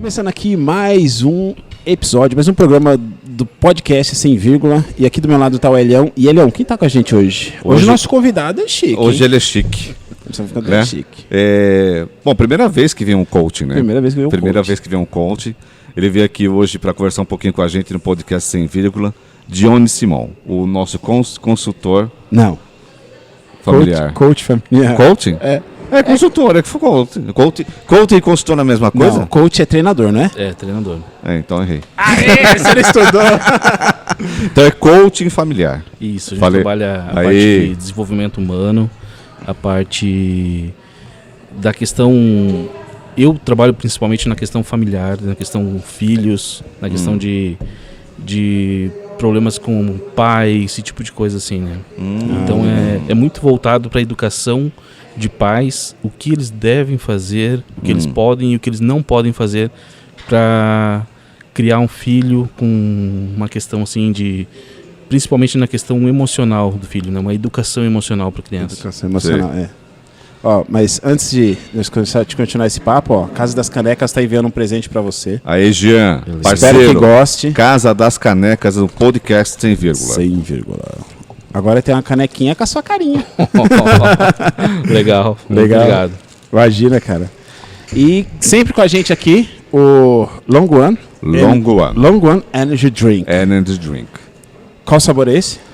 Começando aqui mais um episódio, mais um programa do podcast Sem Vírgula. E aqui do meu lado tá o Elião. E Elião, quem tá com a gente hoje? Hoje o nosso convidado é chique. Hoje ele é chique. Estamos ficando bem chique. Bom, primeira vez que vem um coach, né? Primeira vez que vem um coach. Ele veio aqui hoje para conversar um pouquinho com a gente no podcast Sem Vírgula. Dione Simão, o nosso consultor familiar. Coach familiar. Coaching? É consultor, é que foi coach e consultor na mesma coisa? Não, coach é treinador, não é? É, treinador. Então errei. Você não estudou. Então é coaching familiar. Isso, a gente trabalha a parte de desenvolvimento humano, a parte da questão... Eu trabalho principalmente na questão familiar, na questão filhos, na questão de problemas com pai, esse tipo de coisa assim, né? Então é muito voltado para a educação de pais, o que eles devem fazer, o que eles podem e o que eles não podem fazer para criar um filho com uma questão assim de... Principalmente na questão emocional do filho, né? Uma educação emocional para a criança. Educação emocional, Ó, mas antes de continuar esse papo, ó, Casa das Canecas está enviando um presente para você. Aí, Jean, parceiro. Espero que goste. Casa das Canecas, o podcast Sem Vírgula. Sem vírgula. Agora tem uma canequinha com a sua carinha. Legal. Obrigado. Imagina, cara. E sempre com a gente aqui, o Long One Energy Drink. Energy Drink. Qual sabor é esse?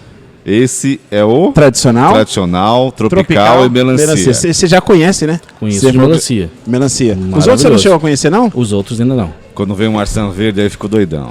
Esse é o tradicional, tropical e melancia. Você já conhece, né? Conheço de melancia. Os outros você não chegou a conhecer, não? Os outros ainda não. Quando veio um maçã verde, aí ficou doidão.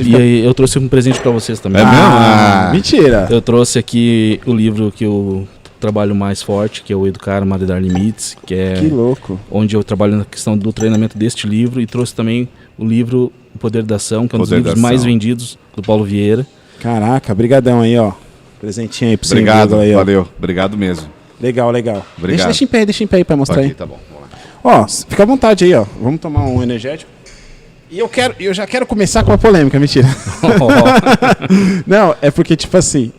E aí eu trouxe um presente pra vocês também. É mesmo? Mentira. Eu trouxe aqui o livro que eu trabalho mais forte, que é o Educar, Amar e Dar Limites, que louco. Onde eu trabalho na questão do treinamento deste livro, e trouxe também o livro O Poder da Ação, que é um dos livros mais vendidos do Paulo Vieira. Caraca, brigadão aí, ó. Presentinho aí pra você. Obrigado, aí, ó. Valeu. Obrigado mesmo. Legal. Obrigado. Deixa em pé aí pra mostrar aqui, aí. Tá bom, vamos Ó, lá. fica à vontade aí, ó. Vamos tomar um energético. E eu já quero começar com a polêmica, mentira. Não, é porque, tipo assim,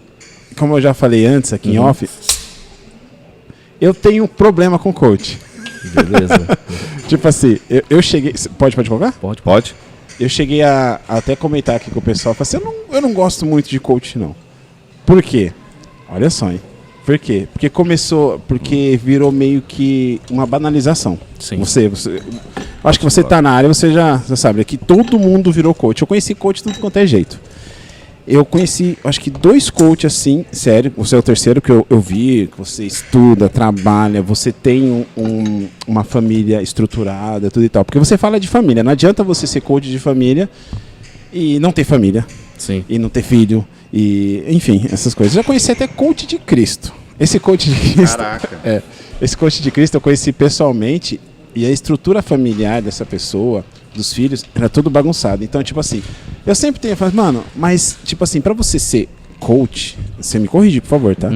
como eu já falei antes aqui em off, eu tenho problema com coach. Beleza. Tipo assim, eu cheguei... Pode colocar? Pode. Eu cheguei a até comentar aqui com o pessoal, falei assim, eu não gosto muito de coach, não. Por quê? Olha só, hein? Por quê? Porque virou meio que uma banalização. Sim. Você acho que você tá na área, você já sabe, que todo mundo virou coach. Eu conheci coach de tudo quanto é jeito. Eu conheci, acho que 2 coaches assim, sério, você é o terceiro que eu vi, que você estuda, trabalha, você tem uma família estruturada, tudo e tal. Porque você fala de família, não adianta você ser coach de família e não ter família. Sim. E não ter filho, e enfim, essas coisas. Eu já conheci até coach de Cristo. Esse coach de Cristo. Caraca. Esse coach de Cristo eu conheci pessoalmente, e a estrutura familiar dessa pessoa, dos filhos, era tudo bagunçado. Então, tipo assim, eu sempre tenho falado, mano, mas, tipo assim, pra você ser coach, você me corrige, por favor, tá?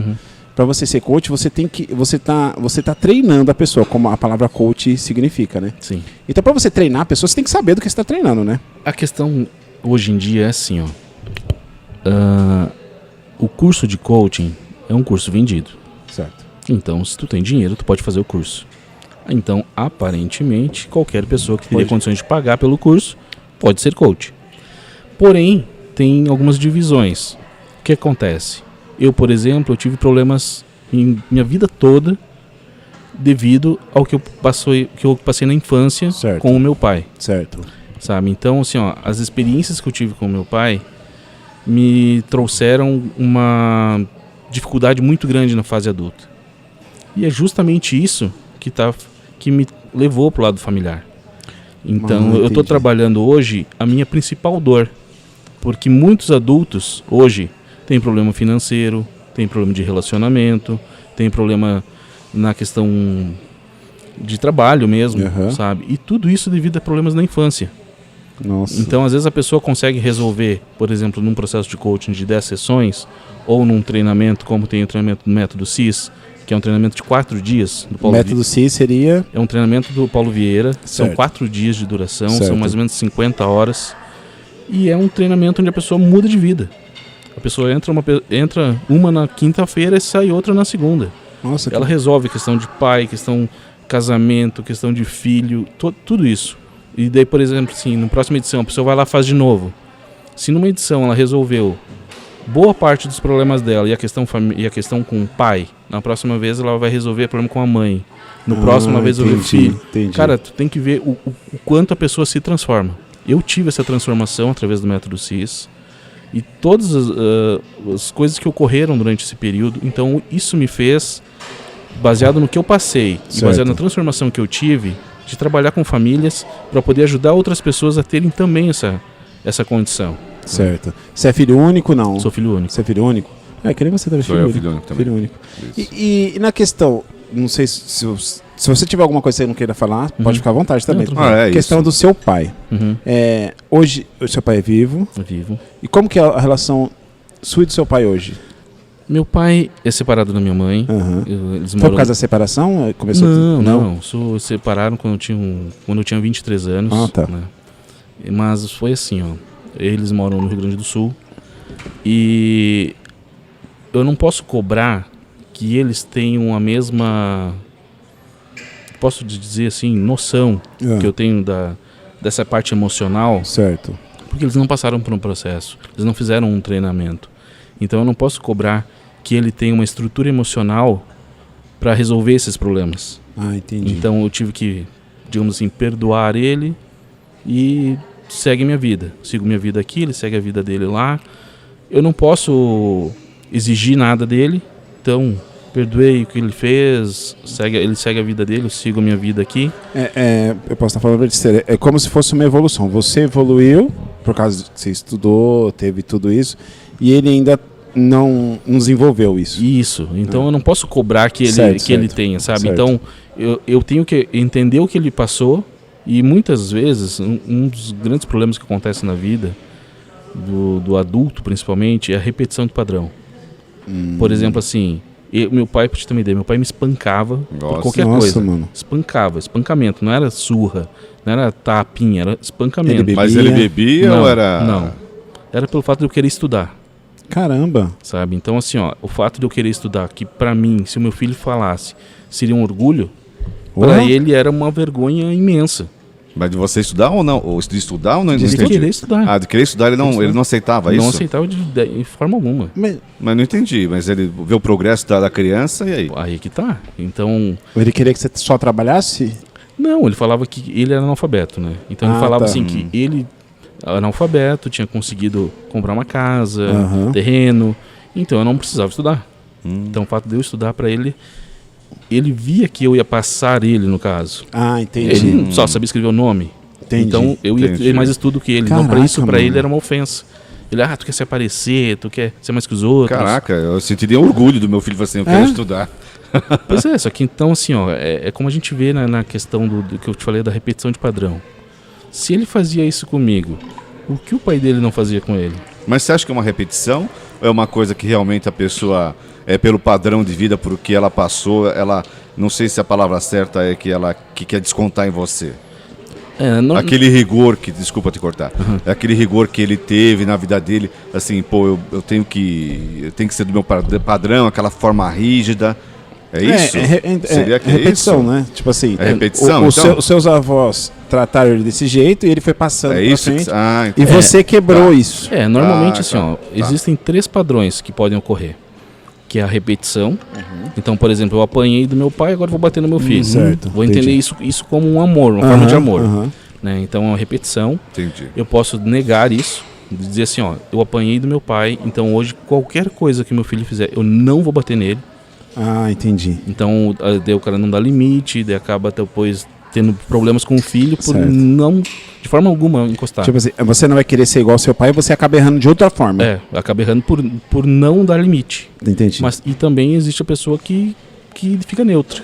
Pra você ser coach, você tem que. Você tá treinando a pessoa, como a palavra coach significa, né? Sim. Então, pra você treinar a pessoa, você tem que saber do que você tá treinando, né? A questão hoje em dia é assim, ó. O curso de coaching é um curso vendido. Certo. Então, se tu tem dinheiro, tu pode fazer o curso. Então, aparentemente, qualquer pessoa que teria condições de pagar pelo curso pode ser coach. Porém, tem algumas divisões. O que acontece? Eu, por exemplo, eu tive problemas em minha vida toda devido ao que eu passei na infância com o meu pai. Certo. Sabe? Então, assim, ó, as experiências que eu tive com o meu pai me trouxeram uma dificuldade muito grande na fase adulta. E é justamente isso que me levou pro lado familiar. Então, eu estou trabalhando hoje a minha principal dor. Porque muitos adultos hoje têm problema financeiro, têm problema de relacionamento, têm problema na questão de trabalho mesmo, sabe? E tudo isso devido a problemas na infância. Nossa. Então, às vezes a pessoa consegue resolver, por exemplo, num processo de coaching de 10 sessões, ou num treinamento, como tem o treinamento do Método CIS, que é um treinamento de 4 dias. Do Paulo Método CIS seria? É um treinamento do Paulo Vieira, certo. São 4 dias de duração, certo. São mais ou menos 50 horas. E é um treinamento onde a pessoa muda de vida. A pessoa entra uma na quinta-feira e sai outra na segunda. Nossa, ela resolve questão de pai, questão casamento, questão de filho, tudo isso. E daí, por exemplo, assim, na próxima edição a pessoa vai lá e faz de novo. Se numa edição ela resolveu boa parte dos problemas dela e a questão com o pai, na próxima vez ela vai resolver o problema com a mãe. No próximo vez resolver o filho. Entendi. Cara, tu tem que ver o quanto a pessoa se transforma. Eu tive essa transformação através do método CIS. E todas as coisas que ocorreram durante esse período, então isso me fez, baseado no que eu passei, e baseado na transformação que eu tive, de trabalhar com famílias para poder ajudar outras pessoas a terem também essa condição. Certo. Você é filho único, não? Sou filho único. Você é filho único? Que nem você também. Filho único também. Filho único. E na questão, não sei se você tiver alguma coisa que você não queira falar, pode ficar à vontade também. Questão isso. do seu pai. Hoje, o seu pai é vivo? É vivo. E como que é a relação sua e do seu pai hoje? Meu pai é separado da minha mãe. Eles Foi por causa da separação? Começou não. Separaram quando eu tinha 23 anos. Tá. Né? Mas foi assim, ó. Eles moram no Rio Grande do Sul. E eu não posso cobrar que eles tenham a mesma, posso dizer assim, noção que eu tenho dessa parte emocional. Certo. Porque eles não passaram por um processo. Eles não fizeram um treinamento. Então eu não posso cobrar que ele tenha uma estrutura emocional para resolver esses problemas. Entendi. Então eu tive que, digamos assim, perdoar ele e segue minha vida. Sigo minha vida aqui, ele segue a vida dele lá. Eu não posso exigir nada dele, então perdoei o que ele fez, ele segue a vida dele, eu sigo a minha vida aqui. Eu posso estar falando para você, é como se fosse uma evolução. Você evoluiu por causa que você estudou, teve tudo isso, e ele ainda não desenvolveu isso. Isso, então eu não posso cobrar que ele tenha, sabe? Certo. Então eu tenho que entender o que ele passou, e muitas vezes um dos grandes problemas que acontece na vida do adulto principalmente é a repetição de padrão. Por exemplo, assim, meu pai, pra te ter uma ideia, meu pai me espancava por qualquer coisa. Mano. Espancamento, não era surra, não era tapinha, era espancamento. Mas ele bebia ou era... Não, era pelo fato de eu querer estudar. Caramba! Sabe, então assim, ó, o fato de eu querer estudar, que pra mim, se o meu filho falasse, seria um orgulho, pra ele era uma vergonha imensa. Mas de você estudar ou não? Ou de estudar ou não? De querer estudar. De querer estudar, ele não aceitava isso? Não aceitava de forma alguma. Mas não entendi, mas ele vê o progresso da criança e aí? Aí que tá. Então... Ele queria que você só trabalhasse? Não, ele falava que ele era analfabeto, né? Então ele falava assim que ele, analfabeto, tinha conseguido comprar uma casa, terreno, então eu não precisava estudar. Então o fato de eu estudar pra ele via que eu ia passar ele, no caso. Entendi. Ele só sabia escrever o nome. Entendi. Então eu ia ter mais estudo que ele. Caraca, então isso pra mano. ele era uma ofensa. Ele, tu quer se aparecer, tu quer ser mais que os outros. Caraca, eu sentiria orgulho do meu filho, assim, eu quero estudar. Pois é, só que então assim, ó, é como a gente vê na questão do que eu te falei da repetição de padrão. Se ele fazia isso comigo, o que o pai dele não fazia com ele? Mas você acha que é uma repetição? Ou é uma coisa que realmente a pessoa, pelo padrão de vida, por que ela passou, ela, não sei se a palavra certa é que ela quer descontar em você? Aquele rigor que, desculpa te cortar, aquele rigor que ele teve na vida dele, assim, pô, eu tenho que ser do meu padrão, aquela forma rígida. É isso? Seria que repetição, isso? Né? Tipo assim, repetição, os seus avós trataram ele desse jeito e ele foi passando pra isso? frente. Então. E você quebrou isso. Normalmente assim, ó, existem 3 padrões que podem ocorrer. Que é a repetição. Então, por exemplo, eu apanhei do meu pai, agora vou bater no meu filho. Certo, vou entender isso como um amor, uma forma de amor. Né? Então, é uma repetição. Entendi. Eu posso negar isso, dizer assim, ó, eu apanhei do meu pai, então hoje qualquer coisa que meu filho fizer, eu não vou bater nele. Entendi. Então, daí o cara não dá limite, daí acaba depois tendo problemas com o filho por não, de forma alguma, encostar. Tipo assim, você não vai querer ser igual ao seu pai, você acaba errando de outra forma. Acaba errando por não dar limite. Entendi. E também existe a pessoa que fica neutra,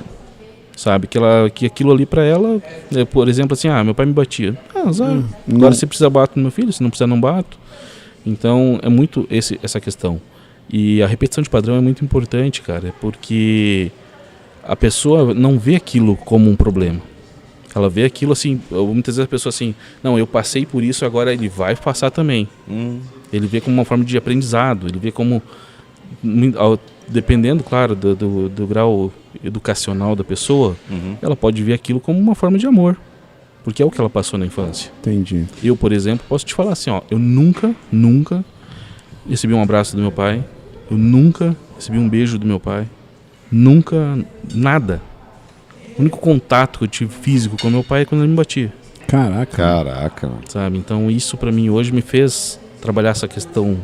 sabe? Que aquilo ali pra ela, por exemplo, assim, meu pai me batia. Agora se precisa bato no meu filho, se não precisar não bato. Então é muito essa questão. E a repetição de padrão é muito importante, cara, porque a pessoa não vê aquilo como um problema. Ela vê aquilo assim, muitas vezes a pessoa assim, não, eu passei por isso, agora ele vai passar também. Ele vê como uma forma de aprendizado, ele vê como, dependendo, claro, do grau educacional da pessoa, ela pode ver aquilo como uma forma de amor. Porque é o que ela passou na infância. Entendi. Eu, por exemplo, posso te falar assim, ó, eu nunca recebi um abraço do meu pai, eu nunca recebi um beijo do meu pai, nunca, nada. O único contato que eu tive físico com meu pai é quando ele me batia. Caraca. Sabe? Então isso pra mim hoje me fez trabalhar essa questão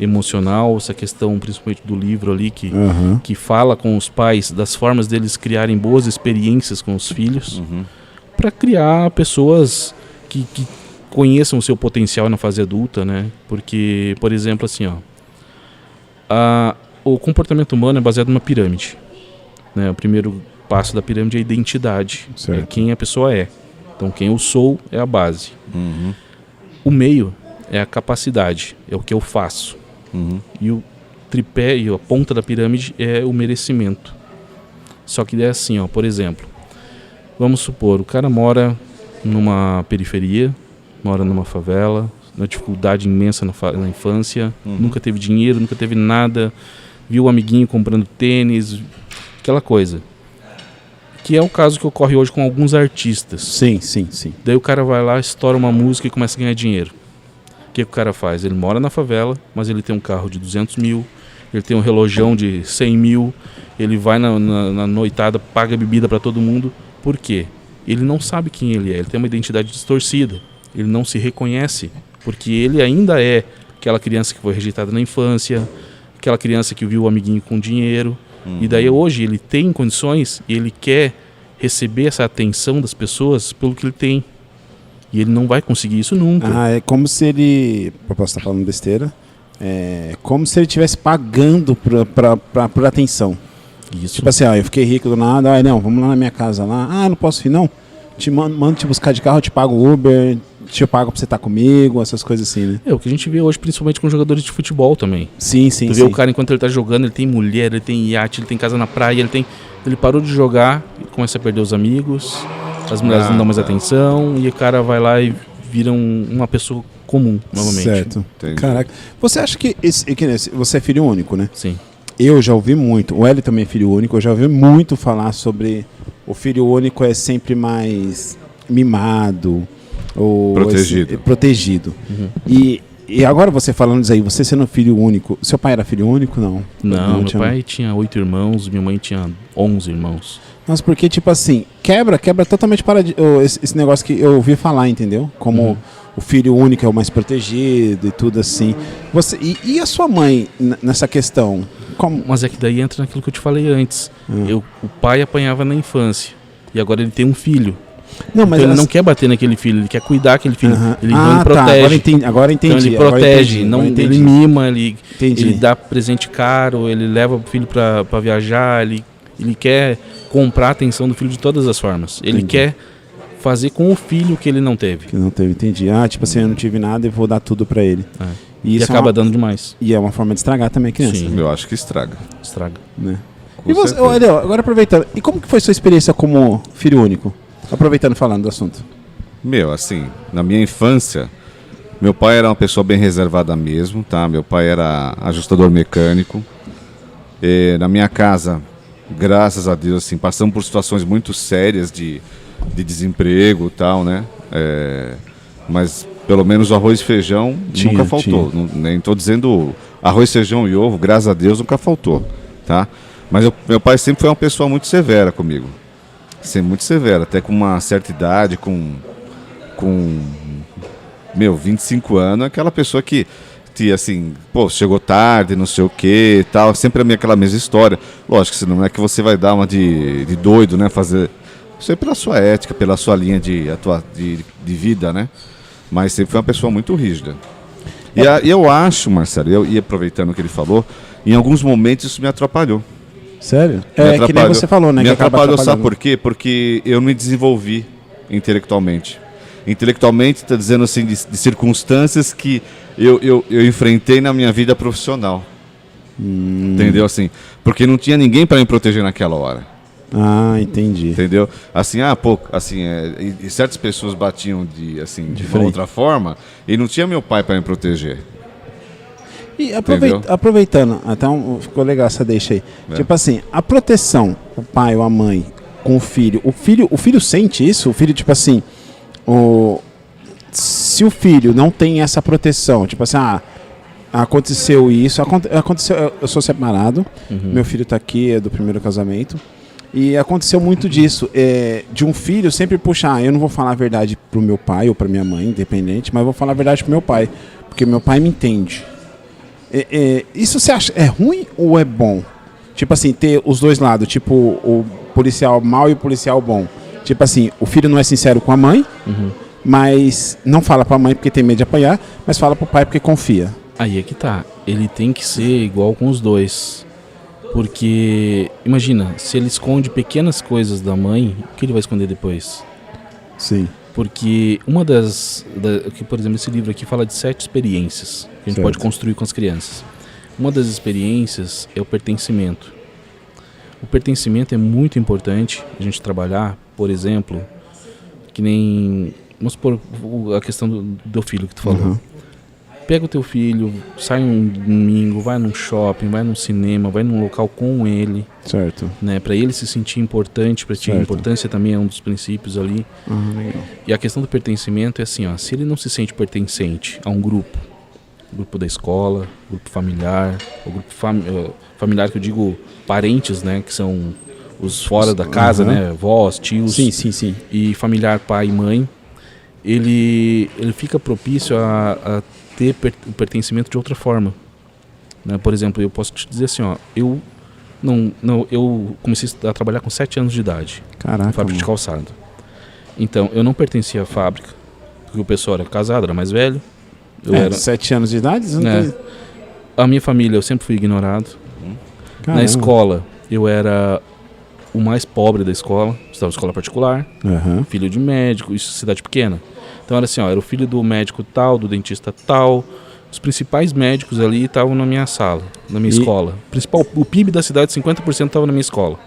emocional, essa questão principalmente do livro ali que fala com os pais das formas deles criarem boas experiências com os filhos, para criar pessoas que conheçam o seu potencial na fase adulta, né? Porque, por exemplo, assim, ó, o comportamento humano é baseado numa pirâmide, né? O primeiro passo da pirâmide é a identidade, é quem a pessoa é. Então, quem eu sou é a base. O meio é a capacidade, é o que eu faço. E o tripé e a ponta da pirâmide é o merecimento. Só que é assim, ó, por exemplo, vamos supor, o cara mora numa periferia, mora numa favela, uma dificuldade imensa na infância, nunca teve dinheiro, nunca teve nada, viu o amiguinho comprando tênis, aquela coisa. Que é o caso que ocorre hoje com alguns artistas. Sim. Daí o cara vai lá, estoura uma música e começa a ganhar dinheiro. O que o cara faz? Ele mora na favela, mas ele tem um carro de 200 mil, ele tem um relojão de 100 mil, ele vai na noitada, paga bebida para todo mundo. Por quê? Ele não sabe quem ele é, ele tem uma identidade distorcida, ele não se reconhece, porque ele ainda é aquela criança que foi rejeitada na infância, aquela criança que viu o amiguinho com dinheiro, e daí hoje ele tem condições e ele quer receber essa atenção das pessoas pelo que ele tem. E ele não vai conseguir isso nunca. É como se ele... Eu posso estar falando besteira. É como se ele estivesse pagando por atenção. Isso. Tipo assim, eu fiquei rico do nada. Não, vamos lá na minha casa lá. Não posso ir não? Mando te buscar de carro, eu te pago Uber, te pago pra você estar comigo, essas coisas assim, né? É o que a gente vê hoje, principalmente com jogadores de futebol também. Sim. Tu vê o cara, enquanto ele tá jogando, ele tem mulher, ele tem iate, ele tem casa na praia, ele parou de jogar, começa a perder os amigos, as mulheres não dão mais atenção, e o cara vai lá e vira uma pessoa comum, novamente. Certo. Entendi. Caraca. Você acha que você é filho único, né? Sim. Eu já ouvi muito, o Hélio também é filho único, eu já ouvi muito falar sobre o filho único é sempre mais mimado ou protegido. E agora você falando isso aí, você sendo filho único, seu pai era filho único? Não, meu pai tinha 8 irmãos, minha mãe tinha 11 irmãos. Nossa, porque tipo assim, quebra totalmente esse negócio que eu ouvi falar, entendeu? Como o filho único é o mais protegido e tudo assim. E a sua mãe nessa questão? Como? Mas é que daí entra naquilo que eu te falei antes. O pai apanhava na infância e agora ele tem um filho. Não, mas então ele não quer bater naquele filho, ele quer cuidar daquele filho. Ele não protege. Tá, agora entendi. Então ele protege, ele mima, ele dá presente caro, ele leva o filho para viajar, ele quer comprar a atenção do filho de todas as formas. Ele quer fazer com o filho que ele não teve. Entendi. Tipo assim, eu não tive nada e vou dar tudo para ele. E isso acaba dando demais. E é uma forma de estragar também a criança. Sim, né? Eu acho que estraga. Né? E você, agora aproveitando, e como que foi sua experiência como filho único? Aproveitando falando do assunto. Assim, na minha infância, meu pai era uma pessoa bem reservada mesmo, tá? Meu pai era ajustador mecânico. E na minha casa, graças a Deus, assim, passamos por situações muito sérias de desemprego e tal, né? Mas pelo menos o arroz e feijão nunca faltou. Nem estou dizendo arroz, feijão e ovo, graças a Deus nunca faltou, tá? Mas meu pai sempre foi uma pessoa muito severa comigo. Sempre muito severa, até com uma certa idade, com 25 anos, aquela pessoa que assim, chegou tarde, não sei o que e tal, sempre aquela mesma história. Lógico que não é que você vai dar uma de doido, né, fazer isso aí pela sua ética, pela sua linha de vida, né, mas sempre foi uma pessoa muito rígida. E eu acho, Marcelo, e aproveitando o que ele falou, em alguns momentos isso me atrapalhou. Sério? Que nem você falou, né? Me atrapalhou, sabe por quê? Porque eu me desenvolvi intelectualmente. Intelectualmente, está dizendo assim, de circunstâncias que eu enfrentei na minha vida profissional. Entendeu? Assim, porque não tinha ninguém para me proteger naquela hora. Entendi. Entendeu? Assim, e certas pessoas batiam de uma outra forma e não tinha meu pai para me proteger. E aproveitando, então ficou legal essa deixa aí. Tipo assim, a proteção, o pai ou a mãe com o filho sente isso? O filho, tipo assim, se o filho não tem essa proteção, tipo assim, aconteceu isso, aconteceu, eu sou separado, meu filho tá aqui, é do primeiro casamento, e aconteceu muito disso, de um filho sempre puxar, eu não vou falar a verdade pro meu pai ou pra minha mãe, independente, mas vou falar a verdade pro meu pai, porque meu pai me entende. Isso você acha, é ruim ou é bom? Tipo assim, ter os dois lados, tipo o policial mau e o policial bom. Tipo assim, o filho não é sincero com a mãe, mas não fala pra mãe porque tem medo de apanhar, mas fala pro pai porque confia. Aí é que tá. Ele tem que ser igual com os dois. Porque, imagina, se ele esconde pequenas coisas da mãe, o que ele vai esconder depois? Sim. Porque que, por exemplo, esse livro aqui fala de 7 experiências que a gente pode construir com as crianças. Uma das experiências é o pertencimento. O pertencimento é muito importante a gente trabalhar, por exemplo, que nem... Vamos supor a questão do filho que tu falou. Pega o teu filho, sai um domingo, vai num shopping, vai num cinema, vai num local com ele. Certo. Né, para ele se sentir importante, para ti a importância também é um dos princípios ali. Legal. E a questão do pertencimento é assim, se ele não se sente pertencente a um grupo da escola, grupo familiar, o grupo familiar que eu digo parentes, né, que são os fora da casa, né, avós, tios. Sim. E familiar pai e mãe, ele fica propício a ter o pertencimento de outra forma, né? Por exemplo, eu posso te dizer assim, eu comecei a trabalhar com 7 anos de idade. Caraca, na fábrica de calçado. Então, eu não pertencia à fábrica, porque o pessoal era casado, era mais velho. Eu era 7 anos de idade? A minha família, eu sempre fui ignorado. Caramba. Na escola, eu era o mais pobre da escola, estava em escola particular, filho de médico, isso cidade pequena. Então era assim, era o filho do médico tal, do dentista tal, os principais médicos ali estavam na minha sala, na minha escola. O PIB da cidade, 50% estava na minha escola.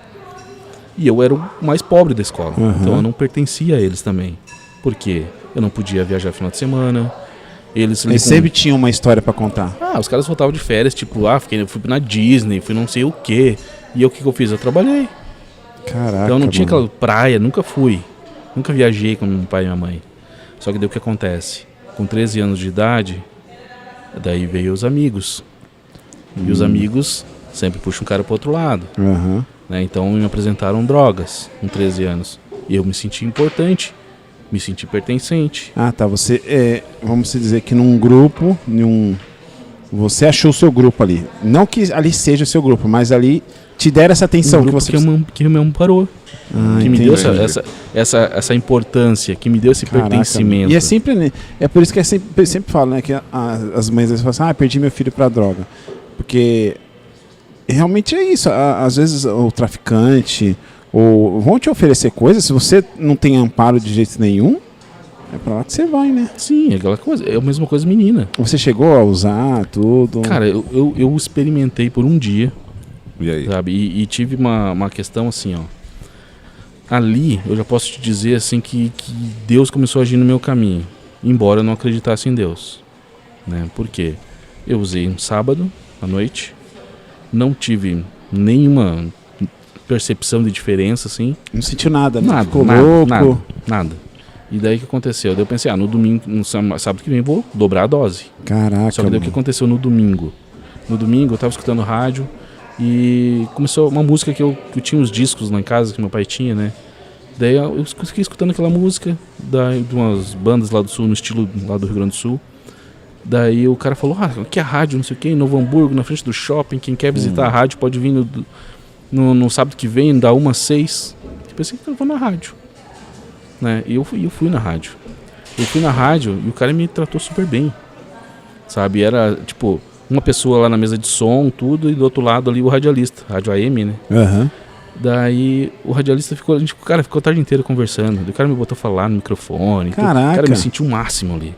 E eu era o mais pobre da escola, então eu não pertencia a eles também. Por quê? Eu não podia viajar no final de semana. Eles sempre tinham uma história pra contar. Os caras voltavam de férias, tipo, fui na Disney, fui não sei o quê. E o que eu fiz? Eu trabalhei. Caraca, então eu não tinha aquela praia, nunca fui. Nunca viajei com meu pai e minha mãe. Só que daí o que acontece? Com 13 anos de idade, daí veio os amigos. E os amigos sempre puxam um cara pro outro lado. Né? Então me apresentaram drogas com 13 anos. E eu me senti importante. Me senti pertencente. Você, vamos dizer que num grupo, você achou o seu grupo ali. Não que ali seja o seu grupo, mas ali te deram essa atenção. Que me amparou. Que me deu essa importância, que me deu esse pertencimento. E é sempre, é por isso que sempre falo, né, que as mães falam assim, perdi meu filho pra droga. Porque realmente é isso. Às vezes o traficante... ou vão te oferecer coisas, se você não tem amparo de jeito nenhum, é pra lá que você vai, né? Sim, é aquela coisa, é a mesma coisa menina. Você chegou a usar tudo? Cara, eu experimentei por um dia. E aí? Sabe? E tive uma questão assim, ali eu já posso te dizer assim que Deus começou a agir no meu caminho, embora eu não acreditasse em Deus, né? Por quê? Eu usei um sábado à noite, não tive nenhuma percepção de diferença, assim. Não sentiu nada, né? Nada, ficou louco? Nada. E daí o que aconteceu? Daí eu pensei, no domingo, no sábado que vem vou dobrar a dose. Caraca. Só que daí o que aconteceu no domingo? No domingo eu tava escutando rádio e começou uma música que eu tinha uns discos lá em casa, que meu pai tinha, né? Daí eu fiquei escutando aquela música de umas bandas lá do sul, no estilo lá do Rio Grande do Sul. Daí o cara falou, aqui é a rádio, não sei o que, em Novo Hamburgo, na frente do shopping, quem quer visitar a rádio pode vir no sábado que vem, da 1 às 6. Eu pensei que eu vou na rádio, né? E eu fui na rádio. Eu fui na rádio e o cara me tratou super bem, sabe? Era tipo uma pessoa lá na mesa de som, tudo, e do outro lado ali o radialista, rádio AM, né? Daí o radialista ficou a tarde inteira conversando. Daí o cara me botou a falar no microfone. Caraca. O cara me sentiu o máximo ali.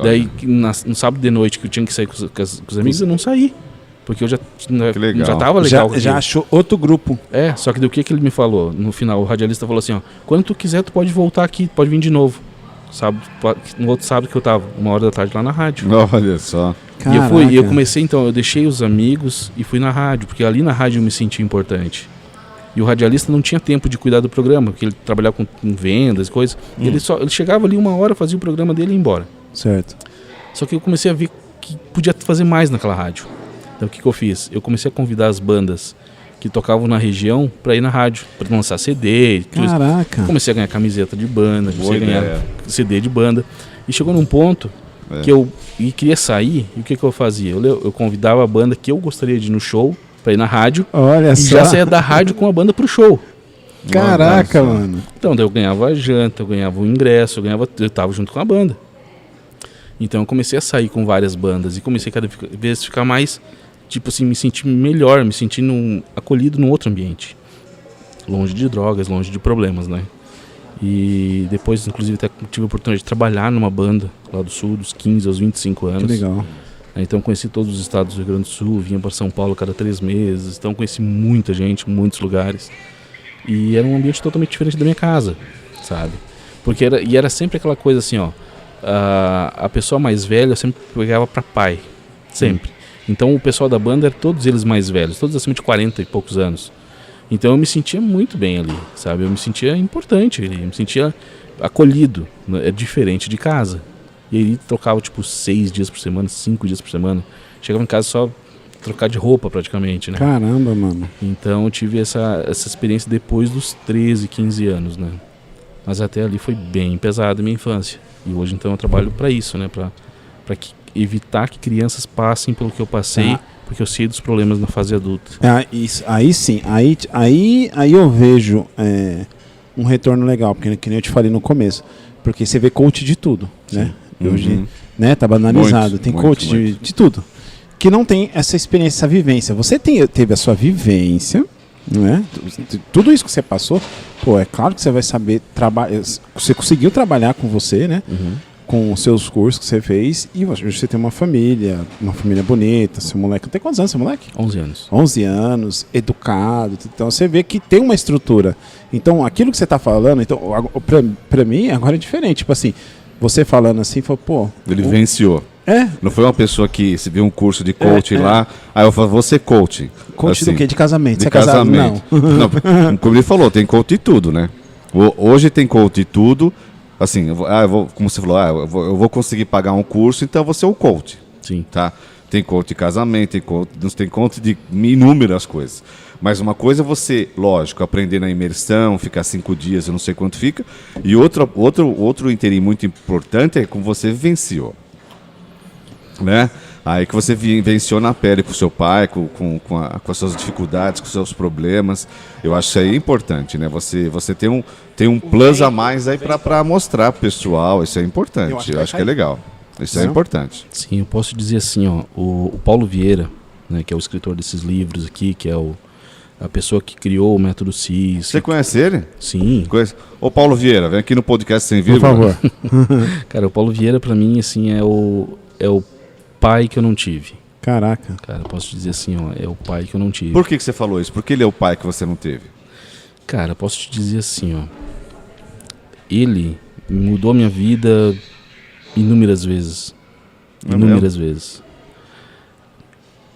Daí no sábado de noite que eu tinha que sair com os amigos, eu não saí. Porque eu já tava legal. Já achou outro grupo. Só que do que ele me falou? No final, o radialista falou assim, quando tu quiser, tu pode voltar aqui, pode vir de novo. No outro sábado que eu tava, 1h da tarde lá na rádio. Olha só. Caraca. E eu comecei então, eu deixei os amigos e fui na rádio, porque ali na rádio eu me senti importante. E o radialista não tinha tempo de cuidar do programa, porque ele trabalhava com vendas, coisas. Ele chegava ali 1 hora, fazia o programa dele e ia embora. Certo. Só que eu comecei a ver que podia fazer mais naquela rádio. Então o que eu fiz? Eu comecei a convidar as bandas que tocavam na região para ir na rádio, para lançar CD. Caraca. Comecei a ganhar camiseta de banda, comecei a ganhar CD de banda. E chegou num ponto que eu queria sair, e o que eu fazia? Eu convidava a banda que eu gostaria de ir no show, para ir na rádio. Olha só. Já saía da rádio com a banda pro show. Caraca, mano. Então, daí eu ganhava a janta, eu ganhava o ingresso, eu tava junto com a banda. Então eu comecei a sair com várias bandas e comecei cada vez a ficar mais, tipo assim, me sentir melhor, me sentindo acolhido num outro ambiente. Longe de drogas, longe de problemas, né? E depois, inclusive, até tive a oportunidade de trabalhar numa banda lá do Sul, dos 15 aos 25 anos. Que legal. Então conheci todos os estados do Rio Grande do Sul, vinha para São Paulo cada 3 meses, então conheci muita gente, muitos lugares. E era um ambiente totalmente diferente da minha casa, sabe? Porque era sempre aquela coisa assim, ó, a pessoa mais velha eu sempre pegava para pai, sempre. Então o pessoal da banda era todos eles mais velhos, todos acima de 40 e poucos anos. Então eu me sentia muito bem ali, sabe? Eu me sentia importante, eu me sentia acolhido, é diferente de casa. E aí trocava tipo 6 dias por semana, 5 dias por semana. Chegava em casa só trocar de roupa praticamente, né? Caramba, mano. Então eu tive essa experiência depois dos 13, 15 anos, né? Mas até ali foi bem pesada a minha infância. E hoje então eu trabalho para isso, né? Para evitar que crianças passem pelo que eu passei, porque eu sei dos problemas na fase adulta. Aí sim, aí eu vejo um retorno legal, porque que nem eu te falei no começo. Porque você vê coach de tudo, né? Hoje, né, tá banalizado. Tem coach de tudo. Que não tem essa experiência, essa vivência. Você teve a sua vivência, não é? Tudo isso que você passou, pô, é claro que você vai saber trabalhar. Você conseguiu trabalhar com você, né? Com os seus cursos que você fez. E você tem uma família bonita. Seu moleque, tem quantos anos, seu moleque? 11 anos. 11 anos, educado. Então você vê que tem uma estrutura. Então aquilo que você tá falando, então, pra mim agora é diferente. Tipo assim, você falando assim, falou, pô... Ele venciou. Não foi uma pessoa que se viu um curso de coaching lá, aí eu falo, você coaching. Coach assim, do quê? De casamento? De você casamento. É casado? Não, como ele falou, tem coach de tudo, né? Hoje tem coach de tudo. Assim, como você falou, eu vou conseguir pagar um curso, então eu vou ser o coach. Sim. Tá? Tem coach de casamento, tem coach de inúmeras coisas. Mas uma coisa é você, lógico, aprender na imersão, ficar 5 dias, eu não sei quanto fica. E outro inteirinho muito importante é como você vivenciou. Né? Aí que você vivenciou na pele com o seu pai, com as suas dificuldades, com os seus problemas. Eu acho isso aí importante, né? Você tem um plus a mais aí para mostrar pro pessoal. Isso é importante, eu acho que é legal. Isso é importante. Sim, eu posso dizer assim, ó, o Paulo Vieira, né, que é o escritor desses livros aqui, que é a pessoa que criou o método CIS. Você conhece ele? Sim. Conhece? Ô Paulo Vieira, vem aqui no podcast Sem Vírgula. Por favor. Cara, o Paulo Vieira pra mim, assim, é o pai que eu não tive. Caraca. Cara, eu posso dizer assim, ó, é o pai que eu não tive. Por que você falou isso? Porque ele é o pai que você não teve? Cara, eu posso te dizer assim, ó, ele mudou a minha vida inúmeras vezes. Inúmeras vezes.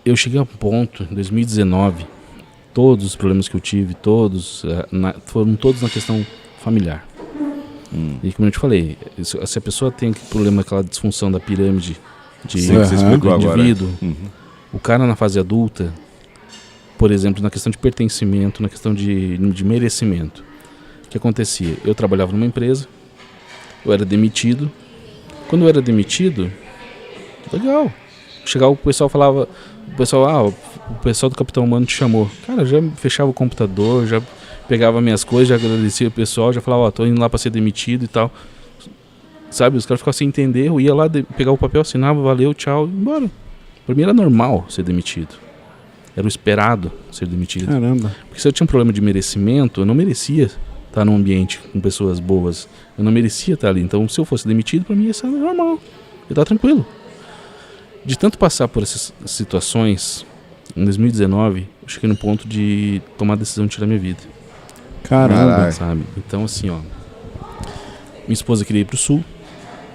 Eu cheguei a um ponto, em 2019, todos os problemas que eu tive, foram todos na questão familiar. E como eu te falei, se a pessoa tem aquele problema, aquela disfunção da pirâmide do indivíduo, o cara na fase adulta, por exemplo, na questão de pertencimento, na questão de merecimento, o que acontecia? Eu trabalhava numa empresa, eu era demitido. Quando eu era demitido, legal. Chegava o pessoal, falava, o pessoal do Capitão Humano te chamou. Cara, eu já fechava o computador, já pegava minhas coisas, já agradecia o pessoal, já falava, tô indo lá para ser demitido e tal. Sabe, os caras ficavam sem entender, eu ia lá pegar o papel, assinava, valeu, tchau, e embora. Pra mim era normal ser demitido. Era o esperado ser demitido. Caramba. Porque se eu tinha um problema de merecimento, eu não merecia estar num ambiente com pessoas boas. Eu não merecia estar ali. Então, se eu fosse demitido, pra mim ia ser normal. Eu tava tranquilo. De tanto passar por essas situações, em 2019, eu cheguei no ponto de tomar a decisão de tirar minha vida. Caramba. Sabe? Então, assim, ó. Minha esposa queria ir pro sul.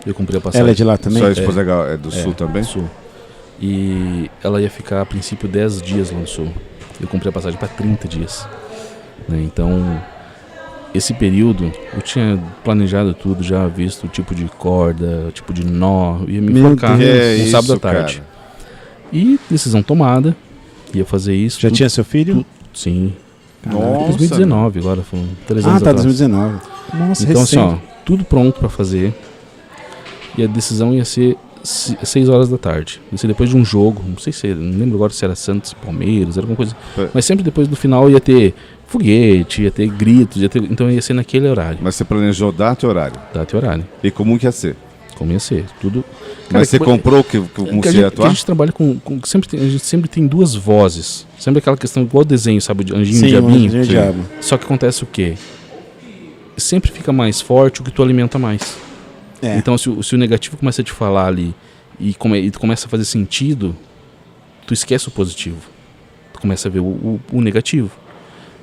Eu comprei a passagem. Ela é de lá também? Sua esposa é do sul também? Do sul. E ela ia ficar, a princípio, 10 dias lá no sul. Eu comprei a passagem para 30 dias. né? Então, esse período, eu tinha planejado tudo, já visto o tipo de corda, o tipo de nó, ia me focar no sábado à tarde. Cara. E decisão tomada, ia fazer isso. Já tinha seu filho? Sim. Nossa, 2019, agora, foram 3 anos tá, atrás. 2019. Nossa, Então, assim, recente. tudo pronto pra fazer. E a decisão ia ser 6 horas da tarde. Ia ser depois de um jogo, não lembro agora se era Santos, Palmeiras, era alguma coisa. Mas sempre depois do final ia ter foguete, ia ter gritos, então ia ser naquele horário. Mas você planejou data e horário? Data e horário. E como que ia ser? Como ia ser, tudo. Mas você comprou como você ia atuar? A gente trabalha com a gente sempre tem duas vozes. Sempre aquela questão, igual o desenho, sabe, de anjinho e diabinho. Anjinho e diabo. Só que acontece o quê? Sempre fica mais forte o que tu alimenta mais. Então, se o negativo começa a te falar ali e começa a fazer sentido, tu esquece o positivo. Tu começa a ver o negativo.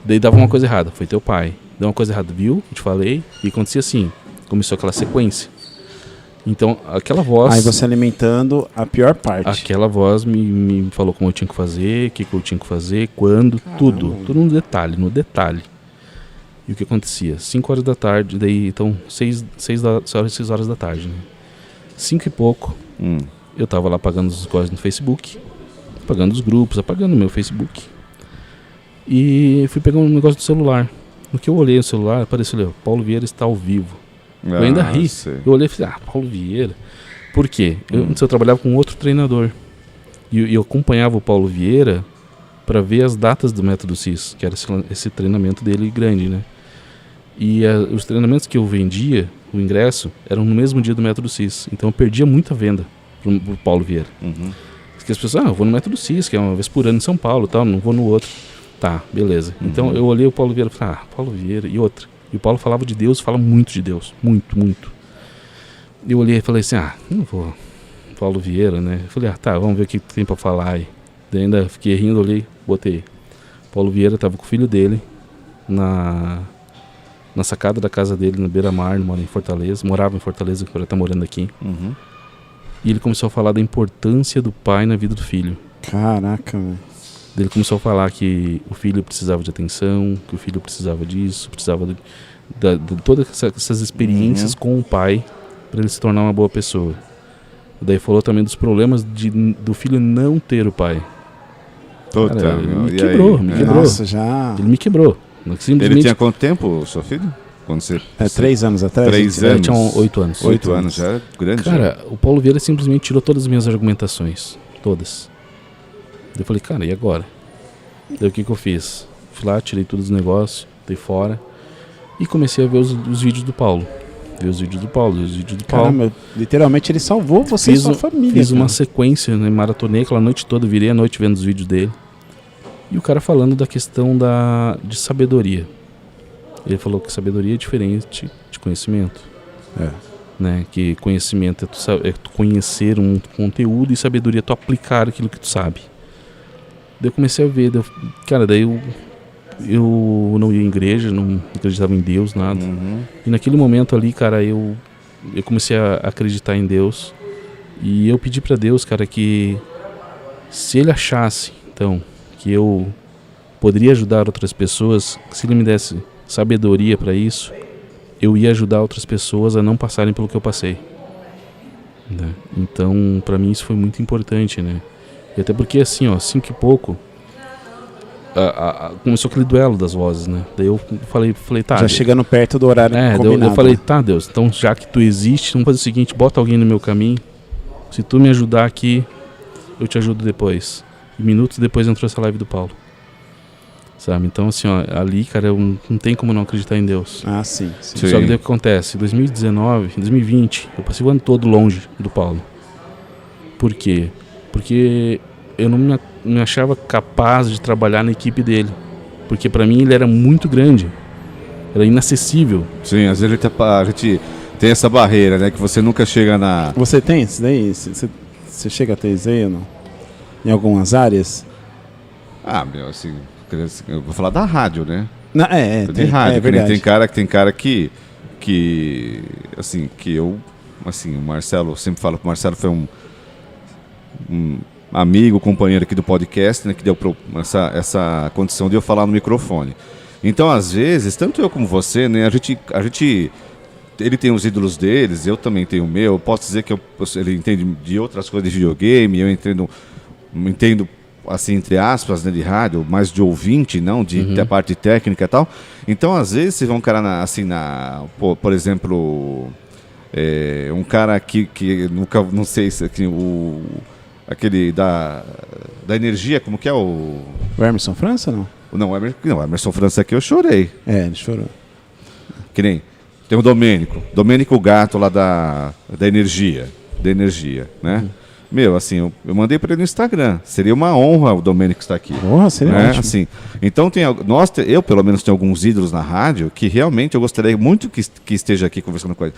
Daí dava uma coisa errada, foi teu pai. Deu uma coisa errada, viu? Eu te falei. E acontecia assim. Começou aquela sequência. Então, aquela voz... Aí você alimentando a pior parte. Aquela voz me falou como eu tinha que fazer, o que eu tinha que fazer, quando, tudo no detalhe. E o que acontecia? 5 horas da tarde, daí, então, 6 horas da tarde, né? 5 e pouco, eu tava lá apagando os coisas no Facebook, apagando os grupos, apagando o meu Facebook. E fui pegar um negócio do celular. No que eu olhei no celular, apareceu ali, Paulo Vieira está ao vivo. Eu ainda ri. Eu olhei e falei, Paulo Vieira. Por quê? Eu trabalhava com outro treinador. E eu acompanhava o Paulo Vieira para ver as datas do Método CIS, que era esse treinamento dele grande, né? E os treinamentos que eu vendia, o ingresso, eram no mesmo dia do Método CIS. Então eu perdia muita venda pro Paulo Vieira. Porque as pessoas, eu vou no Método CIS, que é uma vez por ano em São Paulo, tal, não vou no outro. Tá, beleza. Então eu olhei o Paulo Vieira e falei, Paulo Vieira e outra. E o Paulo falava de Deus, fala muito de Deus. Muito, muito. Eu olhei e falei assim, não vou. Paulo Vieira, né? Eu falei, tá, vamos ver o que tem pra falar aí. Daí ainda fiquei rindo, olhei, botei. Paulo Vieira tava com o filho dele na sacada da casa dele, na beira-mar, morava em Fortaleza, agora tá morando aqui. E ele começou a falar da importância do pai na vida do filho. Caraca, velho. Ele começou a falar que o filho precisava de atenção, que o filho precisava disso, precisava de todas essas experiências com o pai para ele se tornar uma boa pessoa. Daí falou também dos problemas do filho não ter o pai. Cara, ele me quebrou. Nossa, já... Ele me quebrou. Ele tinha quanto tempo, seu filho? Quando você... 3 anos atrás? 3 anos? Ele tinha 8 anos. 8 anos, já era grande. Cara, o Paulo Vieira simplesmente tirou todas as minhas argumentações. Todas. Eu falei, cara, e agora? Daí o que eu fiz? Fui lá, tirei todos os negócios, dei fora e comecei a ver os vídeos do Paulo. Caramba, literalmente ele salvou você e sua família. Fiz uma sequência, né, maratonei aquela noite toda, virei a noite vendo os vídeos dele. E o cara falando da questão de sabedoria. Ele falou que sabedoria é diferente de conhecimento. Né? Que conhecimento é tu conhecer um conteúdo e sabedoria é tu aplicar aquilo que tu sabe. Daí eu comecei a ver, daí eu não ia em igreja, não acreditava em Deus, nada. E naquele momento ali, cara, eu comecei a acreditar em Deus. E eu pedi pra Deus, cara, que se Ele achasse, então, que eu poderia ajudar outras pessoas, se Ele me desse sabedoria pra isso, eu ia ajudar outras pessoas a não passarem pelo que eu passei. Né? Então, pra mim isso foi muito importante, né? E até porque, assim, 5 e pouco, começou aquele duelo das vozes, né? Daí eu falei, tá... Já chegando perto do horário combinado. Eu falei, tá, Deus, então já que tu existe, vamos fazer o seguinte, bota alguém no meu caminho. Se tu me ajudar aqui, eu te ajudo depois. E minutos depois entrou essa live do Paulo. Sabe? Então, assim, ali, cara, não tem como não acreditar em Deus. Sim. Só que daí o que acontece? Em 2020, eu passei o ano todo longe do Paulo. Por quê? Porque eu não me achava capaz de trabalhar na equipe dele. Porque pra mim ele era muito grande. Era inacessível. Sim, às vezes a gente tem essa barreira, né? Que você nunca chega na... Você tem isso daí? Você chega a ter isso aí ou não? Em algumas áreas? Assim... Eu vou falar da rádio, né? Tem rádio. Verdade. Tem cara que assim, que eu, assim, o Marcelo, sempre falo que o Marcelo foi um amigo, companheiro aqui do podcast, né, que deu essa condição de eu falar no microfone. Então, às vezes, tanto eu como você, né, a gente ele tem os ídolos deles, eu também tenho o meu. Eu posso dizer que ele entende de outras coisas de videogame, eu entendo assim, entre aspas, né, de rádio, mais de ouvinte, não da parte técnica e tal. Então, às vezes, você vê um cara por exemplo, um cara que nunca, não sei se aquele da energia, como que é o Emerson França, não? Não, Emerson França aqui eu chorei. Ele chorou. Que nem tem o Domênico Gato lá da energia, né? Meu, assim, eu mandei para ele no Instagram. Seria uma honra o Domênico estar aqui. Seria ótimo. Assim, então eu pelo menos tenho alguns ídolos na rádio que realmente eu gostaria muito que esteja aqui conversando com ele.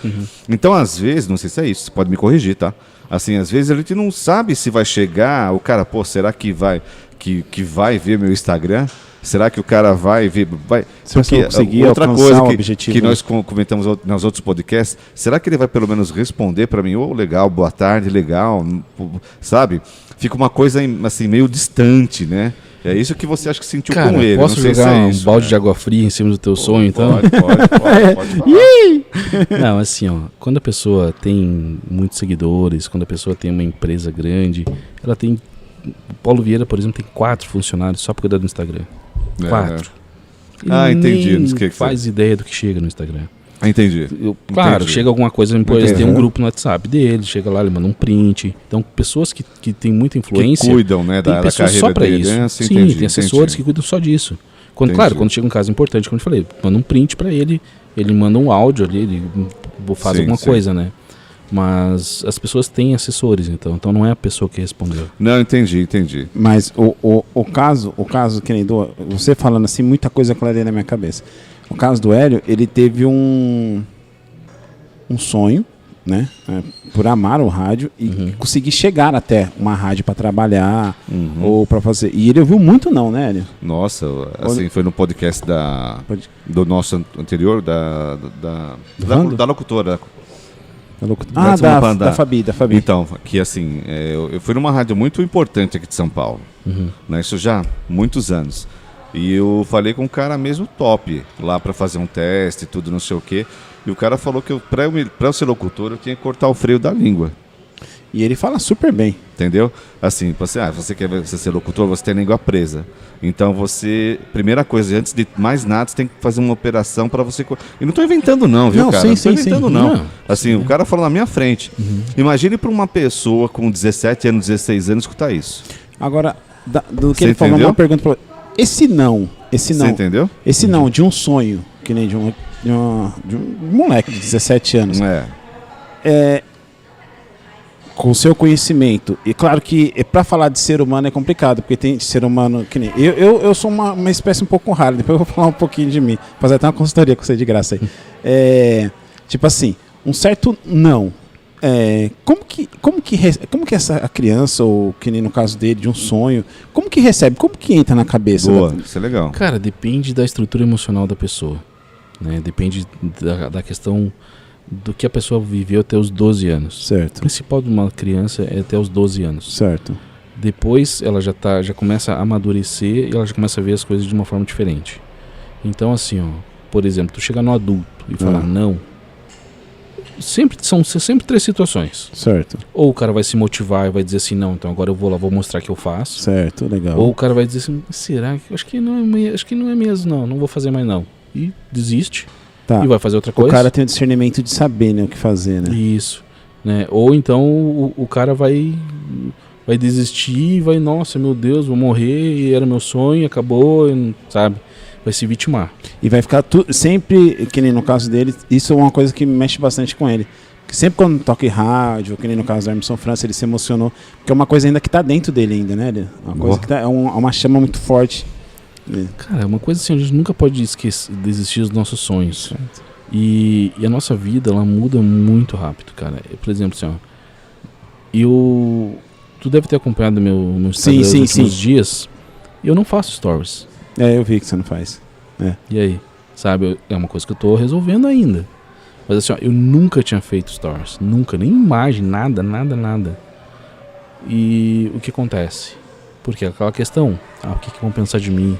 Então, às vezes, não sei se é isso, você pode me corrigir, tá? Assim, às vezes a gente não sabe se vai chegar, o cara, será que vai ver meu Instagram? Será que o cara vai ver? Se você conseguir outra coisa que nós comentamos nos outros podcasts, será que ele vai pelo menos responder para mim? Legal, boa tarde, legal, sabe? Fica uma coisa assim meio distante, né? É isso que você acha que sentiu com ele. Posso jogar um balde de água fria em cima do teu sonho, então? Pode falar. Não, assim, quando a pessoa tem muitos seguidores, quando a pessoa tem uma empresa grande, ela tem... O Paulo Vieira, por exemplo, tem 4 funcionários só para cuidar do Instagram. 4. Entendi. Nem faz ideia do que chega no Instagram. Entendi. Claro, chega alguma coisa, eles têm um grupo no WhatsApp dele, chega lá, ele manda um print. Então, pessoas que têm muita influência... Que cuidam, né, da carreira só para dele. isso. Sim, tem assessores que cuidam só disso. Quando chega um caso importante, como eu falei, manda um print para ele, ele manda um áudio ali, ele faz alguma coisa, né? Mas as pessoas têm assessores, então não é a pessoa que respondeu. Não, entendi. Mas o caso que nem você falando assim, muita coisa clareia na minha cabeça. O caso do Hélio, ele teve um sonho, né, por amar o rádio e conseguir chegar até uma rádio para trabalhar ou para fazer. E ele ouviu muito não, né, Hélio? Nossa, assim, foi no podcast do nosso anterior, da locutora. Da Fabi. Então, que assim, eu fui numa rádio muito importante aqui de São Paulo, né, isso já há muitos anos. E eu falei com um cara mesmo top lá para fazer um teste e tudo, não sei o quê. E o cara falou que para eu ser locutor eu tinha que cortar o freio da língua. E ele fala super bem. Entendeu? Assim, você quer ser locutor, você tem a língua presa. Então primeira coisa, antes de mais nada, você tem que fazer uma operação para você... E não estou inventando não, viu, cara? Não estou inventando não. Assim, o cara falou na minha frente. Imagine para uma pessoa com 17 anos, 16 anos escutar isso. Agora, do que ele falou, uma pergunta para Esse não. Você entendeu? Esse não, de um sonho, que nem de um moleque de 17 anos. Com o seu conhecimento. E claro que para falar de ser humano é complicado, porque tem ser humano que nem... Eu sou uma espécie um pouco rara, depois eu vou falar um pouquinho de mim. Fazer até uma consultoria com você de graça aí. Tipo assim, um certo não. Como que essa criança, ou que nem no caso dele, de um sonho, como que recebe? Como que entra na cabeça? Boa, isso é legal. Cara, depende da estrutura emocional da pessoa, né? Depende da questão do que a pessoa viveu até os 12 anos. Certo. O principal de uma criança é até os 12 anos. Certo. Depois ela já começa a amadurecer e ela já começa a ver as coisas de uma forma diferente. Então assim, por exemplo, tu chegar no adulto e falar não, são sempre 3 situações. Certo. Ou o cara vai se motivar e vai dizer assim, não, então agora eu vou lá, vou mostrar que eu faço. Certo, legal. Ou o cara vai dizer assim, será que acho que não é mesmo, não vou fazer mais não. E desiste. Tá. E vai fazer outra coisa. O cara tem o discernimento de saber, né, o que fazer, né? Isso, né? Ou então o cara vai desistir e vai, nossa, meu Deus, vou morrer, e era meu sonho, acabou, sabe? Vai se vitimar. E vai ficar sempre, que nem no caso dele, isso é uma coisa que mexe bastante com ele. Que sempre quando toca em rádio, que nem no caso do Emerson França, ele se emocionou, porque é uma coisa ainda que está dentro dele ainda, né? Uma coisa que é uma chama muito forte. Cara, é uma coisa assim, a gente nunca pode desistir dos nossos sonhos. E a nossa vida, ela muda muito rápido, cara. Por exemplo, assim, tu deve ter acompanhado meu Instagram nos últimos dias. Eu não faço stories. Eu vi que você não faz. E aí? Sabe, é uma coisa que eu tô resolvendo ainda. Mas assim, eu nunca tinha feito stories. Nunca, nem imagem, nada. E o que acontece? Porque aquela questão, o que vão pensar de mim?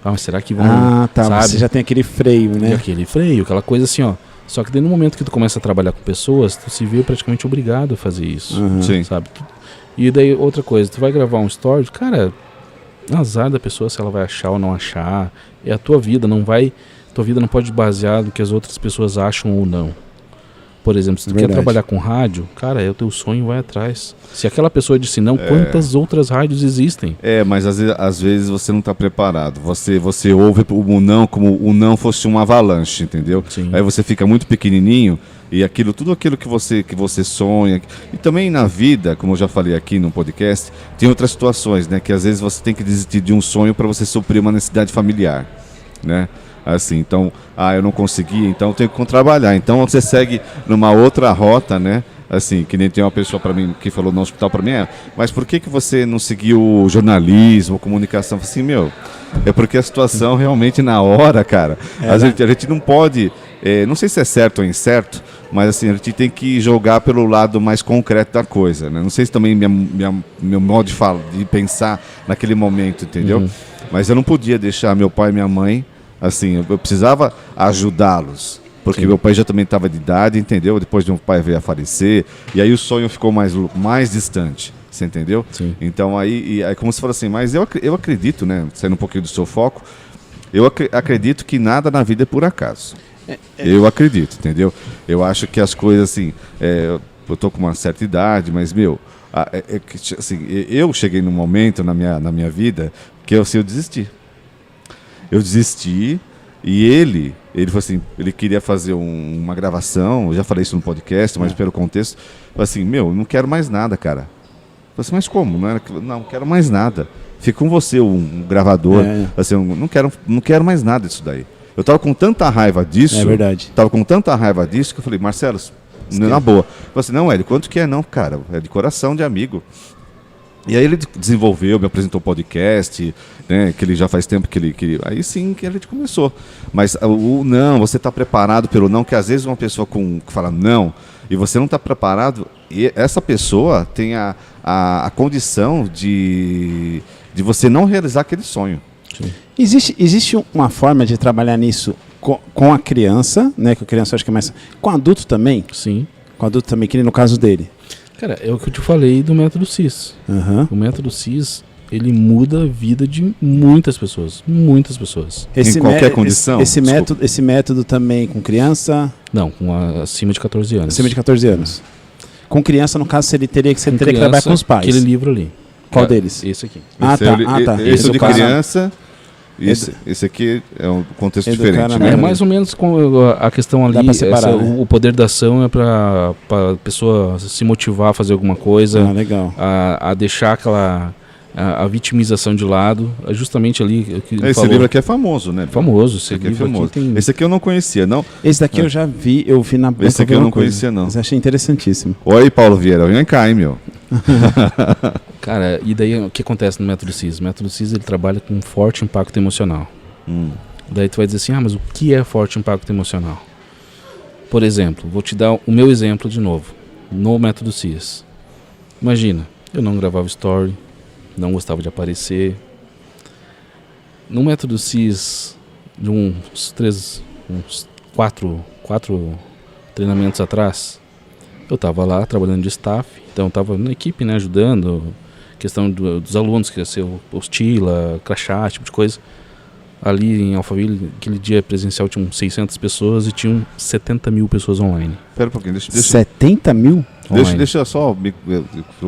mas será que vão... Sabe? Você já tem aquele freio, né? Aquele freio, aquela coisa assim, ó. Só que daí no momento que tu começa a trabalhar com pessoas, tu se vê praticamente obrigado a fazer isso. Sim. Sabe? E daí outra coisa, tu vai gravar um story, cara, azar da pessoa se ela vai achar ou não achar. É a tua vida, tua vida não pode basear no que as outras pessoas acham ou não. Por exemplo, se tu quer trabalhar com rádio, cara, é o teu sonho, vai atrás. Se aquela pessoa disse não, quantas outras rádios existem? Mas às vezes você não está preparado. Você ouve o não como o não fosse uma avalanche, entendeu? Sim. Aí você fica muito pequenininho e tudo aquilo que você sonha. E também na vida, como eu já falei aqui no podcast, tem outras situações, né? Que às vezes você tem que desistir de um sonho para você suprir uma necessidade familiar, né? Assim, então, eu não consegui, então eu tenho que trabalhar. Então você segue numa outra rota, né? Assim, que nem tem uma pessoa para mim que falou no hospital para mim, mas por que você não seguiu jornalismo, comunicação? Eu falei assim, é porque a situação realmente na hora, cara, a gente não pode, não sei se é certo ou incerto, mas assim, a gente tem que jogar pelo lado mais concreto da coisa, né? Não sei se também meu modo de pensar naquele momento, entendeu? Mas eu não podia deixar meu pai e minha mãe, assim, eu precisava ajudá-los. Porque meu pai já também estava de idade, entendeu? Depois de meu pai veio a falecer, e aí o sonho ficou mais distante, você entendeu? Sim. Então aí como você falou assim, mas eu acredito, né, saindo um pouquinho do seu foco, eu acredito que nada na vida é por acaso. Eu acredito, entendeu? Eu acho que as coisas assim, eu tô com uma certa idade, mas assim, eu cheguei num momento na minha vida que eu desisti. Eu desisti. E ele falou assim, ele queria fazer uma gravação, eu já falei isso no podcast, mas pelo contexto, falou assim, não quero mais nada, cara. Eu falei assim, mas como? Não quero mais nada. Fica com você, um gravador. Assim, não quero mais nada disso daí. Eu tava com tanta raiva disso. É verdade. Tava com tanta raiva disso que eu falei, Marcelo, na boa. Eu falei assim, não, Hélio, quanto que é? Não, cara, é de coração, de amigo. E aí ele desenvolveu, me apresentou o podcast, né, que ele já faz tempo que ele... Aí sim que a gente começou. Mas o não, você está preparado pelo não, que às vezes uma pessoa que fala não, e você não está preparado, e essa pessoa tem a condição de você não realizar aquele sonho. Sim. Existe uma forma de trabalhar nisso com a criança, né, que a criança acho que é mais... Com adulto também? Sim. Com adulto também, que no caso dele. Cara, é o que eu te falei do método CIS. O método CIS, ele muda a vida de muitas pessoas. Muitas pessoas. Em qualquer condição? Esse método também com criança? Não, com acima de 14 anos. Acima de 14 anos. Com criança, no caso, você teria que trabalhar com os pais. Aquele livro ali. Qual deles? Esse aqui. Esse de criança... Esse aqui é um contexto diferente, né? É mais ou menos com a questão ali, o poder da ação é para a pessoa se motivar a fazer alguma coisa, legal. A deixar a vitimização de lado, justamente ali... Esse livro aqui é famoso, né? Famoso, esse aqui é famoso. Esse aqui eu não conhecia, não. Esse daqui eu já vi, na banca. Esse aqui eu não conhecia, não. Mas achei interessantíssimo. Oi, Paulo Vieira, vem cá, hein, meu. Cara, e daí o que acontece no método CIS? O método CIS, ele trabalha com forte impacto emocional. Daí tu vai dizer assim, mas o que é forte impacto emocional? Por exemplo, vou te dar o meu exemplo de novo, no método CIS. Imagina, eu não gravava story, não gostava de aparecer. No método CIS, de uns 4 treinamentos atrás, eu estava lá trabalhando de staff, então eu estava na equipe, né, ajudando, questão dos alunos, que ia ser apostila, crachá, tipo de coisa. Ali em Alphaville, aquele dia presencial tinham 600 pessoas e tinham 70 mil pessoas online. Espera um pouquinho, deixa 70 mil? Deixa só,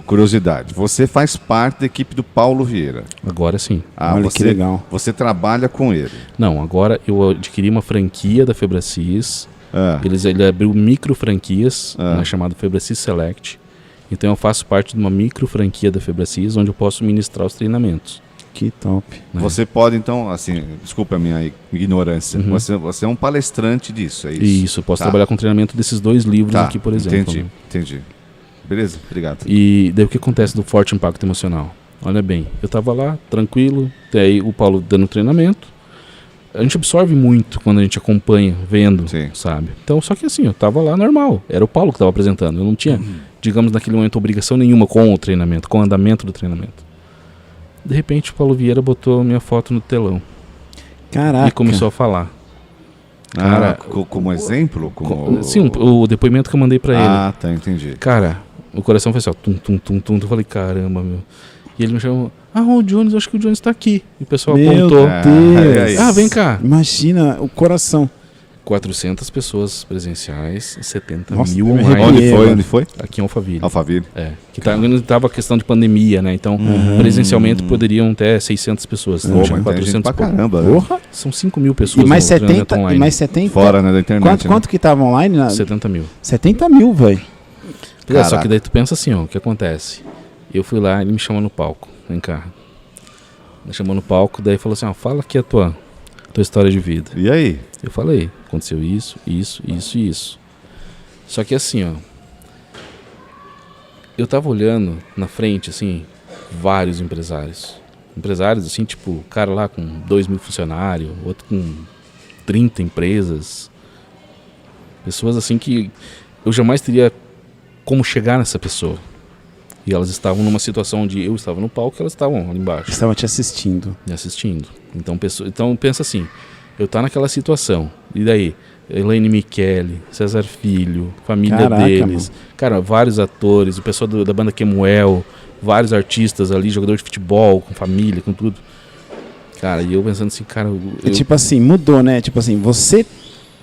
curiosidade. Você faz parte da equipe do Paulo Vieira. Agora sim. Olha que legal. Você trabalha com ele. Não, agora eu adquiri uma franquia da Febracis. Ele abriu micro franquias, chamada Febracis Select. Então eu faço parte de uma micro franquia da Febracis, onde eu posso ministrar os treinamentos. Que top. Você pode, então, assim, desculpa a minha ignorância, você é um palestrante disso, é isso? Isso, eu posso trabalhar com treinamento desses 2 livros aqui, por exemplo. Entendi. Beleza, obrigado. E daí o que acontece do forte impacto emocional? Olha bem, eu estava lá, tranquilo, aí o Paulo dando treinamento. A gente absorve muito quando a gente acompanha, vendo, sabe? Então, só que assim, eu estava lá normal, era o Paulo que estava apresentando, eu não tinha, digamos, naquele momento, obrigação nenhuma com o treinamento, com o andamento do treinamento. De repente o Paulo Vieira botou minha foto no telão. Caraca. E começou a falar. Cara, como exemplo? Sim, o depoimento que eu mandei pra ele. Ah, tá, entendi. Cara, o coração foi assim, ó, tum, tum, tum, tum. Eu falei, caramba, meu. E ele me chamou, o Jones, acho que o Jones tá aqui. E o pessoal apontou. Deus. Vem cá. Imagina o coração. 400 pessoas presenciais, 70 Nossa, mil eu me online. Onde foi? Aqui em Alphaville. Alphaville. Que tava a questão de pandemia, né? Então, presencialmente poderiam ter 600 pessoas. Então, Mas 400 pra caramba. Porra. São 5 mil pessoas. E mais no treinamento 70, online. e mais 70. Fora, né, da internet. Quanto que tava online? 70 mil. 70 mil, velho. Só que daí tu pensa assim, ó, o que acontece? Eu fui lá, ele me chamou no palco. Vem cá. Me chamou no palco, daí falou assim, ó, fala aqui a tua história de vida. E aí? Eu falei, aconteceu isso, isso, isso e isso. Só que assim, ó, eu tava olhando na frente, assim, vários empresários. Empresários, assim, tipo, o cara lá com 2.000 funcionários, outro com 30 empresas. Pessoas, assim, que eu jamais teria como chegar nessa pessoa. E elas estavam numa situação onde eu estava no palco e elas estavam ali embaixo. Estavam te assistindo. Me assistindo. Então pensa assim, eu tá naquela situação, e daí? Elaine Michele, César Filho, família deles, mano. Cara, vários atores, o pessoal da banda Kemuel, vários artistas ali, jogador de futebol, com família, com tudo. Cara, e eu pensando assim, cara... Tipo assim, mudou, né? Tipo assim, você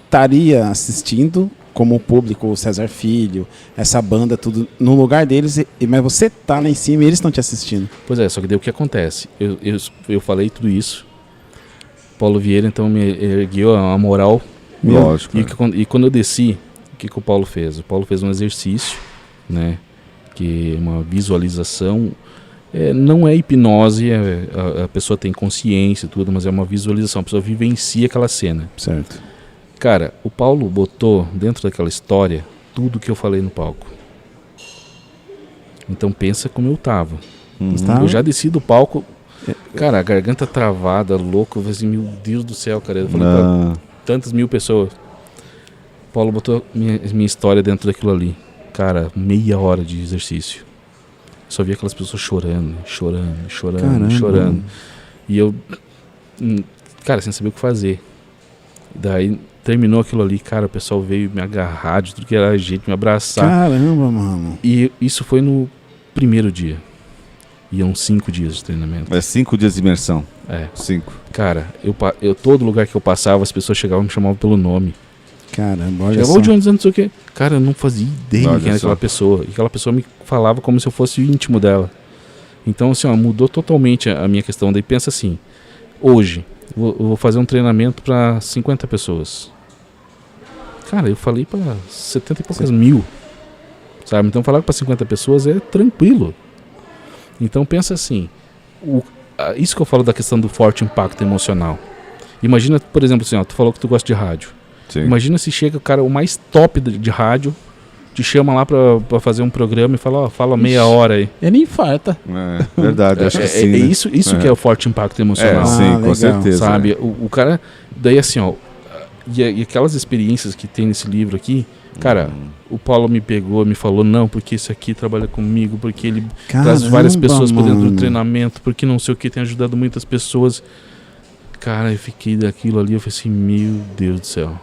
estaria assistindo como público, o César Filho, essa banda, tudo, no lugar deles, mas você tá lá em cima e eles estão te assistindo. Pois é, só que daí o que acontece? Eu falei tudo isso, Paulo Vieira então me ergueu a moral. Lógico. E quando eu desci, o que o Paulo fez? O Paulo fez um exercício, né? Que é uma visualização. Não é hipnose, a pessoa tem consciência e tudo, mas é uma visualização. A pessoa vivencia aquela cena. Certo. Cara, o Paulo botou dentro daquela história tudo que eu falei no palco. Então pensa como eu tava. Eu já desci do palco, cara, a garganta travada, louco, eu falei assim, meu Deus do céu, cara. Eu falei pra tantas mil pessoas. O Paulo botou minha história dentro daquilo ali. Cara, meia hora de exercício. Só vi aquelas pessoas chorando. Caramba. Chorando. E eu, cara, sem saber o que fazer. Daí terminou aquilo ali, cara, o pessoal veio me agarrar de tudo que era jeito, me abraçar. Caramba, mano. E isso foi no primeiro dia. Iam 5 dias de treinamento. 5 dias de imersão. 5. Cara, eu todo lugar que eu passava, as pessoas chegavam e me chamavam pelo nome. Caramba, olha Chegava só. o Jones, não sei o quê. Cara, eu não fazia ideia Olha quem era só. aquela pessoa. E aquela pessoa me falava como se eu fosse o íntimo dela. Então, assim, ó, mudou totalmente a minha questão. Daí pensa assim, hoje, eu vou fazer um treinamento para 50 pessoas. Cara, eu falei para 70 e poucas mil. Sabe? Então, falar para 50 pessoas é tranquilo. Então, pensa assim, isso que eu falo da questão do forte impacto emocional. Imagina, por exemplo, assim, ó, tu falou que tu gosta de rádio. Sim. Imagina se chega o cara, o mais top de rádio, te chama lá pra fazer um programa e fala, ó, fala meia hora aí. Ele infarta. Verdade, acho que sim. É isso que é o forte impacto emocional. Sim, legal. com certeza. Sabe? O cara, daí assim, ó, e aquelas experiências que tem nesse livro aqui, cara, o Paulo me pegou, me falou, não, porque esse aqui trabalha comigo, porque ele traz várias pessoas para dentro do treinamento, porque não sei o que, tem ajudado muitas pessoas. Cara, eu fiquei daquilo ali, eu falei assim, meu Deus do céu.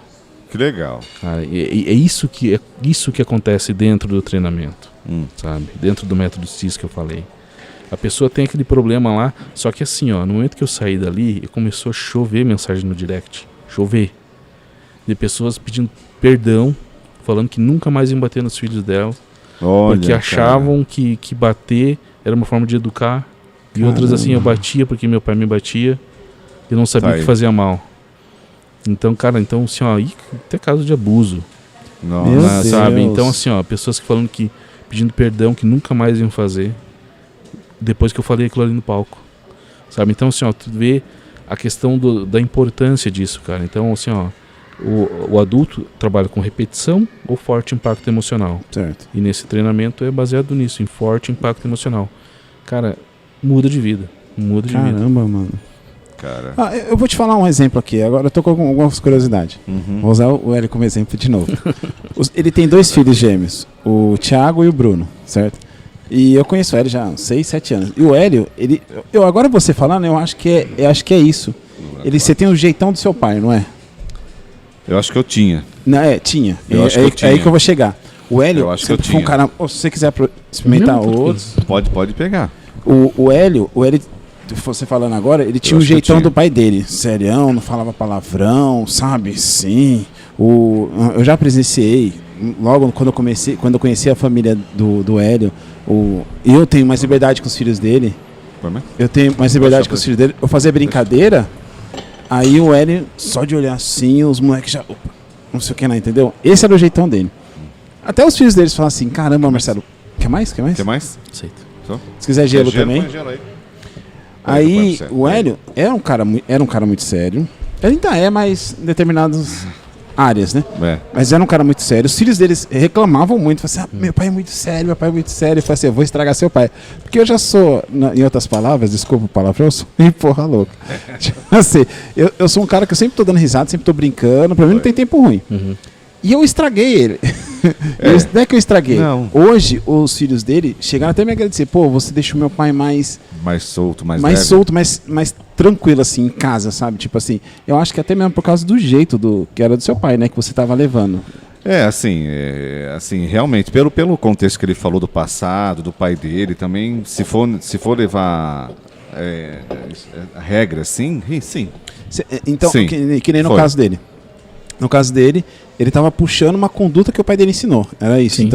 Que legal. Cara, é isso que acontece dentro do treinamento, sabe? Dentro do método CIS que eu falei. A pessoa tem aquele problema lá, só que assim, ó, no momento que eu saí dali, começou a chover mensagem no direct. Chover. De pessoas pedindo perdão, falando que nunca mais iam bater nos filhos dela. Olha, porque achavam que bater era uma forma de educar. E outras assim, eu batia porque meu pai me batia. E não sabia o que fazia mal. Então, cara, assim, ó, até caso de abuso. Nossa. Sabe? Então, assim, ó, pessoas que falando que, pedindo perdão, que nunca mais iam fazer, depois que eu falei aquilo ali no palco. Sabe? Então, assim, ó, tu vê a questão da importância disso, cara. Então, assim, ó, o adulto trabalha com repetição ou forte impacto emocional. Certo. E nesse treinamento é baseado nisso, em forte impacto emocional. Cara, muda de vida. Muda de vida. Caramba, mano. Cara. Eu vou te falar um exemplo aqui. Agora eu tô com algumas curiosidades. Vou usar o Hélio como exemplo de novo. Ele tem 2 filhos gêmeos, o Thiago e o Bruno, certo? E eu conheço o Hélio já há uns 6, 7 anos. E o Hélio, agora você falando, eu acho que é isso. Você tem o jeitão do seu pai, não é? Eu acho que eu tinha. Não, tinha. É aí que eu vou chegar. O Hélio, eu acho que eu foi um cara... Se você quiser experimentar outros... Pode pegar. O Hélio, você falando agora, ele tinha o jeitão do pai dele. Serião, não falava palavrão, sabe? Sim. Eu já presenciei, logo quando eu conheci a família do Hélio, eu tenho mais liberdade com os filhos dele. Eu tenho mais liberdade com os filhos dele. Eu fazia brincadeira, aí o Hélio, só de olhar assim, os moleques já... Não sei o que, não, entendeu? Esse era o jeitão dele. Até os filhos deles falam assim, caramba, Marcelo, quer mais? Quer mais? Aceito. Se quiser gelo também. Põe gelo aí. Aí o Hélio era um cara muito sério. Ele ainda é, mas em determinadas áreas, né? Mas era um cara muito sério. Os filhos deles reclamavam muito. Falavam assim, meu pai é muito sério, meu pai é muito sério. Eu falei assim, eu vou estragar seu pai. Porque eu já sou, em outras palavras, desculpa o palavrão, eu sou porra louca. Assim, eu sou um cara que eu sempre tô dando risada, sempre tô brincando. Pra mim não tem tempo ruim. Uhum. E eu estraguei ele. Não é que eu estraguei. Não. Hoje, os filhos dele chegaram até a me agradecer. Pô, você deixou meu pai mais solto, mais tranquilo, assim, em casa, sabe? Tipo assim, eu acho que até mesmo por causa do jeito que era do seu pai, né? Que você tava levando. Assim, realmente, pelo contexto que ele falou do passado, do pai dele, também, se for levar a regra, sim. Então, sim, que nem no caso dele. No caso dele, ele estava puxando uma conduta que o pai dele ensinou. Era isso, sim.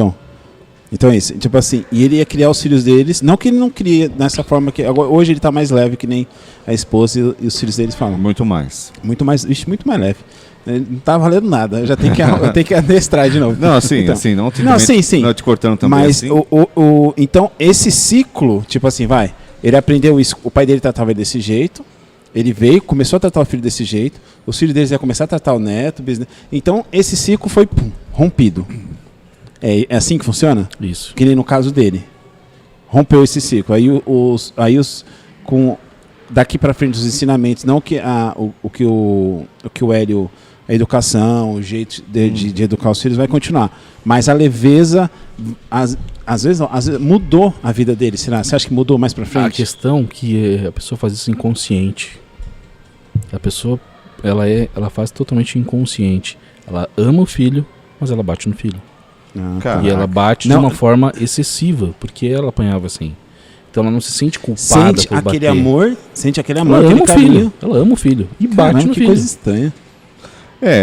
Então é isso. Tipo assim, e ele ia criar os filhos deles, não que ele não cria dessa forma que... Hoje ele está mais leve que nem a esposa e os filhos deles falam. Muito mais. Muito mais leve. Não tá valendo nada, eu tenho que adestrar de novo. Não, assim, então, assim, não não te cortando também. Mas assim. Então, esse ciclo, tipo assim, ele aprendeu isso, o pai dele tratava ele desse jeito, ele veio, começou a tratar o filho desse jeito, os filhos deles iam começar a tratar o neto, então esse ciclo foi rompido. É assim que funciona? Isso. Que nem no caso dele. Rompeu esse ciclo. Daqui para frente os ensinamentos, não que o que o Hélio, a educação, o jeito de educar os filhos vai continuar, mas a leveza às vezes mudou a vida dele. Será? Você acha que mudou mais para frente? A questão que a pessoa faz isso inconsciente. A pessoa ela faz totalmente inconsciente. Ela ama o filho, mas ela bate no filho. E ela bate de uma forma excessiva, porque ela apanhava assim. Então ela não se sente culpada por bater. Sente aquele amor, ela ama o filho. Ela ama o filho e bate no filho. Que coisa estranha.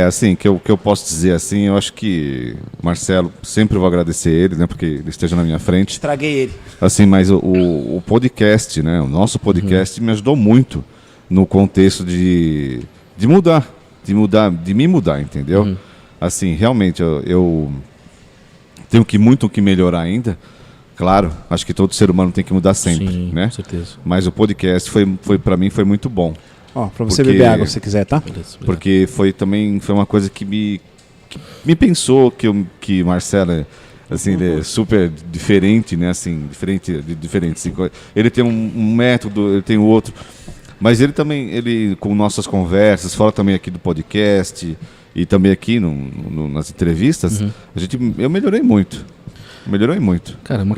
Assim, que eu posso dizer assim, eu acho que Marcelo, sempre vou agradecer ele, né, porque ele esteja na minha frente. Estraguei ele. Assim, mas o podcast, né, o nosso podcast me ajudou muito no contexto de me mudar, entendeu? Assim, realmente, eu tenho muito que melhorar ainda. Claro, acho que todo ser humano tem que mudar sempre, sim, né? Com certeza. Mas o podcast foi para mim foi muito bom. Pra você beber água se você quiser, tá? Beleza. Porque foi uma coisa que me pensou que Marcelo é, assim, ele é super diferente, né? Assim, diferente. Assim, ele tem um método, ele tem outro. Mas ele também, com nossas conversas, fora também aqui do podcast e também aqui nas entrevistas, eu melhorei muito. Melhorou muito. Cara, uma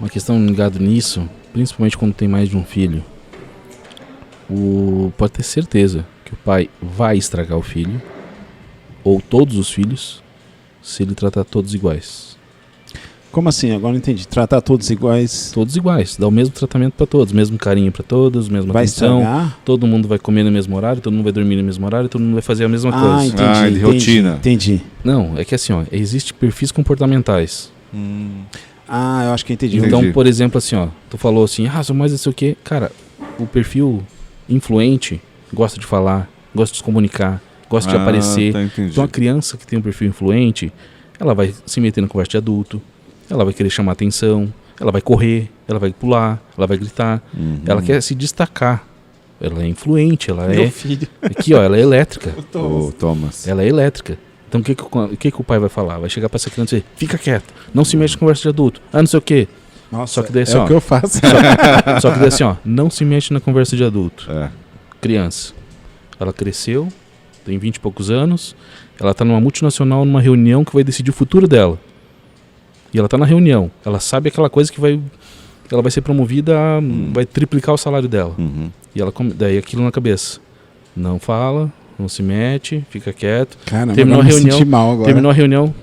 questão ligada nisso, principalmente quando tem mais de um filho, pode ter certeza que o pai vai estragar o filho, ou todos os filhos, se ele tratar todos iguais. Como assim? Agora não entendi. Tratar todos iguais? Todos iguais. Dar o mesmo tratamento para todos, mesmo carinho para todos, mesma atenção. Estragar? Todo mundo vai comer no mesmo horário, todo mundo vai dormir no mesmo horário, todo mundo vai fazer a mesma coisa. Entendi. Rotina. Entendi. Não, é que assim, existe perfis comportamentais. Eu acho que entendi. Então, por exemplo, assim, tu falou assim, sou mais não sei o quê. Cara, o perfil influente gosta de falar, gosta de se comunicar, gosta de aparecer. Então, a criança que tem um perfil influente, ela vai se meter na conversa de adulto, ela vai querer chamar atenção, ela vai correr, ela vai pular, ela vai gritar, ela quer se destacar. Ela é influente, ela Meu filho. Aqui, ela é elétrica. O Thomas. Ela é elétrica. Então o que o pai vai falar? Vai chegar pra essa criança e dizer, fica quieto, não se mexe na conversa de adulto. Não sei o quê. Nossa, só que daí, assim, o que eu faço. Só que daí assim, não se mexe na conversa de adulto. Criança. Ela cresceu, tem 20 e poucos anos, ela tá numa multinacional, numa reunião que vai decidir o futuro dela. E ela tá na reunião. Ela sabe aquela coisa que ela vai ser promovida, vai triplicar o salário dela. E ela daí aquilo na cabeça. Não fala, não se mete, fica quieto. Caramba, terminou a reunião. Me mal agora. Terminou a reunião.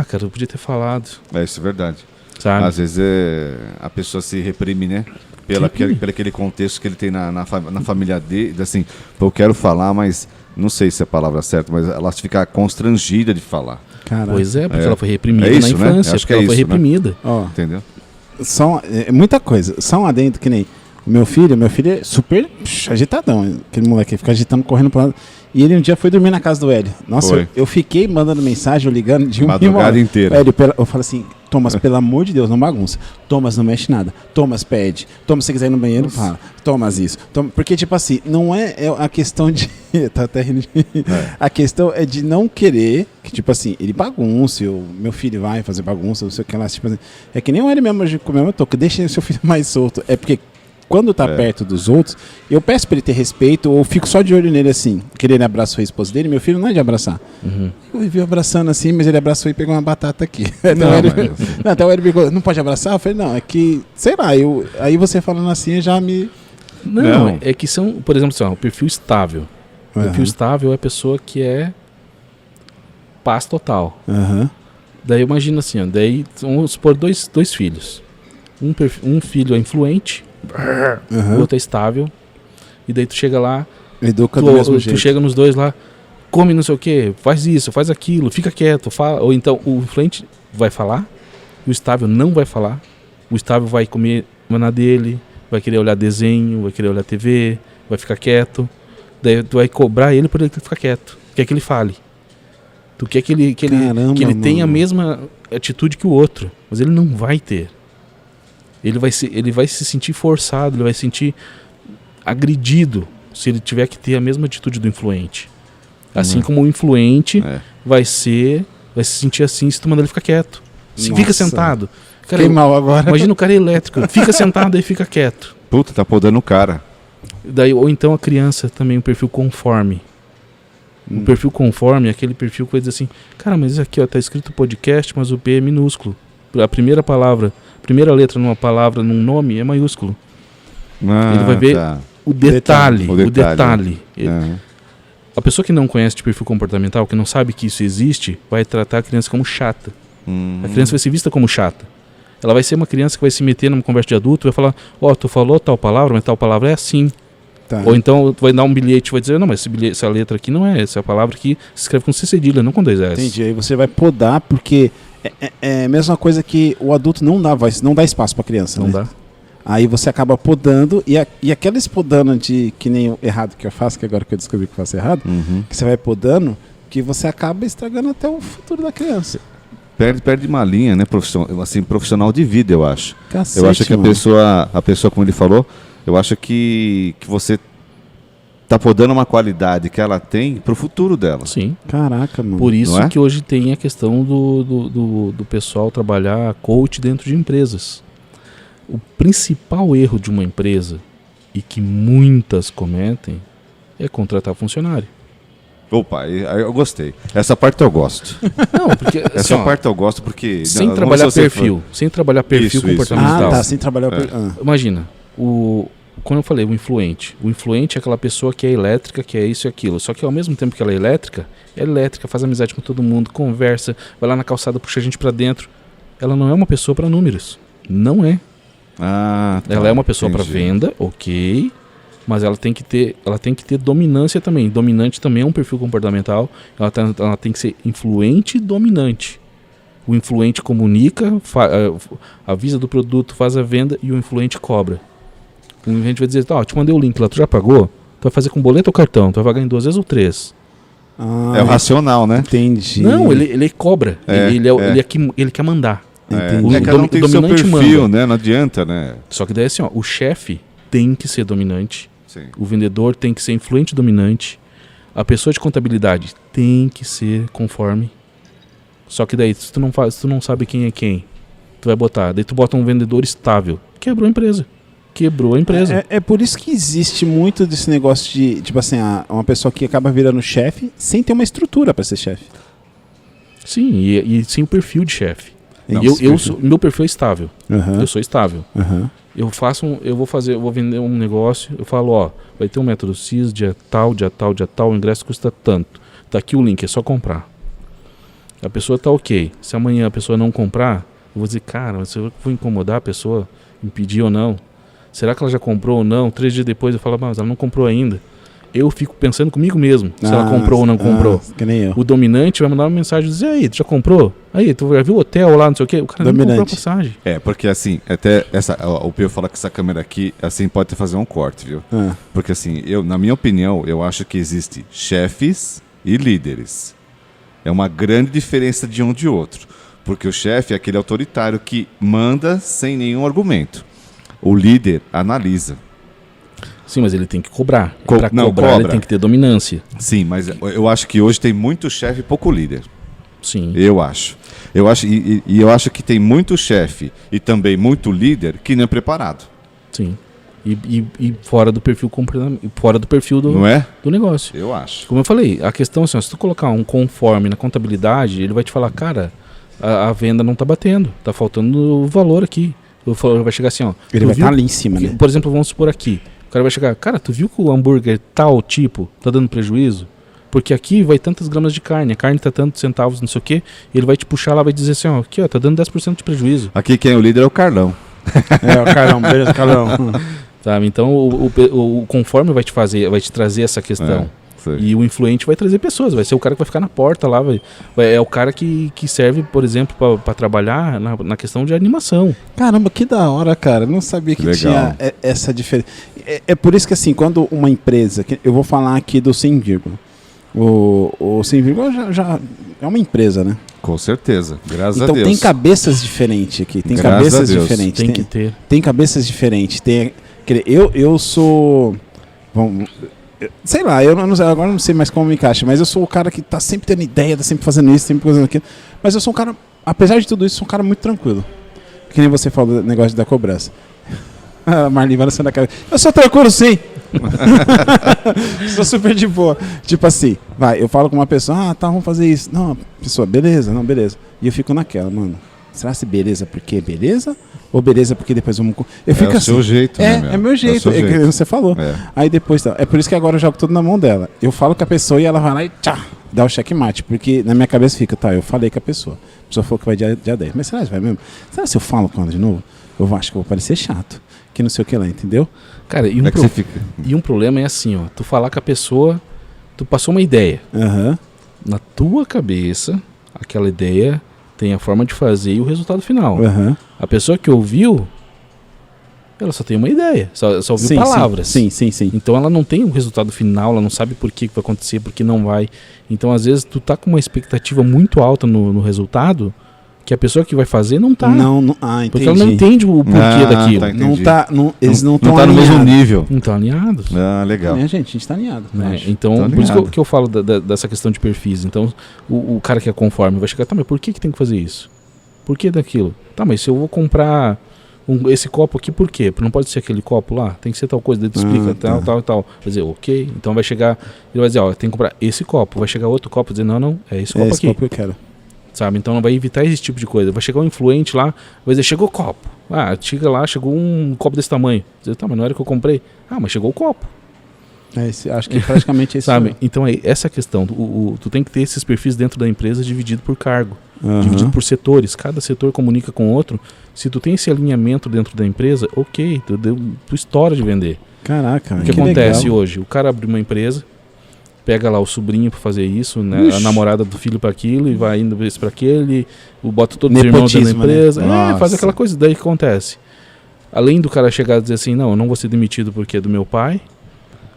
Cara, eu podia ter falado. Isso é verdade. Sabe? Às vezes a pessoa se reprime, né? Pelo aquele contexto que ele tem na família dele, assim, eu quero falar, mas não sei se é a palavra certa, mas ela fica constrangida de falar. Caraca. Pois é, porque ela foi reprimida isso, na infância, né? Acho que ela é foi isso, reprimida. Né? Ó, entendeu? Muita coisa. Só um adendo que nem o meu filho é super agitadão. Aquele moleque fica agitando, correndo pra lado. E ele um dia foi dormir na casa do Hélio. Nossa, eu fiquei mandando mensagem, ligando de madrugada inteira. Hélio, eu falo assim, Thomas, pelo amor de Deus, não bagunça. Thomas, não mexe nada. Thomas, pede. Thomas, se você quiser ir no banheiro, fala. Thomas, isso. Porque, tipo assim, não é a questão de... tá até rindo. A questão é de não querer que, tipo assim, ele bagunce, meu filho vai fazer bagunça, não sei o que lá. Tipo assim, é que nem o Hélio mesmo, como eu tô, que deixa o seu filho mais solto. É porque... Quando tá perto dos outros, eu peço pra ele ter respeito, ou fico só de olho nele assim. Que ele abraçou a esposa dele, meu filho não é de abraçar. Eu vi abraçando assim, mas ele abraçou e pegou uma batata aqui. Até o Hélio pegou, não pode abraçar? Eu falei, não, é que, sei lá, aí você falando assim já me... Não, é que são, por exemplo, assim, o perfil estável. O perfil estável é a pessoa que é paz total. Daí imagina assim, ó, daí vamos supor dois filhos. Um filho é influente, o outro é estável, e daí tu chega lá, educa do mesmo jeito. Tu chega nos dois lá, come não sei o que, faz isso, faz aquilo, fica quieto, fala. Ou então o influente vai falar, o estável não vai falar, o estável vai comer na dele, vai querer olhar desenho, vai querer olhar TV, vai ficar quieto, daí tu vai cobrar ele por ele ficar quieto, quer que ele fale. Tu quer que ele tenha a mesma atitude que o outro, mas ele não vai ter. Ele vai se sentir forçado, ele vai se sentir agredido se ele tiver que ter a mesma atitude do influente. Assim como o influente vai se sentir assim se tu mandar ele ficar quieto. Fica sentado. Cara, fiquei mal agora. Imagina o cara elétrico. Fica sentado e fica quieto. Puta, tá podando o cara. Daí, ou então a criança também, o perfil conforme. O perfil conforme é aquele perfil que vai dizer assim, cara, mas aqui ó, tá escrito podcast, mas o P é minúsculo. A primeira letra numa palavra, num nome, é maiúsculo. Ele vai ver o detalhe. A pessoa que não conhece de perfil comportamental, que não sabe que isso existe, vai tratar a criança como chata. A criança vai ser vista como chata. Ela vai ser uma criança que vai se meter numa conversa de adulto, vai falar, tu falou tal palavra, mas tal palavra é assim. Ou então tu vai dar um bilhete e vai dizer, não, mas essa letra aqui não é, essa palavra aqui se escreve com C cedilha, não com 2 S. Entendi, aí você vai podar porque é a mesma coisa que o adulto não dá voz, não dá espaço pra criança, não né? dá. Aí você acaba podando, e aqueles podando que nem o errado que eu faço, que agora que eu descobri que eu faço errado, que você vai podando, que você acaba estragando até o futuro da criança. Perde uma linha, né, profissional de vida, eu acho. Cacete, eu acho que a pessoa, como ele falou, eu acho que você tá podando uma qualidade que ela tem pro futuro dela. Sim. Caraca, mano. Por isso que hoje tem a questão do pessoal trabalhar coach dentro de empresas. O principal erro de uma empresa, e que muitas cometem, é contratar funcionário. Opa, eu gostei. Essa parte eu gosto. Não, porque essa parte eu gosto porque sem trabalhar perfil comportamental. Ah, tá, sem trabalhar perfil. Imagina, quando eu falei o influente é aquela pessoa que é elétrica, que é isso e aquilo. Só que ao mesmo tempo que ela é elétrica, faz amizade com todo mundo, conversa, vai lá na calçada, puxa a gente pra dentro. Ela não é uma pessoa para números. Não é. Ela é uma pessoa para venda, ok, mas ela tem que ter dominância também. Dominante também é um perfil comportamental. Ela tem que ser influente e dominante. O influente comunica, avisa do produto, faz a venda, e o influente cobra. O influente vai dizer, te mandei o link lá, tu já pagou? Tu vai fazer com boleto ou cartão? Tu vai pagar em 2 vezes ou 3? É o racional, né? Entendi. Não, ele cobra. Ele quer mandar. Cada um tem o seu perfil, né? Não adianta, né? Só que daí assim, o chefe tem que ser dominante. Sim. O vendedor tem que ser influente e dominante. A pessoa de contabilidade tem que ser conforme. Só que daí, se tu não sabe quem é quem, tu vai botar. Daí tu bota um vendedor estável. Quebrou a empresa. É por isso que existe muito desse negócio de, tipo assim, uma pessoa que acaba virando chefe sem ter uma estrutura para ser chefe. Sim, e sem o perfil de chefe. Meu perfil é estável. Eu sou estável. Aham. Eu vou vender um negócio, eu falo, ó, vai ter um método CIS, dia tal, o ingresso custa tanto. Tá aqui o link, é só comprar. A pessoa tá ok. Se amanhã a pessoa não comprar, eu vou dizer, cara, mas eu vou incomodar a pessoa, impedir ou não? Será que ela já comprou ou não? 3 dias depois eu falo, mas ela não comprou ainda. Eu fico pensando comigo mesmo, se ela comprou ou não comprou. Que nem eu. O dominante vai mandar uma mensagem e dizer, aí, tu já comprou? Aí, tu já viu o hotel lá, não sei o quê? O cara não comprou a passagem. Porque assim, até o Pio fala que essa câmera aqui, assim, pode ter fazer um corte, viu? Porque assim, na minha opinião, eu acho que existe chefes e líderes. É uma grande diferença de um de outro. Porque o chefe é aquele autoritário que manda sem nenhum argumento. O líder analisa. Sim, mas ele tem que cobrar. Para cobrar, ele tem que ter dominância. Sim, mas eu acho que hoje tem muito chefe e pouco líder. Sim. Eu acho. Eu acho que tem muito chefe e também muito líder que não é preparado. Sim. E fora do perfil não é? do negócio. Eu acho. Como eu falei, a questão é assim, se tu colocar um conforme na contabilidade, ele vai te falar, cara, a venda não tá batendo, tá faltando valor aqui. O valor vai chegar assim, ó. Ele vai estar ali em cima, né? Por exemplo, vamos supor aqui. O cara vai chegar, cara, tu viu que o hambúrguer tal tipo tá dando prejuízo? Porque aqui vai tantas gramas de carne, a carne tá tantos centavos, não sei o quê, ele vai te puxar lá, vai dizer assim, ó, aqui ó, tá dando 10% de prejuízo. Aqui quem é o líder é o Carlão. O Carlão, beleza, Carlão. Sabe, então o conforme vai te trazer essa questão. E o influente vai trazer pessoas, vai ser o cara que vai ficar na porta lá, é o cara que serve, por exemplo, para trabalhar na questão de animação. Caramba, que da hora, cara. Eu não sabia que tinha essa diferença. É por isso que assim, quando uma empresa, eu vou falar aqui do Sem Vírgula. O Sem Vírgula já é uma empresa, né? Com certeza, graças a Deus. Então tem cabeças diferentes aqui, tem graças cabeças diferentes. Tem que ter. Tem cabeças diferentes. Eu sou... sei lá, agora não sei mais como me encaixa, mas eu sou o cara que tá sempre tendo ideia, tá sempre fazendo isso, sempre fazendo aquilo. Mas eu sou um cara, apesar de tudo isso, sou um cara muito tranquilo. Que nem você falou do negócio da cobrança. A Marli vai lançando a cara. Eu sou tranquilo, sim! Sou super de boa. Tipo assim, eu falo com uma pessoa, tá, vamos fazer isso. Não, pessoa, beleza. E eu fico naquela, mano. Será se beleza porque beleza? Ou beleza porque depois vamos... Eu fico assim. É o seu jeito, né, é meu jeito. É que você falou. Aí depois, é por isso que agora eu jogo tudo na mão dela. Eu falo com a pessoa e ela vai lá e dá o checkmate. Porque na minha cabeça fica, eu falei com a pessoa. A pessoa falou que vai dia 10. Mas será que vai mesmo? Será se eu falo com ela de novo? Eu acho que eu vou parecer chato. Que não sei o que lá, entendeu? Cara, e um problema é assim, ó. Tu falar com a pessoa, tu passou uma ideia. Na tua cabeça, aquela ideia tem a forma de fazer e o resultado final. A pessoa que ouviu, ela só tem uma ideia, só ouviu palavras. Sim. Então ela não tem um resultado final, ela não sabe por que vai acontecer, por que não vai. Então às vezes tu tá com uma expectativa muito alta no resultado, que a pessoa que vai fazer não tá. Entendi. Porque ela não entende o porquê daquilo. Eles não estão no mesmo nível. Não estão alinhados. Legal. A gente está alinhado. Então, por isso que eu falo dessa questão de perfis. Então, o cara que é conforme vai chegar, mas por que tem que fazer isso? Por que daquilo? Tá, mas se eu vou comprar esse copo aqui, por quê? Não pode ser aquele copo lá? Tem que ser tal coisa, daí tu explica, tal. Vai dizer, ok. Então vai chegar, ele vai dizer, tem que comprar esse copo. Vai chegar outro copo e dizer, não, é esse copo aqui. Esse copo que eu quero. Sabe? Então vai evitar esse tipo de coisa. Vai chegar um influente lá, vai dizer, chegou o copo. Chega lá, chegou um copo desse tamanho. Dizer, tá, mas não era que eu comprei. Mas chegou o copo. Acho que praticamente é isso. Sabe? Então essa questão, tu tem que ter esses perfis dentro da empresa dividido por cargo, dividido por setores. Cada setor comunica com o outro. Se tu tem esse alinhamento dentro da empresa, ok, tu estoura de vender. Caraca, o que acontece legal. Hoje? O cara abre uma empresa, pega lá o sobrinho para fazer isso, né? A namorada do filho para aquilo, e vai indo isso para aquele, bota todos os irmãos dentro da empresa, né? Faz aquela coisa. Daí que acontece? Além do cara chegar e dizer assim, não, eu não vou ser demitido porque é do meu pai,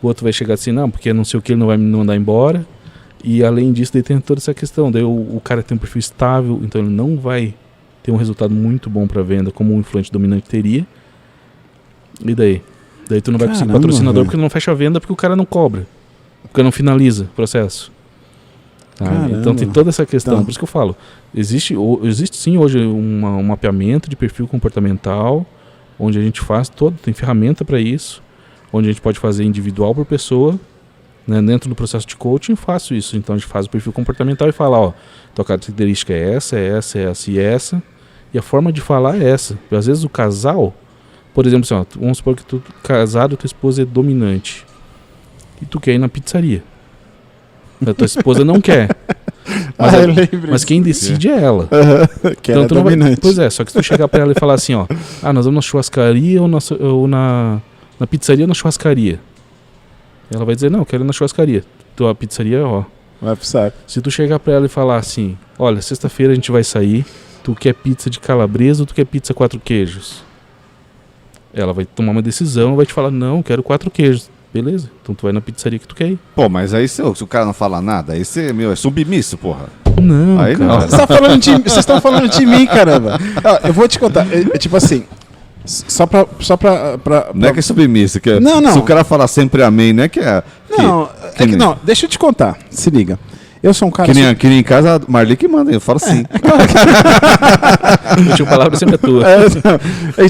o outro vai chegar assim, não, porque não sei o que, ele não vai me mandar embora, e além disso, daí tem toda essa questão, daí o cara tem um perfil estável, então ele não vai ter um resultado muito bom para venda, como um influente dominante teria, e daí? Daí tu não vai conseguir patrocinador, porque não fecha a venda, porque o cara não cobra. Porque não finaliza o processo. Então tem toda essa questão. Por isso que eu falo, existe sim hoje um mapeamento de perfil comportamental, onde a gente faz tem ferramenta para isso, onde a gente pode fazer individual por pessoa, né? Dentro do processo de coaching eu faço isso. Então a gente faz o perfil comportamental e fala, tua característica é essa, e E a forma de falar é essa. Às vezes o casal, por exemplo, assim, ó, vamos supor que tu casado, tua esposa é dominante. E tu quer ir na pizzaria. A tua esposa não quer. Mas quem decide é ela. Que então, ela é dominante. Pois é, só que se tu chegar pra ela e falar assim, ó, nós vamos na churrascaria ou na pizzaria ou na churrascaria. Ela vai dizer, não, eu quero ir na churrascaria. Tua pizzaria, ó. Vai pro saco. Se tu chegar pra ela e falar assim, olha, sexta-feira a gente vai sair, tu quer pizza de calabresa ou tu quer pizza 4 queijos? Ela vai tomar uma decisão, vai te falar, não, eu quero 4 queijos. Beleza, então tu vai na pizzaria que tu quer ir. Pô, mas aí se o cara não fala nada, aí você, é submisso, porra. Não, aí cara. Não. Vocês estão falando de mim, caramba. Eu vou te contar, tipo assim, só pra Não é que é submisso, que não. Se o cara falar sempre amém, não é que é... Não, deixa eu te contar, se liga. Eu sou um cara... Que nem em casa, a Marli que manda, eu falo sim. A última palavra sempre é tua.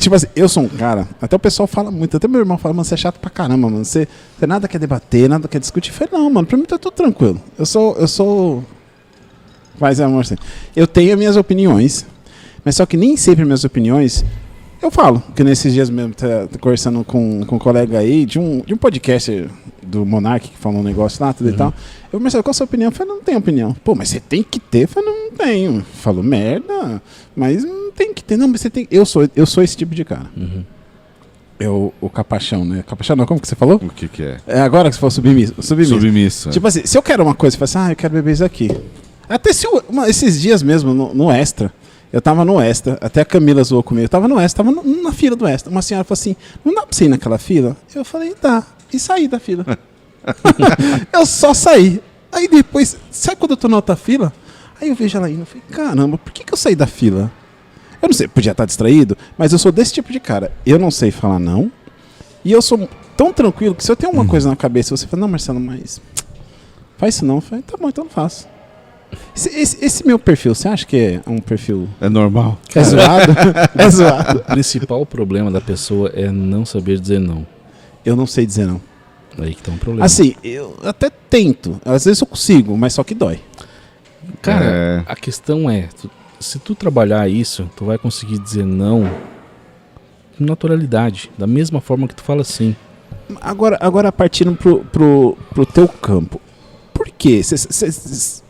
Tipo assim, eu sou um cara, até o pessoal fala muito, até meu irmão fala, mano, você é chato pra caramba, mano, você nada quer debater, nada quer discutir. Eu falei, não, mano, pra mim tá tudo tranquilo. Eu sou... Faz amor assim. Eu tenho as minhas opiniões, mas só que nem sempre minhas opiniões... Eu falo, que nesses dias mesmo, tá conversando com um colega aí, de um podcast do Monark, que falou um negócio lá, tudo e tal. Eu comecei, qual a sua opinião? Eu falei, não tenho opinião. Pô, mas você tem que ter? Eu falei, não tenho. Falou, merda, mas não tem que ter. Não, mas você tem. Eu sou esse tipo de cara. O capachão, né? Capachão não, como que você falou? O que é? É agora que você falou submisso. Submisso. Tipo assim, se eu quero uma coisa, você fala assim, eu quero beber isso aqui. Até esses dias mesmo, no Extra, eu tava no Extra, até a Camila zoou comigo, eu tava no Extra, tava na fila do Extra. Uma senhora falou assim, não dá pra você ir naquela fila? Eu falei, tá. E saí da fila. Eu só saí. Aí depois, sabe quando eu tô na outra fila? Aí eu vejo ela indo, eu falei, caramba, por que eu saí da fila? Eu não sei, podia estar distraído, mas eu sou desse tipo de cara. Eu não sei falar não, e eu sou tão tranquilo que se eu tenho uma coisa na cabeça, você fala, não, Marcelo, mas faz isso não. Eu falei, tá bom, então não faço. Esse meu perfil, você acha que é um perfil... É normal? É zoado? É zoado. O principal problema da pessoa é não saber dizer não. Eu não sei dizer não. Aí que tá um problema. Assim, eu até tento. Às vezes eu consigo, mas só que dói. Cara, a questão é... Se tu trabalhar isso, tu vai conseguir dizer não com naturalidade. Da mesma forma que tu fala sim. Agora partindo pro teu campo. Por quê?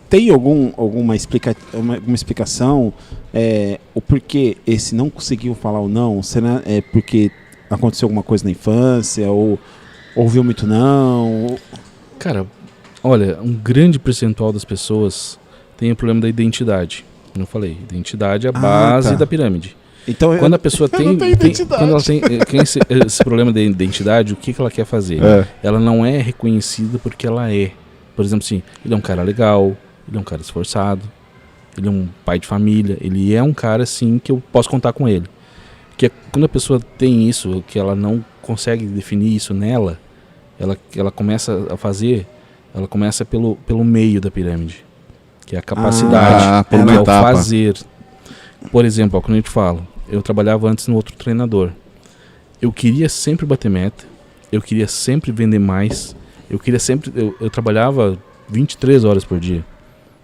Tem alguma explicação o porquê esse não conseguiu falar o não? Será porque aconteceu alguma coisa na infância? Ou ouviu muito não? Cara, olha, um grande percentual das pessoas tem o problema da identidade. Como eu falei, identidade é a base da pirâmide. Então, quando a pessoa tem quando ela tem esse problema da identidade, o que ela quer fazer? Ela não é reconhecida porque ela é. Por exemplo, assim, ele é um cara legal, ele é um cara esforçado, ele é um pai de família, ele é um cara assim que eu posso contar com ele. Que quando a pessoa tem isso, que ela não consegue definir isso nela, ela começa a fazer, ela começa pelo meio da pirâmide, que é a capacidade, que é o fazer. Por exemplo, quando eu te falo, eu trabalhava antes no outro treinador. Eu queria sempre bater meta, eu queria sempre vender mais, eu trabalhava 23 horas por dia.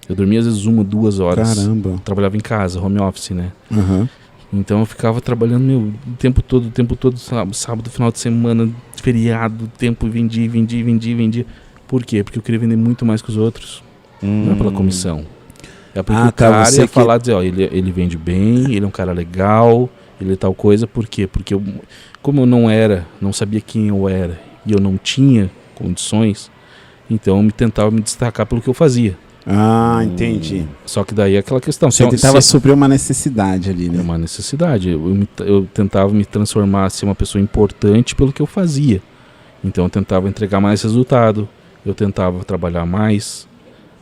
Eu dormia às vezes 1, 2 horas. Caramba. Trabalhava em casa, home office, né? Uhum. Então eu ficava trabalhando o tempo todo, sábado, final de semana, feriado, tempo, vendia. Por quê? Porque eu queria vender muito mais que os outros. Não é pela comissão. É porque o cara ia falar, dizer, ó, ele vende bem, ele é um cara legal, ele é tal coisa. Por quê? Porque como eu não sabia quem eu era e eu não tinha condições, então eu tentava me destacar pelo que eu fazia. Entendi. Só que daí é aquela questão. Você tentava suprir uma necessidade ali, né? Uma necessidade. Eu tentava me transformar, ser uma pessoa importante pelo que eu fazia. Então eu tentava entregar mais resultado, eu tentava trabalhar mais.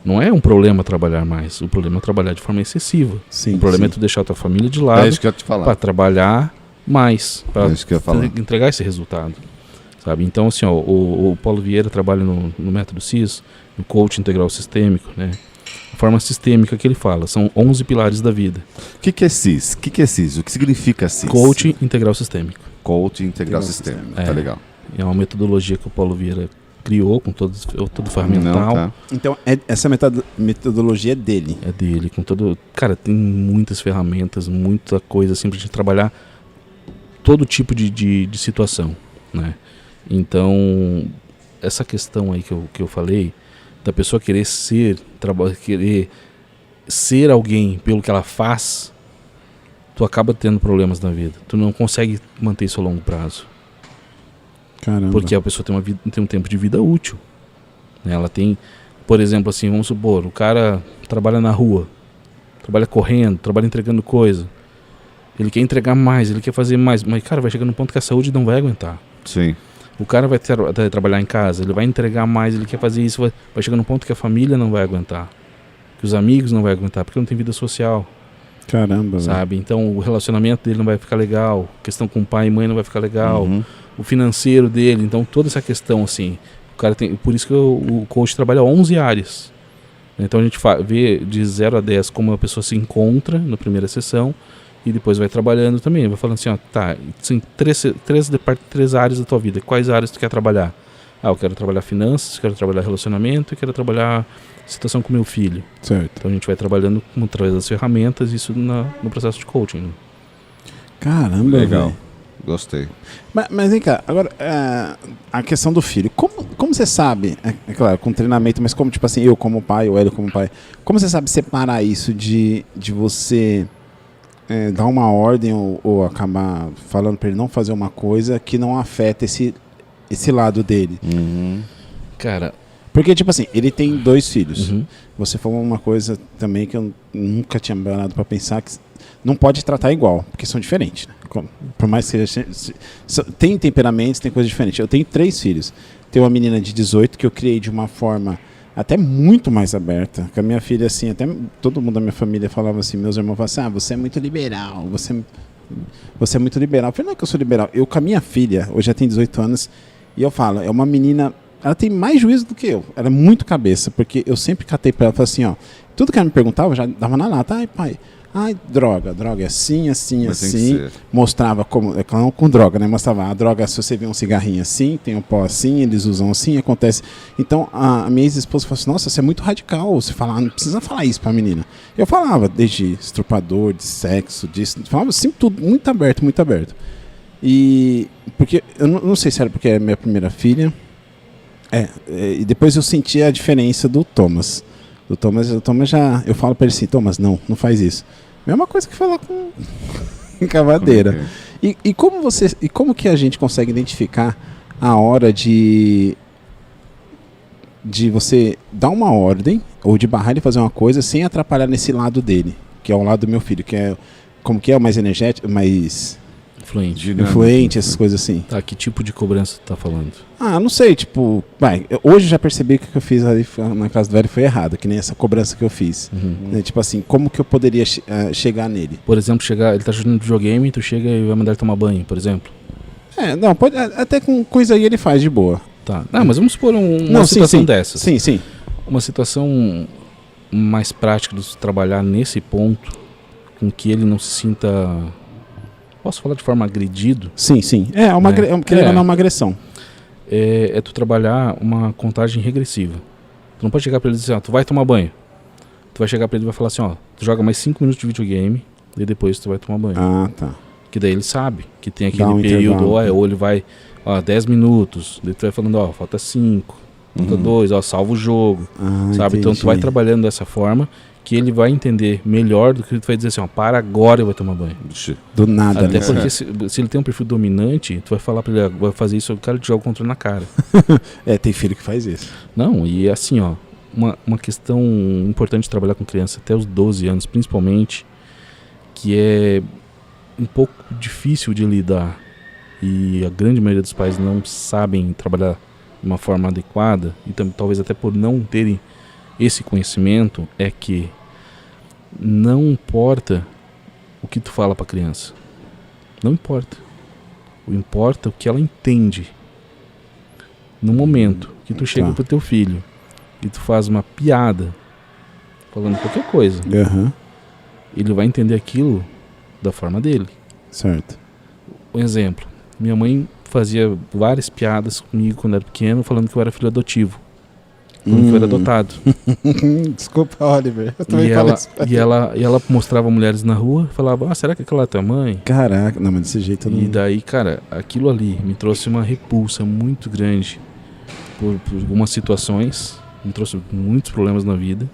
Não é um problema trabalhar mais, o problema é trabalhar de forma excessiva. O problema é tu deixar a tua família de lado para trabalhar mais, para entregar esse resultado. Sabe? Então, assim, ó, o Paulo Vieira trabalha no método CIS, no coaching integral sistêmico, né? A forma sistêmica que ele fala, são 11 pilares da vida. O que é CIS? O que significa CIS? Coaching integral sistêmico. Coaching integral sistêmico, tá legal. É uma metodologia que o Paulo Vieira criou com todo ferramental. Não, tá. Então, essa metodologia é dele. É dele, com todo... Cara, tem muitas ferramentas, muita coisa assim pra gente trabalhar todo tipo de situação, né? Então, essa questão aí que eu falei, da pessoa querer querer ser alguém pelo que ela faz, tu acaba tendo problemas na vida. Tu não consegue manter isso a longo prazo. Caramba. Porque a pessoa tem um tempo de vida útil, né? Ela tem, por exemplo, assim, vamos supor, o cara trabalha na rua, trabalha correndo, trabalha entregando coisa. Ele quer entregar mais, ele quer fazer mais, mas, cara, vai chegar num ponto que a saúde não vai aguentar. Sim. O cara vai trabalhar em casa, ele vai entregar mais, ele quer fazer isso, vai chegar num ponto que a família não vai aguentar, que os amigos não vai aguentar, porque não tem vida social. Caramba, sabe? Então o relacionamento dele não vai ficar legal, a questão com pai e mãe não vai ficar legal, o financeiro dele, então toda essa questão assim, o cara tem, por isso que o coach trabalha 11 áreas. Então a gente vê de 0 a 10 como a pessoa se encontra na primeira sessão e depois vai trabalhando também, vai falando assim, ó, tá, tem três áreas da tua vida, quais áreas tu quer trabalhar? Ah, eu quero trabalhar finanças, quero trabalhar relacionamento e quero trabalhar situação com meu filho. Certo. Então a gente vai trabalhando através das ferramentas, isso no processo de coaching. Né? Caramba, legal. Véio. Gostei. Mas vem cá, agora, a questão do filho. Como você sabe, é claro, com treinamento, mas como, tipo assim, eu como pai, o Hélio como pai, como você sabe separar isso de você dar uma ordem ou acabar falando para ele não fazer uma coisa que não afeta esse lado dele? Cara... Porque, tipo assim, ele tem 2 filhos. Você falou uma coisa também que eu nunca tinha parado pra pensar, que não pode tratar igual, porque são diferentes. Né? Por mais que seja... Tem temperamentos, tem coisas diferentes. Eu tenho 3 filhos. Tenho uma menina de 18 que eu criei de uma forma até muito mais aberta. Com a minha filha, assim, até todo mundo da minha família falava assim, meus irmãos falavam assim, você é muito liberal, você é muito liberal. Eu falei, não é que eu sou liberal. Eu com a minha filha, hoje já tem 18 anos, e eu falo, é uma menina... Ela tem mais juízo do que eu. Ela é muito cabeça, porque eu sempre catei pra ela e falei assim, ó, tudo que ela me perguntava, eu já dava na lata. Ai, pai, droga é assim, assim, mas assim. Mostrava como, não com droga, né? Mostrava a droga, se você vê um cigarrinho assim, tem um pó assim, eles usam assim, acontece. Então, a minha ex-esposa falou assim, nossa, você é muito radical, você fala, não precisa falar isso pra menina. Eu falava, desde estrupador, de sexo, disso, falava assim, tudo, muito aberto, muito aberto. E, porque, eu não sei se era porque é minha primeira filha, e depois eu senti a diferença do Thomas. O Thomas já... Eu falo pra ele assim, Thomas, não faz isso. Mesma coisa que falar com cavadeira. E como que a gente consegue identificar a hora de você dar uma ordem ou de barrar ele fazer uma coisa sem atrapalhar nesse lado dele, que é o lado do meu filho, que é como que é o mais energético, mais... Influente, essas coisas assim. Tá, que tipo de cobrança tu tá falando? Não sei, tipo... hoje eu já percebi que o que eu fiz ali na casa do velho foi errado, que nem essa cobrança que eu fiz. Né? Tipo assim, como que eu poderia chegar nele? Por exemplo, ele tá jogando videogame, tu chega e vai mandar ele tomar banho, por exemplo? Não, pode, até com coisa aí ele faz de boa. Tá, mas vamos supor uma situação dessas. Sim. Uma situação mais prática de trabalhar nesse ponto, com que ele não se sinta... Posso falar de forma agredido? Sim. Querendo uma agressão. É tu trabalhar uma contagem regressiva. Tu não pode chegar pra ele e dizer, tu vai tomar banho. Tu vai chegar pra ele e vai falar assim, tu joga mais 5 minutos de videogame e depois tu vai tomar banho. Tá. Que daí ele sabe que tem aquele período, ou ele vai, 10 minutos, daí tu vai falando, falta 5, falta 2, salva o jogo, sabe? Entendi. Então tu vai trabalhando dessa forma que ele vai entender melhor do que tu vai dizer assim, para agora eu vou tomar banho. Do nada, até porque se ele tem um perfil dominante, tu vai falar pra ele, vai fazer isso, o cara te joga o controle na cara. Tem filho que faz isso. Não, e assim, uma questão importante de trabalhar com criança até os 12 anos, principalmente, que é um pouco difícil de lidar, e a grande maioria dos pais não sabem trabalhar de uma forma adequada, e talvez até por não terem esse conhecimento, é que não importa o que tu fala pra criança. Não importa. Importa o que ela entende. No momento que tu chega pro teu filho e tu faz uma piada falando qualquer coisa, ele vai entender aquilo da forma dele. Certo. Um exemplo. Minha mãe fazia várias piadas comigo quando era pequeno, falando que eu era filho adotivo. Falando que eu era adotado. Desculpa, Oliver. Eu também falo isso. E ela mostrava mulheres na rua e falava, será que aquela é tua mãe? Caraca, não, mas desse jeito não... E daí, cara, aquilo ali me trouxe uma repulsa muito grande por algumas situações, me trouxe muitos problemas na vida.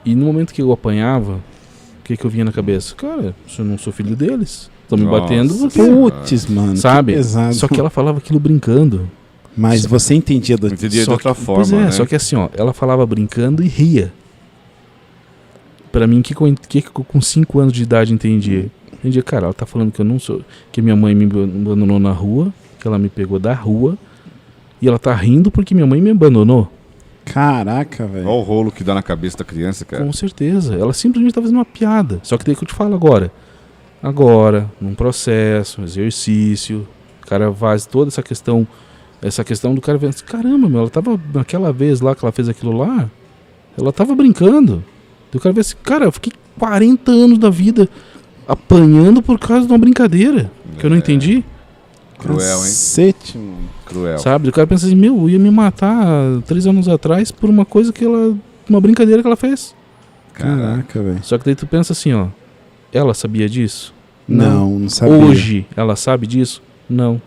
E no momento que eu apanhava, o que eu vinha na cabeça? Cara, eu não sou filho deles. Estão me batendo porque... Putz, mano, sabe? Só que ela falava aquilo brincando. Mas você entendia de outra forma, pois é, né? Só que assim, ó, ela falava brincando e ria. Pra mim, que eu com 5 anos de idade entendia? Entendia, cara, ela tá falando que eu não sou... Que minha mãe me abandonou na rua, que ela me pegou da rua, e ela tá rindo porque minha mãe me abandonou. Caraca, velho. Olha o rolo que dá na cabeça da criança, cara. Com certeza. Ela simplesmente tá fazendo uma piada. Só que daí que eu te falo agora. Agora, num processo, exercício, o cara faz toda essa questão do cara vendo assim, caramba, meu, ela tava naquela vez lá que ela fez aquilo lá, ela tava brincando. E o cara vê assim, cara, eu fiquei 40 anos da vida apanhando por causa de uma brincadeira que eu não entendi. Cruel, hein? Cacete, mano. Cruel. Sabe? O cara pensa assim, meu, eu ia me matar 3 anos atrás por uma coisa uma brincadeira que ela fez. Caraca, velho. Só que daí tu pensa assim, ó, ela sabia disso? Não sabia. Hoje ela sabe disso? Não.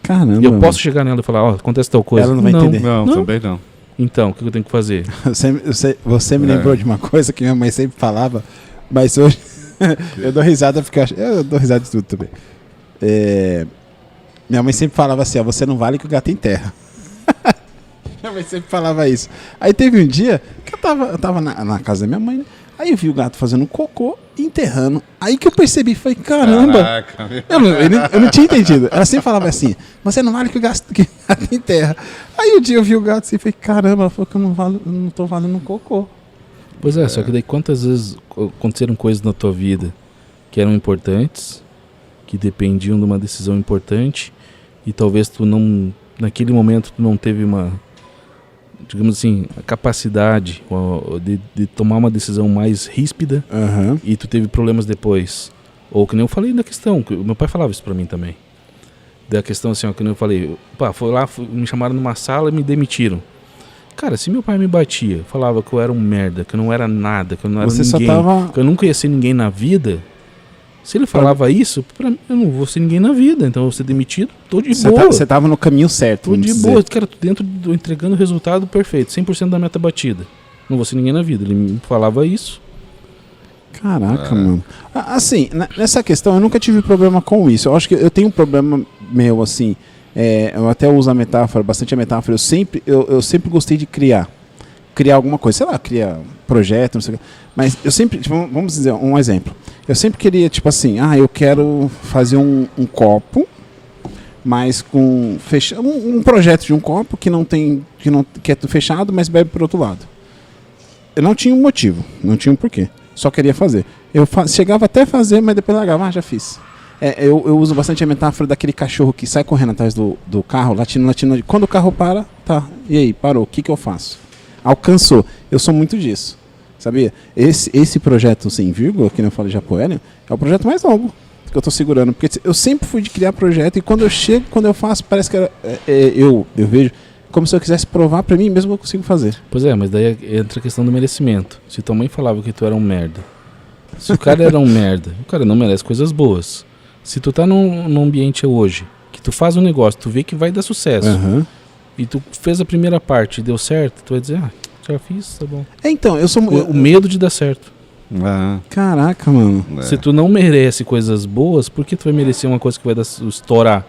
Caramba. E eu posso chegar nela e falar, ó, acontece tal coisa. Ela não vai entender. Não, também não. Então, o que eu tenho que fazer? Você me lembrou de uma coisa que minha mãe sempre falava, mas hoje eu dou risada porque eu dou risada de tudo também. Minha mãe sempre falava assim, ó, você não vale que o gato enterra. Minha mãe sempre falava isso. Aí teve um dia que eu tava na casa da minha mãe, né? Aí eu vi o gato fazendo um cocô e enterrando. Aí que eu percebi, falei, caramba. Caraca, eu não tinha entendido. Ela sempre falava assim, você não vale que o gato enterra. Aí um dia eu vi o gato assim e falei, caramba, ela falou que eu não tô valendo um cocô. Pois só que daí quantas vezes aconteceram coisas na tua vida que eram importantes, que dependiam de uma decisão importante, e talvez tu não, naquele momento tu não teve uma, digamos assim, a capacidade de tomar uma decisão mais ríspida, e tu teve problemas depois. Ou que nem eu falei da questão, que meu pai falava isso pra mim também. Da questão assim, ó, que nem eu falei, me chamaram numa sala e me demitiram. Cara, se meu pai me batia, falava que eu era um merda, que eu não era nada, que eu não era ninguém, que eu nunca ia ser ninguém na vida, se ele falava isso, pra mim, eu não vou ser ninguém na vida, então eu vou ser demitido, tô de boa. Você tava no caminho certo, tô de boa, cara, tô entregando o resultado perfeito, 100% da meta batida. Não vou ser ninguém na vida, ele me falava isso. Caraca, mano. Assim, nessa questão eu nunca tive problema com isso. Eu acho que eu tenho um problema meu, assim, eu até uso bastante a metáfora, eu sempre gostei de criar alguma coisa, sei lá, criar projeto, não sei o que. Mas eu sempre, tipo, vamos dizer, um exemplo. Eu sempre queria, tipo assim, eu quero fazer um copo, mas com um projeto de um copo que que é fechado, mas bebe pro outro lado. Eu não tinha um motivo, não tinha um porquê. Só queria fazer. Eu chegava até a fazer, mas depois largava, já fiz. Eu uso bastante a metáfora daquele cachorro que sai correndo atrás do carro, latindo. Quando o carro para, tá, e aí, parou, o que eu faço? Alcançou. Eu sou muito disso, sabia? Esse projeto sem vírgula, que eu falei de Apoélio, é o projeto mais longo que eu tô segurando. Porque eu sempre fui de criar projeto e quando eu faço, parece que eu vejo como se eu quisesse provar pra mim mesmo que eu consigo fazer. Pois mas daí entra a questão do merecimento. Se tua mãe falava que tu era um merda, se o cara era um merda, o cara não merece coisas boas. Se tu tá num ambiente hoje, que tu faz um negócio, tu vê que vai dar sucesso, e tu fez a primeira parte e deu certo, tu vai dizer, já fiz, tá bom. Então, eu sou... O medo de dar certo. Caraca, mano. Se tu não merece coisas boas, por que tu vai merecer uma coisa que vai estourar?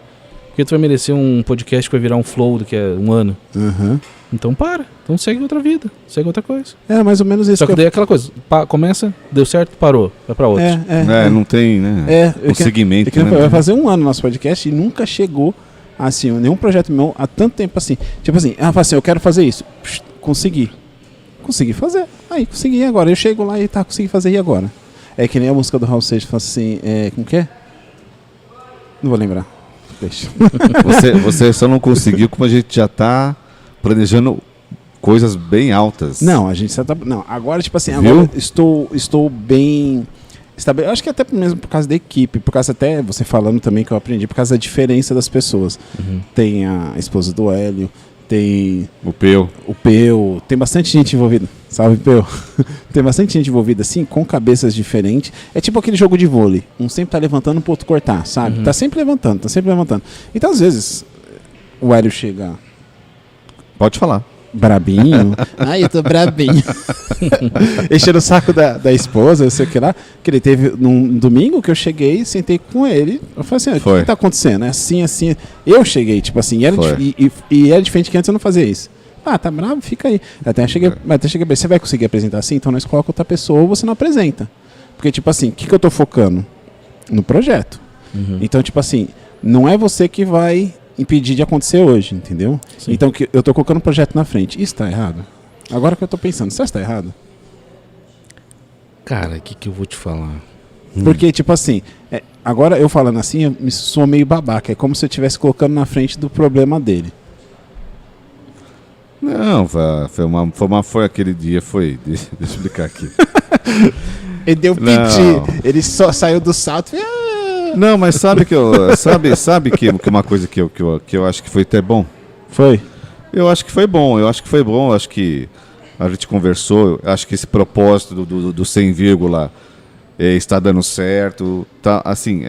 Por que tu vai merecer um podcast que vai virar um flow daqui a um ano? Então para. Então segue outra vida. Segue outra coisa. É mais ou menos isso. Só que daí é aquela coisa. Começa, deu certo, parou. Vai pra outro. Não tem, né? O segmento. Vai fazer um ano nosso podcast e nunca chegou assim, nenhum projeto meu há tanto tempo assim. Tipo assim, eu quero fazer isso. Consegui fazer. Aí, consegui agora. Eu chego lá e consegui fazer e agora? É que nem a música do Raul Seixas, fala assim, como que é? Não vou lembrar. Deixa. Você só não conseguiu como a gente já tá planejando coisas bem altas. Não, a gente já tá... Não, agora, tipo assim, agora estou bem Eu acho que até mesmo por causa da equipe, por causa até você falando também que eu aprendi, por causa da diferença das pessoas. Tem a esposa do Hélio, tem o Peu, tem bastante gente envolvida. Salve, Peu. Tem bastante gente envolvida, assim, com cabeças diferentes. É tipo aquele jogo de vôlei. Um sempre tá levantando pro outro cortar, sabe? Tá sempre levantando. Então, às vezes, o Hélio chega... Pode falar. Brabinho. Ai, eu tô brabinho. Enchendo o saco da esposa, eu sei o que lá. Que ele teve num domingo que eu cheguei, sentei com ele. Eu falei assim, o que tá acontecendo? É assim, assim. Eu cheguei, tipo assim, e era diferente que antes eu não fazia isso. Ah, tá bravo? Fica aí. Até cheguei, você vai conseguir apresentar assim? Então nós colocamos outra pessoa ou você não apresenta. Porque, tipo assim, o que eu tô focando? No projeto. Então, tipo assim, não é você que vai impedir de acontecer hoje, entendeu? Sim. Então eu tô colocando o projeto na frente. Isso tá errado? Agora que eu tô pensando, você está errado? Cara, o que eu vou te falar? Porque, tipo assim, agora eu falando assim, eu me sou meio babaca. É como se eu estivesse colocando na frente do problema dele. Não, foi aquele dia, deixa eu explicar aqui. Ele deu piti, ele só saiu do salto e... Não, mas sabe que uma coisa que eu acho que foi até bom? Foi? Eu acho que foi bom, eu acho que a gente conversou, acho que esse propósito do 100, está dando certo, tá, assim,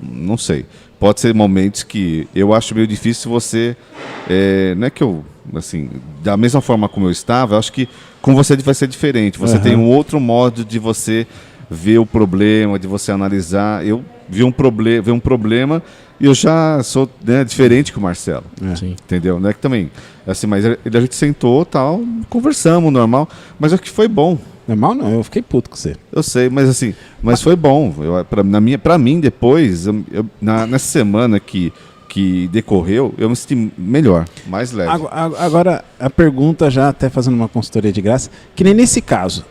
não sei, pode ser momentos que eu acho meio difícil você, não é que eu, assim, da mesma forma como eu estava, eu acho que com você vai ser diferente, você tem um outro modo de você ver o problema, de você analisar. Eu vi um problema e eu já sou, né, diferente que o Marcelo. Entendeu? Não é que também, assim, mas a gente sentou, tal, conversamos, normal, mas acho que foi bom. Normal não, eu fiquei puto com você. Eu sei, mas assim, foi bom. Pra mim, depois, nessa semana que decorreu, eu me senti melhor, mais leve. Agora, a pergunta, já até fazendo uma consultoria de graça, que nem nesse caso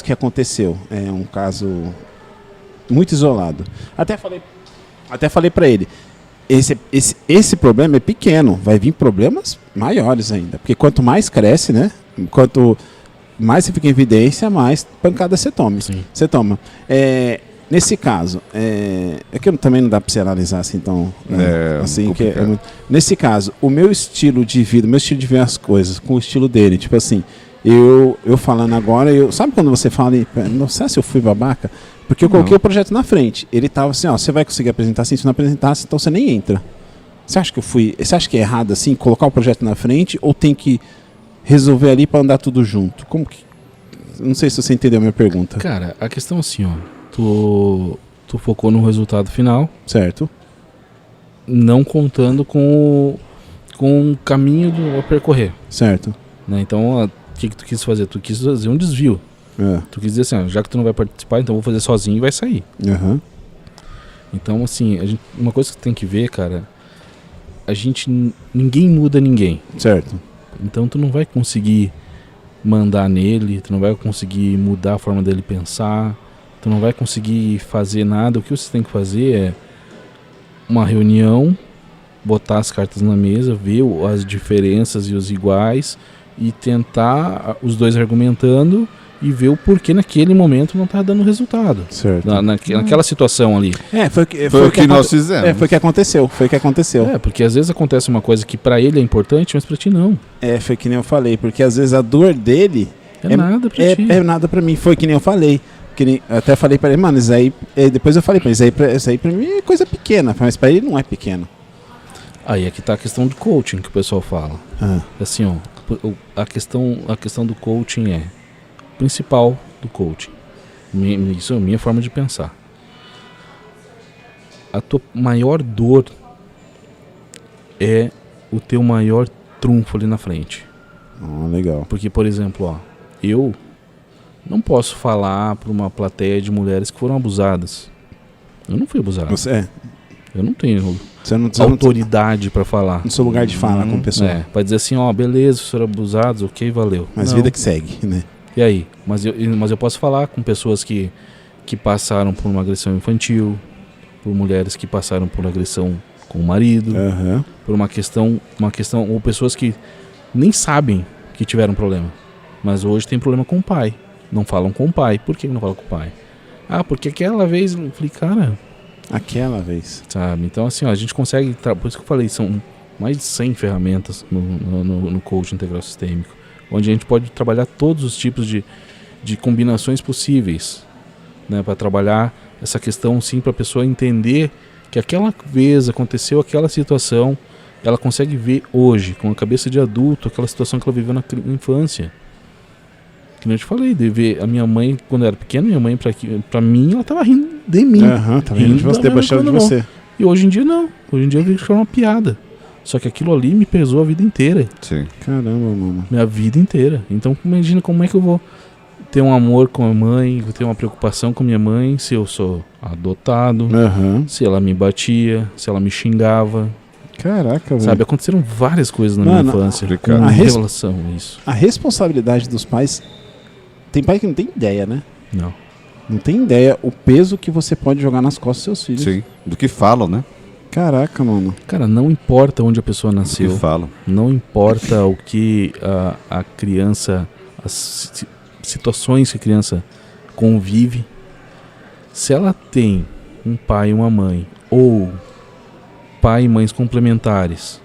que aconteceu, é um caso muito isolado. Até falei para ele, esse problema é pequeno, vai vir problemas maiores ainda, porque quanto mais cresce, né, quanto mais você fica em evidência, mais pancada você toma. Nesse caso, é que também não dá para você analisar assim, então, assim, que nesse caso, o meu estilo de vida, ver as coisas com o estilo dele, tipo assim, eu falando agora, sabe quando você fala, não sei se eu fui babaca, porque eu coloquei o projeto na frente, ele tava assim, ó, você vai conseguir apresentar assim, se não apresentasse, então você nem entra. Você acha que é errado assim, colocar o projeto na frente, ou tem que resolver ali para andar tudo junto? Como que, não sei se você entendeu a minha pergunta. Cara, a questão é assim, ó, tu focou no resultado final. Certo. Não contando com o caminho a percorrer. Certo. Né? Então, o que tu quis fazer? Tu quis fazer um desvio. Tu quis dizer assim, ó, já que tu não vai participar, então eu vou fazer sozinho e vai sair. Então, assim, uma coisa que tu tem que ver, cara, ninguém muda ninguém. Certo. Então tu não vai conseguir mandar nele, tu não vai conseguir mudar a forma dele pensar, tu não vai conseguir fazer nada. O que você tem que fazer é uma reunião, botar as cartas na mesa, ver as diferenças e os iguais e tentar os dois argumentando e ver o porquê naquele momento não tá dando resultado. Certo. Naquela situação ali. Foi o que nós fizemos. Foi o que aconteceu. Porque às vezes acontece uma coisa que pra ele é importante, mas pra ti não. Foi que nem eu falei, porque às vezes a dor dele nada pra ti. É nada pra mim. Foi que nem eu falei. Eu até falei pra ele, mano, isso aí... Depois eu falei pra ele, isso aí pra mim é coisa pequena, mas pra ele não é pequeno. Aí é que tá a questão do coaching que o pessoal fala. Assim, ó, a questão do coaching é principal do coaching. Isso é a minha forma de pensar. A tua maior dor é o teu maior trunfo ali na frente. Legal. Porque, por exemplo, ó, eu não posso falar para uma plateia de mulheres que foram abusadas. Eu não fui abusado. Eu não tenho autoridade para falar. No seu lugar de fala com o pessoal. Para dizer assim, ó, beleza, foram abusados, ok, valeu. Mas vida que segue, né? E aí? Mas eu posso falar com pessoas que passaram por uma agressão infantil, por mulheres que passaram por agressão com o marido, por uma questão, ou pessoas que nem sabem que tiveram problema, mas hoje tem problema com o pai. Não falam com o pai. Por que não falam com o pai? Ah, porque aquela vez... Eu falei, cara... Aquela vez. Sabe? Então, assim, ó, a gente consegue... Por isso que eu falei, são mais de 100 ferramentas no coaching integral sistêmico, onde a gente pode trabalhar todos os tipos de combinações possíveis, né, para trabalhar essa questão, sim, para a pessoa entender que aquela vez aconteceu aquela situação, ela consegue ver hoje, com a cabeça de adulto, aquela situação que ela viveu na infância. Que nem eu te falei, de ver a minha mãe, quando eu era pequena, minha mãe, pra mim, ela tava rindo de mim. Tava rindo de você, debochando de você. E hoje em dia, não. Hoje em dia eu vi que foi uma piada. Só que aquilo ali me pesou a vida inteira. Sim. Caramba, mano. Minha vida inteira. Então, imagina como é que eu vou ter um amor com a mãe, vou ter uma preocupação com minha mãe, se eu sou adotado, se ela me batia, se ela me xingava. Caraca, velho. Sabe, aconteceram várias coisas na minha infância com relação a isso. A responsabilidade dos pais... Tem pai que não tem ideia, né? Não. Não tem ideia o peso que você pode jogar nas costas dos seus filhos. Sim, do que falam, né? Caraca, mano. Cara, não importa onde a pessoa nasceu. Do que falam. Não importa o que a criança... As situações que a criança convive. Se ela tem um pai e uma mãe, ou pai e mães complementares,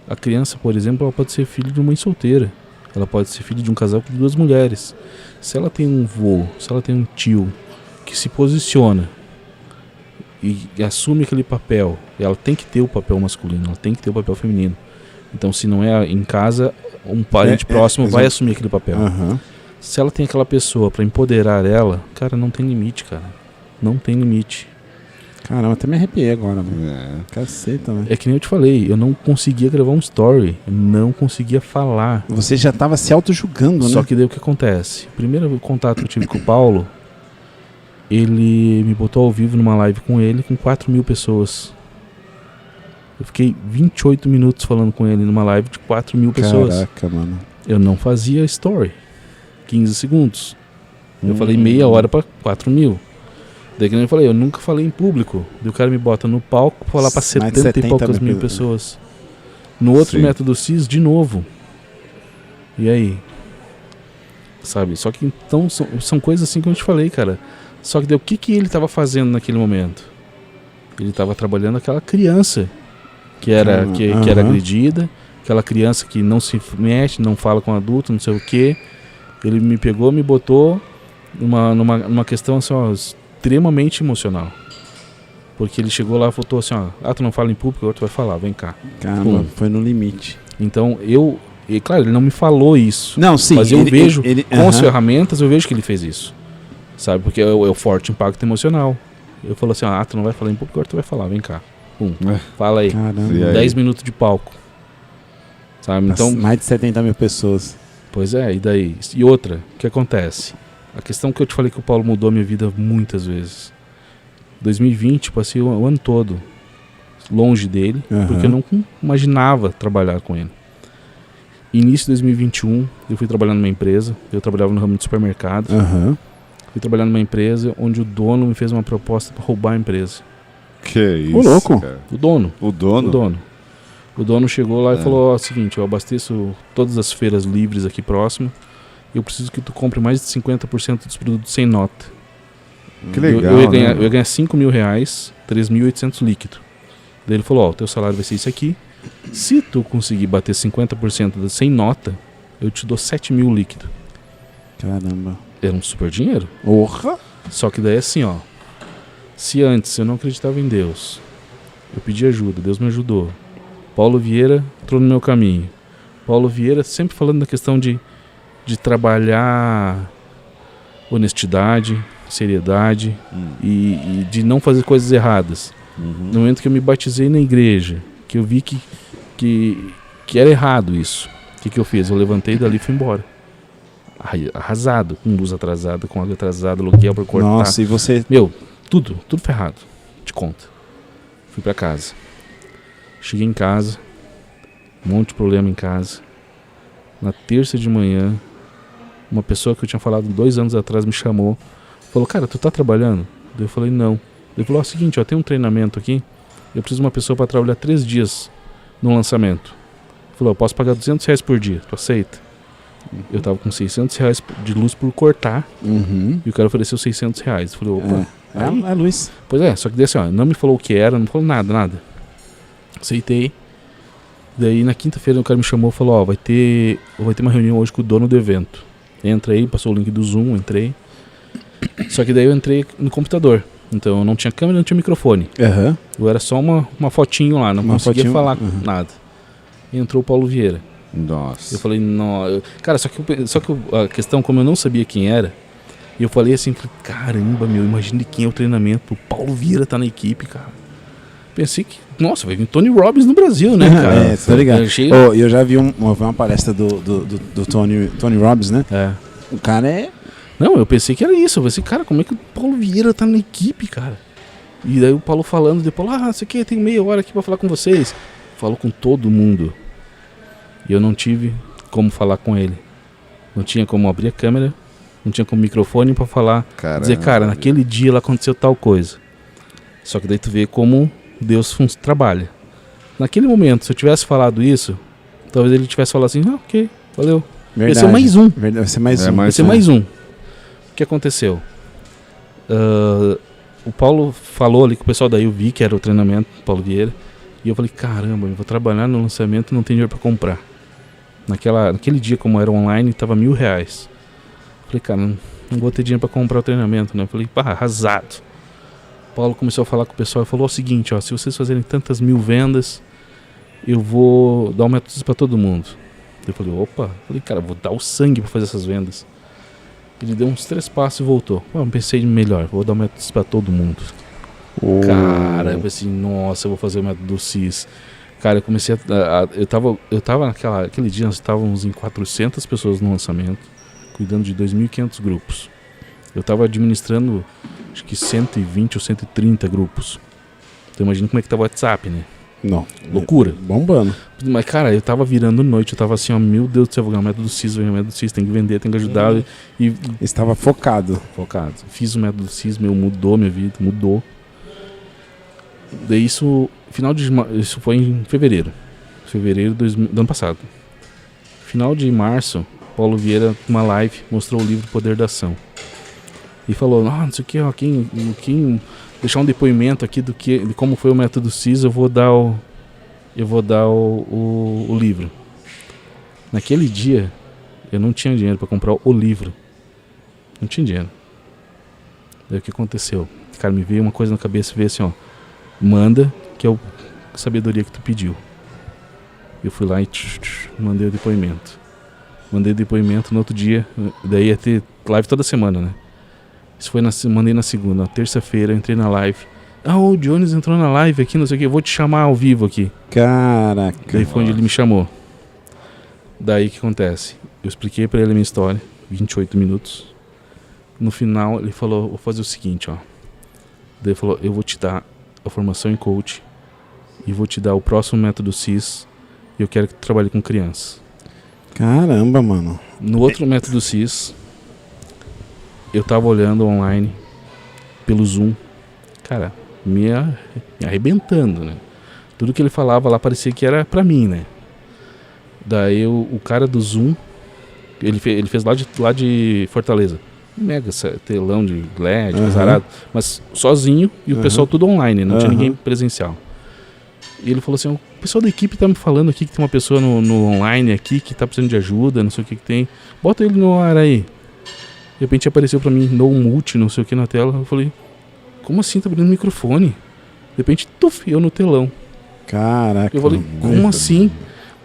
a criança, por exemplo, ela pode ser filho de uma mãe solteira. Ela pode ser filho de um casal com 2 mulheres. Se ela tem um vô, se ela tem um tio que se posiciona e assume aquele papel, ela tem que ter o papel masculino, ela tem que ter o papel feminino. Então, se não é em casa, um parente próximo vai assumir aquele papel. Se ela tem aquela pessoa para empoderar ela, cara, não tem limite, cara. Não tem limite. Caramba, até me arrepiei agora, mano. Caceta, velho. É que nem eu te falei, eu não conseguia gravar um story, não conseguia falar. Você já tava se auto-julgando, né? Só que daí o que acontece? O primeiro contato que eu tive com o Paulo, ele me botou ao vivo numa live com ele, com 4.000 pessoas. Eu fiquei 28 minutos falando com ele numa live de 4.000 pessoas. Caraca, mano. Eu não fazia story. 15 segundos. Eu falei meia hora pra 4.000. Daí que eu falei, eu nunca falei em público. Daí o cara me bota no palco pra falar pra 70 e poucas mil pessoas. No outro método CIS, de novo. E aí? Sabe? Só que então são coisas assim que eu te falei, cara. Só que daí o que ele tava fazendo naquele momento? Ele tava trabalhando aquela criança que era agredida, aquela criança que não se mexe, não fala com adulto, não sei o quê. Ele me pegou, me botou numa questão assim, ó, extremamente emocional. Porque ele chegou lá e falou assim, ó, tu não fala em público, agora tu vai falar, vem cá. Caramba, foi no limite. Então e claro, ele não me falou isso. Não, sim. Mas eu vejo, com as ferramentas, eu vejo que ele fez isso. Sabe, porque é o forte impacto emocional. Eu falo assim, tu não vai falar em público, agora tu vai falar, vem cá. Fala aí. Caramba. 10 minutos de palco. Sabe, então... Mais de 70 mil pessoas. Pois é, e daí? E outra, o que acontece? A questão que eu te falei que o Paulo mudou a minha vida muitas vezes. 2020, passei o ano todo longe dele, porque eu não imaginava trabalhar com ele. Início de 2021, eu fui trabalhar numa empresa, eu trabalhava no ramo de supermercado. Fui trabalhar numa empresa onde o dono me fez uma proposta para roubar a empresa. Que isso, o louco. Cara. O dono. O dono chegou lá e falou, o seguinte, eu abasteço todas as feiras livres aqui próximo, eu preciso que tu compre mais de 50% dos produtos sem nota. Que legal, eu ia ganhar 5 mil reais, 3.800 líquido. Daí ele falou, o teu salário vai ser isso aqui, se tu conseguir bater 50% sem nota, eu te dou 7 mil líquido. Caramba. Era um super dinheiro. Porra! Só que daí assim, ó, se antes eu não acreditava em Deus, eu pedi ajuda, Deus me ajudou. Paulo Vieira entrou no meu caminho. Paulo Vieira sempre falando da questão de trabalhar honestidade, seriedade e de não fazer coisas erradas. No momento que eu me batizei na igreja, que eu vi que era errado isso, o que eu fiz? Eu levantei dali e fui embora. Arrasado, com luz atrasada, com água atrasada, aluguel pra cortar. Nossa, e você... Meu, tudo ferrado, te conta. Fui pra casa. Cheguei em casa, um monte de problema em casa. Na terça de manhã, uma pessoa que eu tinha falado 2 anos atrás me chamou. Falou, cara, tu tá trabalhando? Eu falei, não. Ele falou, o seguinte, tem um treinamento aqui. Eu preciso de uma pessoa para trabalhar 3 dias no lançamento. Ele falou, eu posso pagar R$200 por dia, tu aceita? Eu tava com R$600 de luz por cortar. E o cara ofereceu R$600. Eu falei, opa. É luz. Pois é, só que daí assim, ó, não me falou o que era, não falou nada. Aceitei. Daí na quinta-feira o cara me chamou e falou, ó, vai ter uma reunião hoje com o dono do evento. Entra aí, passou o link do Zoom, entrei. Só que daí eu entrei no computador. Então eu não tinha câmera, não tinha microfone. Eu era só uma fotinho lá, não conseguia falar nada. E entrou o Paulo Vieira. Nossa. Eu falei, não. Cara, só que a questão, como eu não sabia quem era, e eu falei assim, caramba, meu, imagina quem é o treinamento. O Paulo Vieira tá na equipe, cara. Pensei que, nossa, vai vir Tony Robbins no Brasil, né, cara? Tá ligado. Eu já vi uma palestra do Tony Robbins, né? O cara é... Não, eu pensei que era isso. Eu pensei, cara, como é que o Paulo Vieira tá na equipe, cara? E daí o Paulo falando, depois, isso aqui, tem meia hora aqui pra falar com vocês. Falou com todo mundo. E eu não tive como falar com ele. Não tinha como abrir a câmera, não tinha como microfone pra falar. Caramba. Dizer, cara, naquele dia lá aconteceu tal coisa. Só que daí tu vê como Deus trabalha. Naquele momento, se eu tivesse falado isso, talvez ele tivesse falado assim, ok, valeu. Verdade. Vai ser mais um. Vai ser mais Vai ser mais um. O que aconteceu? O Paulo falou ali que o pessoal daí, eu vi que era o treinamento do Paulo Vieira. E eu falei, caramba, eu vou trabalhar no lançamento e não tem dinheiro pra comprar. Naquele dia, como era online, tava R$1.000. Falei, cara, não vou ter dinheiro pra comprar o treinamento, né? Eu falei, arrasado. O Paulo começou a falar com o pessoal e falou o seguinte, ó, se vocês fazerem tantas 1000 vendas, eu vou dar um método pra todo mundo. Eu falei, opa, cara, vou dar o sangue pra fazer essas vendas. Ele deu uns 3 passos e voltou. Pensei melhor, vou dar o método pra todo mundo. Cara, eu pensei, nossa, eu vou fazer o método do CIS. Cara, eu comecei eu tava aquele dia, nós estávamos em 400 pessoas no lançamento, cuidando de 2.500 grupos. Eu tava administrando, acho que 120 ou 130 grupos. Então imagina como é que tá o WhatsApp, né? Não. Loucura. Bombando. Mas, cara, eu tava virando noite, eu tava assim, ó, meu Deus do céu, vou ganhar o método CIS, tem que vender, tem que ajudar. E estava focado. Fiz o método CIS, mudou minha vida, mudou. Daí isso foi em fevereiro do ano passado. Final de março, Paulo Vieira, numa live, mostrou o livro Poder da Ação. E falou, não sei o que, ó, quem deixar um depoimento aqui de como foi o método CIS, eu vou dar o livro. Naquele dia, eu não tinha dinheiro para comprar o livro. Não tinha dinheiro. Daí o que aconteceu? Cara, me veio uma coisa na cabeça, veio assim, ó, manda, que é a sabedoria que tu pediu. Eu fui lá e mandei o depoimento. Mandei o depoimento no outro dia, daí ia ter live toda semana, né? Isso foi mandei na segunda, na terça-feira eu entrei na live. O Jones entrou na live aqui, não sei o que, eu vou te chamar ao vivo aqui. Caraca. Daí foi onde ele me chamou. Daí o que acontece? Eu expliquei pra ele a minha história, 28 minutos. No final ele falou, vou fazer o seguinte, ó. Daí ele falou, eu vou te dar a formação em coach e vou te dar o próximo método CIS e eu quero que tu trabalhe com crianças. Caramba, mano. No outro método CIS, eu tava olhando online pelo Zoom, cara, me arrebentando, né? Tudo que ele falava lá parecia que era pra mim, né? Daí o cara do Zoom, ele fez lá de Fortaleza, mega telão de LED, pesarado, mas sozinho e o pessoal tudo online, não tinha ninguém presencial. E ele falou assim, o pessoal da equipe tá me falando aqui que tem uma pessoa no online aqui que tá precisando de ajuda, não sei o que tem, bota ele no ar aí. De repente apareceu pra mim, no multi, não sei o que na tela, eu falei, como assim, tá abrindo o microfone? De repente, eu no telão. Caraca. Eu falei, como assim?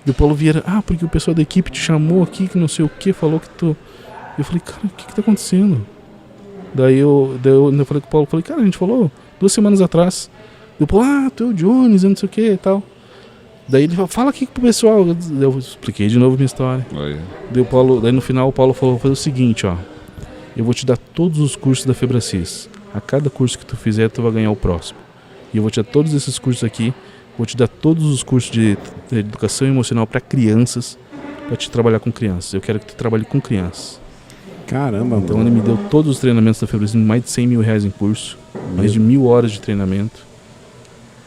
E o Paulo Vieira, porque o pessoal da equipe te chamou aqui, que não sei o que, falou que tu... Eu falei, cara, o que tá acontecendo? Daí eu falei com o Paulo, cara, a gente falou 2 semanas atrás. Eu falei, tu é o Jones, não sei o que e tal. Daí ele falou, fala aqui pro pessoal. Eu expliquei de novo a minha história. Daí no final o Paulo falou, vou fazer o seguinte, ó. Eu vou te dar todos os cursos da Febracis. A cada curso que tu fizer, tu vai ganhar o próximo. E eu vou te dar todos esses cursos aqui. Vou te dar todos os cursos de educação emocional para crianças, para te trabalhar com crianças. Eu quero que tu trabalhe com crianças. Caramba, então ele me deu todos os treinamentos da Febracis, mais de R$100 mil em curso, mais de 1000 horas de treinamento,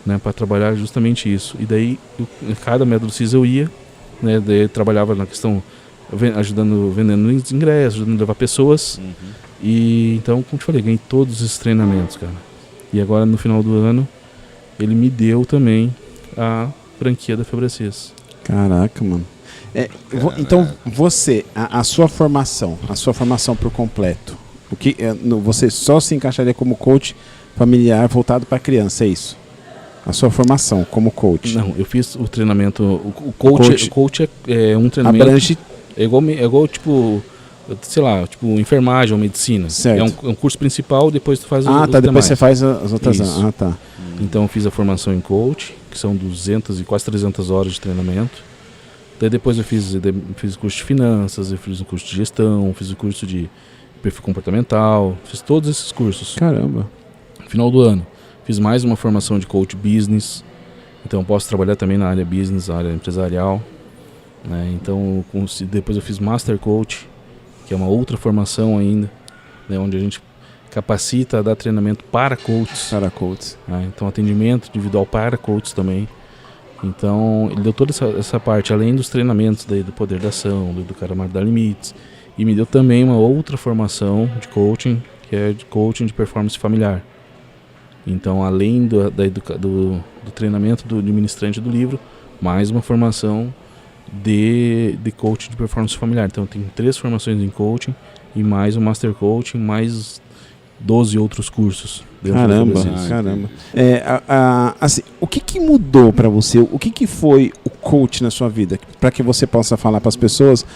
né, para trabalhar justamente isso. E daí, cada método CIS eu ia, né, daí eu trabalhava na questão vendendo ingressos, ajudando a levar pessoas. E então, como te falei, ganhei todos esses treinamentos, cara. E agora, no final do ano, ele me deu também a franquia da Febracis. Caraca, mano. Então, você, a sua formação por completo, você só se encaixaria como coach familiar voltado para criança, é isso? A sua formação como coach? Não, eu fiz o treinamento. O coach é um treinamento. Abrange. É igual tipo, sei lá, tipo enfermagem ou medicina. Certo. É um curso principal, depois tu faz depois demais. Você faz as outras. Isso. Tá. Então eu fiz a formação em coach, que são 200 e quase 300 horas de treinamento. Daí depois eu fiz o curso de finanças, eu fiz o curso de gestão, fiz o curso de perfil comportamental, fiz todos esses cursos. Caramba. No final do ano, fiz mais uma formação de coach business, então eu posso trabalhar também na área business, na área empresarial. Né? Então depois eu fiz Master Coach, que é uma outra formação ainda, né? Onde a gente capacita a dar treinamento para coaches. Para coaches. Né? Então atendimento individual para coaches também. Então ele deu toda essa parte, além dos treinamentos do poder da ação, do Educar a Dar Limites, e me deu também uma outra formação de coaching, que é de coaching de performance familiar. Então, além do treinamento do ministrante do livro, mais uma formação de coaching de performance familiar. Então, tem 3 formações em coaching e mais um Master Coaching, mais 12 outros cursos. Caramba. Assim, o que mudou para você? O que foi o coach na sua vida? Para que você possa falar para as pessoas,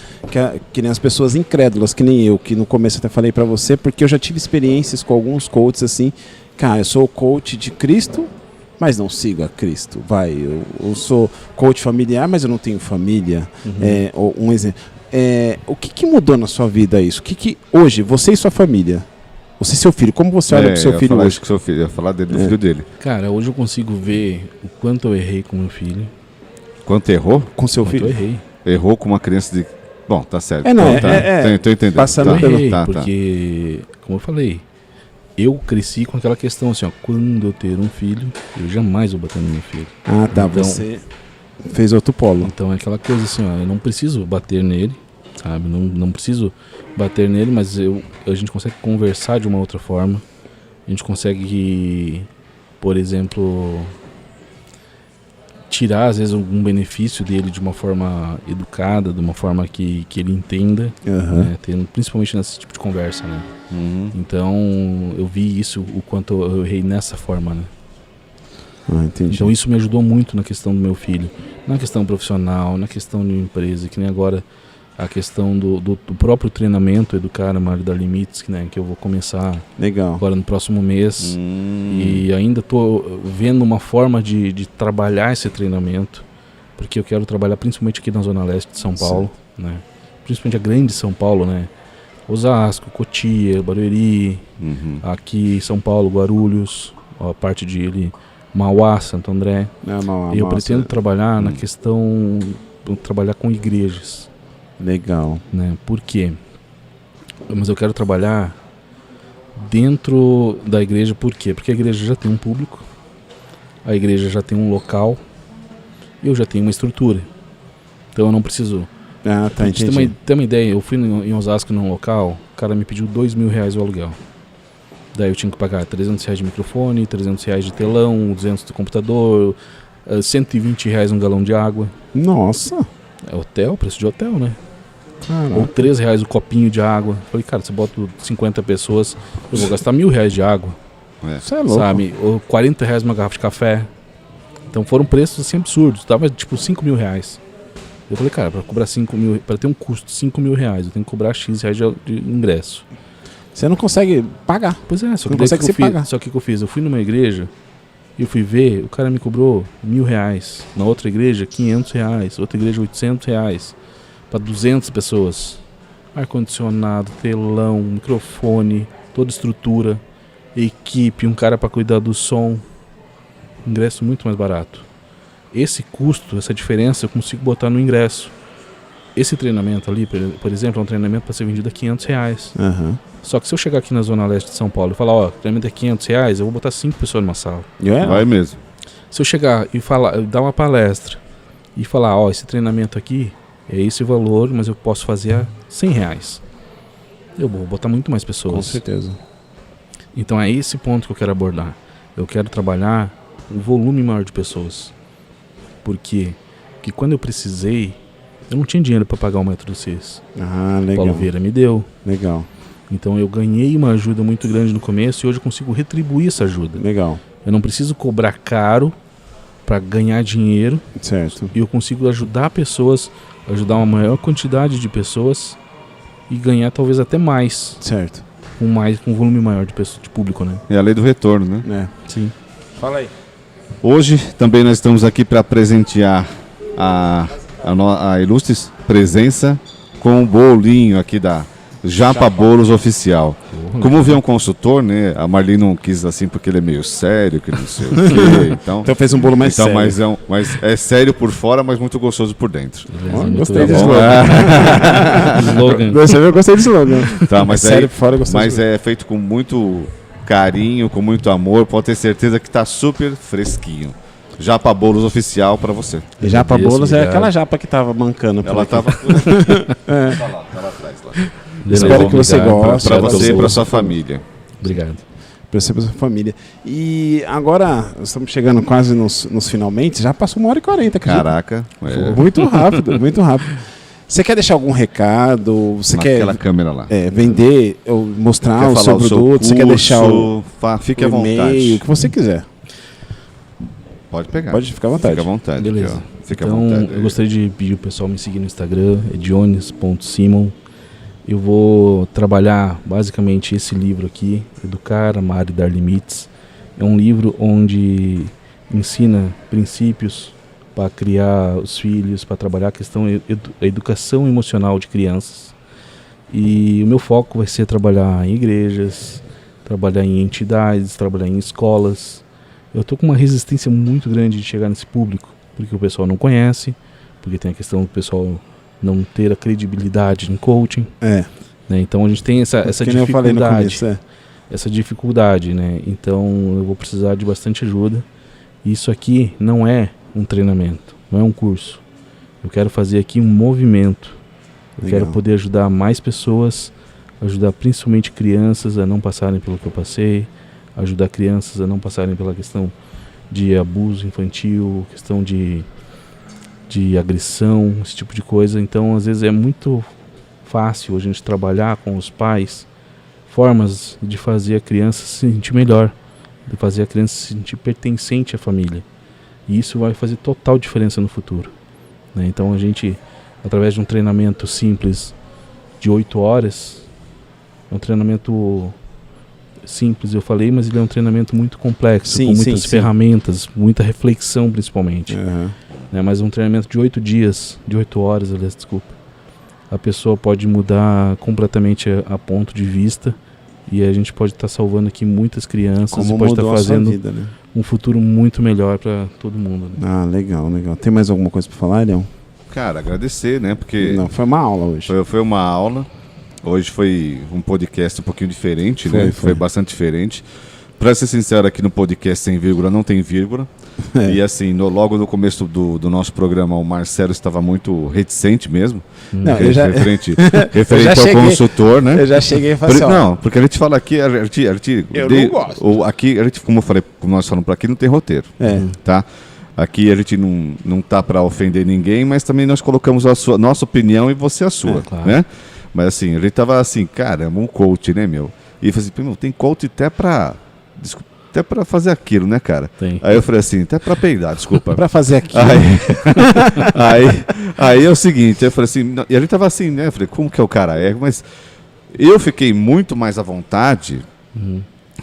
que nem as pessoas incrédulas, que nem eu, que no começo até falei para você, porque eu já tive experiências com alguns coaches assim. Cara, eu sou coach de Cristo, mas não sigo a Cristo. Eu sou coach familiar, mas eu não tenho família. Um exemplo. O que mudou na sua vida isso? Hoje, você e sua família, você e seu filho, como você olha para o seu filho hoje? Eu ia falar do filho dele. Cara, hoje eu consigo ver o quanto eu errei com meu filho. Quanto errou? Com seu filho? Eu errei. Errou com uma criança de... Bom, tá certo. Tô entendendo. Passando errei, porque, como eu falei, eu cresci com aquela questão assim, ó, quando eu ter um filho, eu jamais vou bater no meu filho. Então, você fez outro polo. Então é aquela coisa assim, ó, eu não preciso bater nele, sabe? Não preciso bater nele, mas a gente consegue conversar de uma outra forma. A gente consegue, por exemplo, tirar às vezes algum benefício dele de uma forma educada, de uma forma que ele entenda, né? Principalmente nesse tipo de conversa, né? Então eu vi isso, o quanto eu errei nessa forma, né? Entendi. Então isso me ajudou muito na questão do meu filho, na questão profissional, na questão de empresa, que nem agora a questão do próprio treinamento, Educar a Dar Limites, né, que eu vou começar agora no próximo mês. E ainda estou vendo uma forma de trabalhar esse treinamento, porque eu quero trabalhar principalmente aqui na Zona Leste de São Paulo, né? Principalmente a grande São Paulo, né? Osasco, Cotia, Barueri, aqui São Paulo, Guarulhos, a parte de Mauá, Santo André. Eu pretendo trabalhar na questão, trabalhar com igrejas. Legal. Né? Por quê? Mas eu quero trabalhar dentro da igreja, por quê? Porque a igreja já tem um público, a igreja já tem um local, e eu já tenho uma estrutura. Então eu não preciso... entendi. Tem uma ideia, eu fui em Osasco num local, o cara me pediu R$2.000 o aluguel. Daí eu tinha que pagar R$300 de microfone, R$300 de telão, 200 do computador, R$120 um galão de água. Nossa! É hotel, preço de hotel, né? Caraca. Ou R$3 o copinho de água. Falei, cara, você bota 50 pessoas, eu vou gastar R$1.000 de água. Isso é louco. Sabe? Ou R$40 uma garrafa de café. Então foram preços assim absurdos. Tava tipo R$5.000. Eu falei, cara, para cobrar 5 mil, para ter um custo de R$5.000, eu tenho que cobrar X reais de ingresso. Você não consegue pagar. Pois é, só que não consegue se pagar. Só que o que eu fiz? Eu fui numa igreja e eu fui ver, o cara me cobrou R$1.000. Na outra igreja, R$500. Outra igreja, R$800. Para 200 pessoas. Ar-condicionado, telão, microfone, toda estrutura, equipe, um cara para cuidar do som. Ingresso muito mais barato. Esse custo, essa diferença eu consigo botar no ingresso. Esse treinamento ali, por exemplo, é um treinamento para ser vendido a R$500. Só que se eu chegar aqui na Zona Leste de São Paulo e falar, ó, o treinamento é R$500, eu vou botar 5 pessoas numa sala. Vai mesmo. Se eu chegar e falar, dar uma palestra e falar, ó, esse treinamento aqui é esse valor, mas eu posso fazer a R$100. Eu vou botar muito mais pessoas. Com certeza. Então é esse ponto que eu quero abordar. Eu quero trabalhar um volume maior de pessoas. Por quê? Porque quando eu precisei, eu não tinha dinheiro para pagar o método CIS. Ah, legal. Paulo Vieira me deu. Legal. Então eu ganhei uma ajuda muito grande no começo e hoje eu consigo retribuir essa ajuda. Legal. Eu não preciso cobrar caro para ganhar dinheiro. Certo. E eu consigo ajudar pessoas, ajudar uma maior quantidade de pessoas e ganhar talvez até mais. Certo. Com um volume maior de pessoas, de público, né? É a lei do retorno, né? É. Sim. Fala aí. Hoje também nós estamos aqui para presentear a ilustre presença com um bolinho aqui da Japa Bolos Oficial. Como vê um consultor, né? A Marli não quis assim porque ele é meio sério, que não sei o quê. Então fez um bolo mais sério. Mas é sério por fora, mas muito gostoso por dentro. Beleza, gostei muito desse bom. Slogan. Eu gostei do slogan. Tá, mas sério por fora, eu gostei. Mas é feito com muito carinho, com muito amor. Pode ter certeza que tá super fresquinho. Japa Bolos Oficial para você. E Japa Bolos obrigado. é aquela japa que tava mancando. Ela tava tá lá atrás. Lá. Espero que você goste. Para você e para sua família. Obrigado. Para você e para sua família. E agora, estamos chegando quase nos finalmente. Já passou 1h40, acredita? Caraca. Muito rápido, muito rápido. Você quer deixar algum recado? Você Naquela quer câmera lá. vender ou mostrar Quer o falar seu o seu produto? Você quer deixar fique à e-mail, vontade. o que você quiser. Pode pegar. Pode ficar à vontade. Fica à vontade. Beleza. Aqui, fica Então, à vontade. eu gostaria de pedir o pessoal me seguir no Instagram, ediones.simon. Eu vou trabalhar basicamente esse livro aqui, Educar, Amar e Dar Limites. É um livro onde ensina princípios para criar os filhos, para trabalhar a questão a educação emocional de crianças. E o meu foco vai ser trabalhar em igrejas, trabalhar em entidades, trabalhar em escolas. Eu estou com uma resistência muito grande de chegar nesse público, porque o pessoal não conhece, porque tem a questão do pessoal não ter a credibilidade em coaching. É. Né? Então a gente tem essa dificuldade. Eu falei no começo, Essa dificuldade, né? Então eu vou precisar de bastante ajuda. Isso aqui não é um treinamento, não é um curso. Eu quero fazer aqui um movimento. Eu Legal. quero poder ajudar mais pessoas, ajudar principalmente crianças a não passarem pelo que eu passei, ajudar crianças a não passarem pela questão de abuso infantil, questão de agressão, esse tipo de coisa. Então, às vezes é muito fácil a gente trabalhar com os pais formas de fazer a criança se sentir melhor, de fazer a criança se sentir pertencente à família. E isso vai fazer total diferença no futuro. Né? Então, a gente, através de um treinamento simples de 8 horas, é um treinamento simples, eu falei, mas ele é um treinamento muito complexo, com muitas ferramentas, muita reflexão principalmente. Uhum. Né, mas um treinamento de 8 dias, de 8 horas, aliás, desculpa. A pessoa pode mudar completamente a ponto de vista e a gente pode estar salvando aqui muitas crianças. Como e pode estar fazendo vida, né? um futuro muito melhor para todo mundo. Né? Ah, legal, legal. Tem mais alguma coisa para falar, Leão? Cara, agradecer, né? Porque Não, foi uma aula hoje. Foi uma aula. Hoje foi um podcast um pouquinho diferente, né? Foi bastante diferente. Pra ser sincero, aqui no podcast sem vírgula não tem vírgula. É. E assim, logo no começo do nosso programa, o Marcelo estava muito reticente mesmo. Não, referente ao consultor, né? Eu já cheguei e falei assim, não, porque a gente fala aqui, a gente não gosto. Aqui, a gente, como nós falamos por aqui, não tem roteiro. É. Tá? Aqui a gente não tá para ofender ninguém, mas também nós colocamos a nossa opinião e você a sua, claro. né? Mas assim, a gente tava assim, cara, um coach, né, meu? E falei assim, tem coach até pra fazer aquilo, né, cara? Tem. Aí eu falei assim, até pra peidar, desculpa. Pra fazer aquilo. Aí é o seguinte, eu falei assim, e a gente tava assim, né? Eu falei, como que é o cara? Mas eu fiquei muito mais à vontade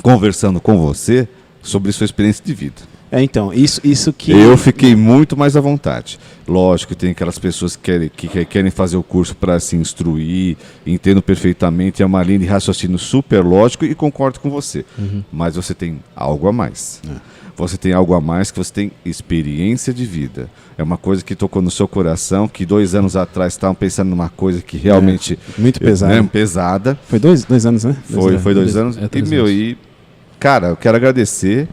conversando com você sobre sua experiência de vida. Então, isso que... Eu fiquei muito mais à vontade. Lógico que tem aquelas pessoas que querem fazer o curso para se instruir, entendo perfeitamente, é uma linha de raciocínio super lógico e concordo com você. Mas você tem algo a mais. Você tem algo a mais, que você tem experiência de vida. É uma coisa que tocou no seu coração, que 2 anos atrás estavam pensando numa coisa que realmente... muito pesada. Pesada. Foi 2 anos, né? Foi 2 anos. É, e, meu, cara, eu quero agradecer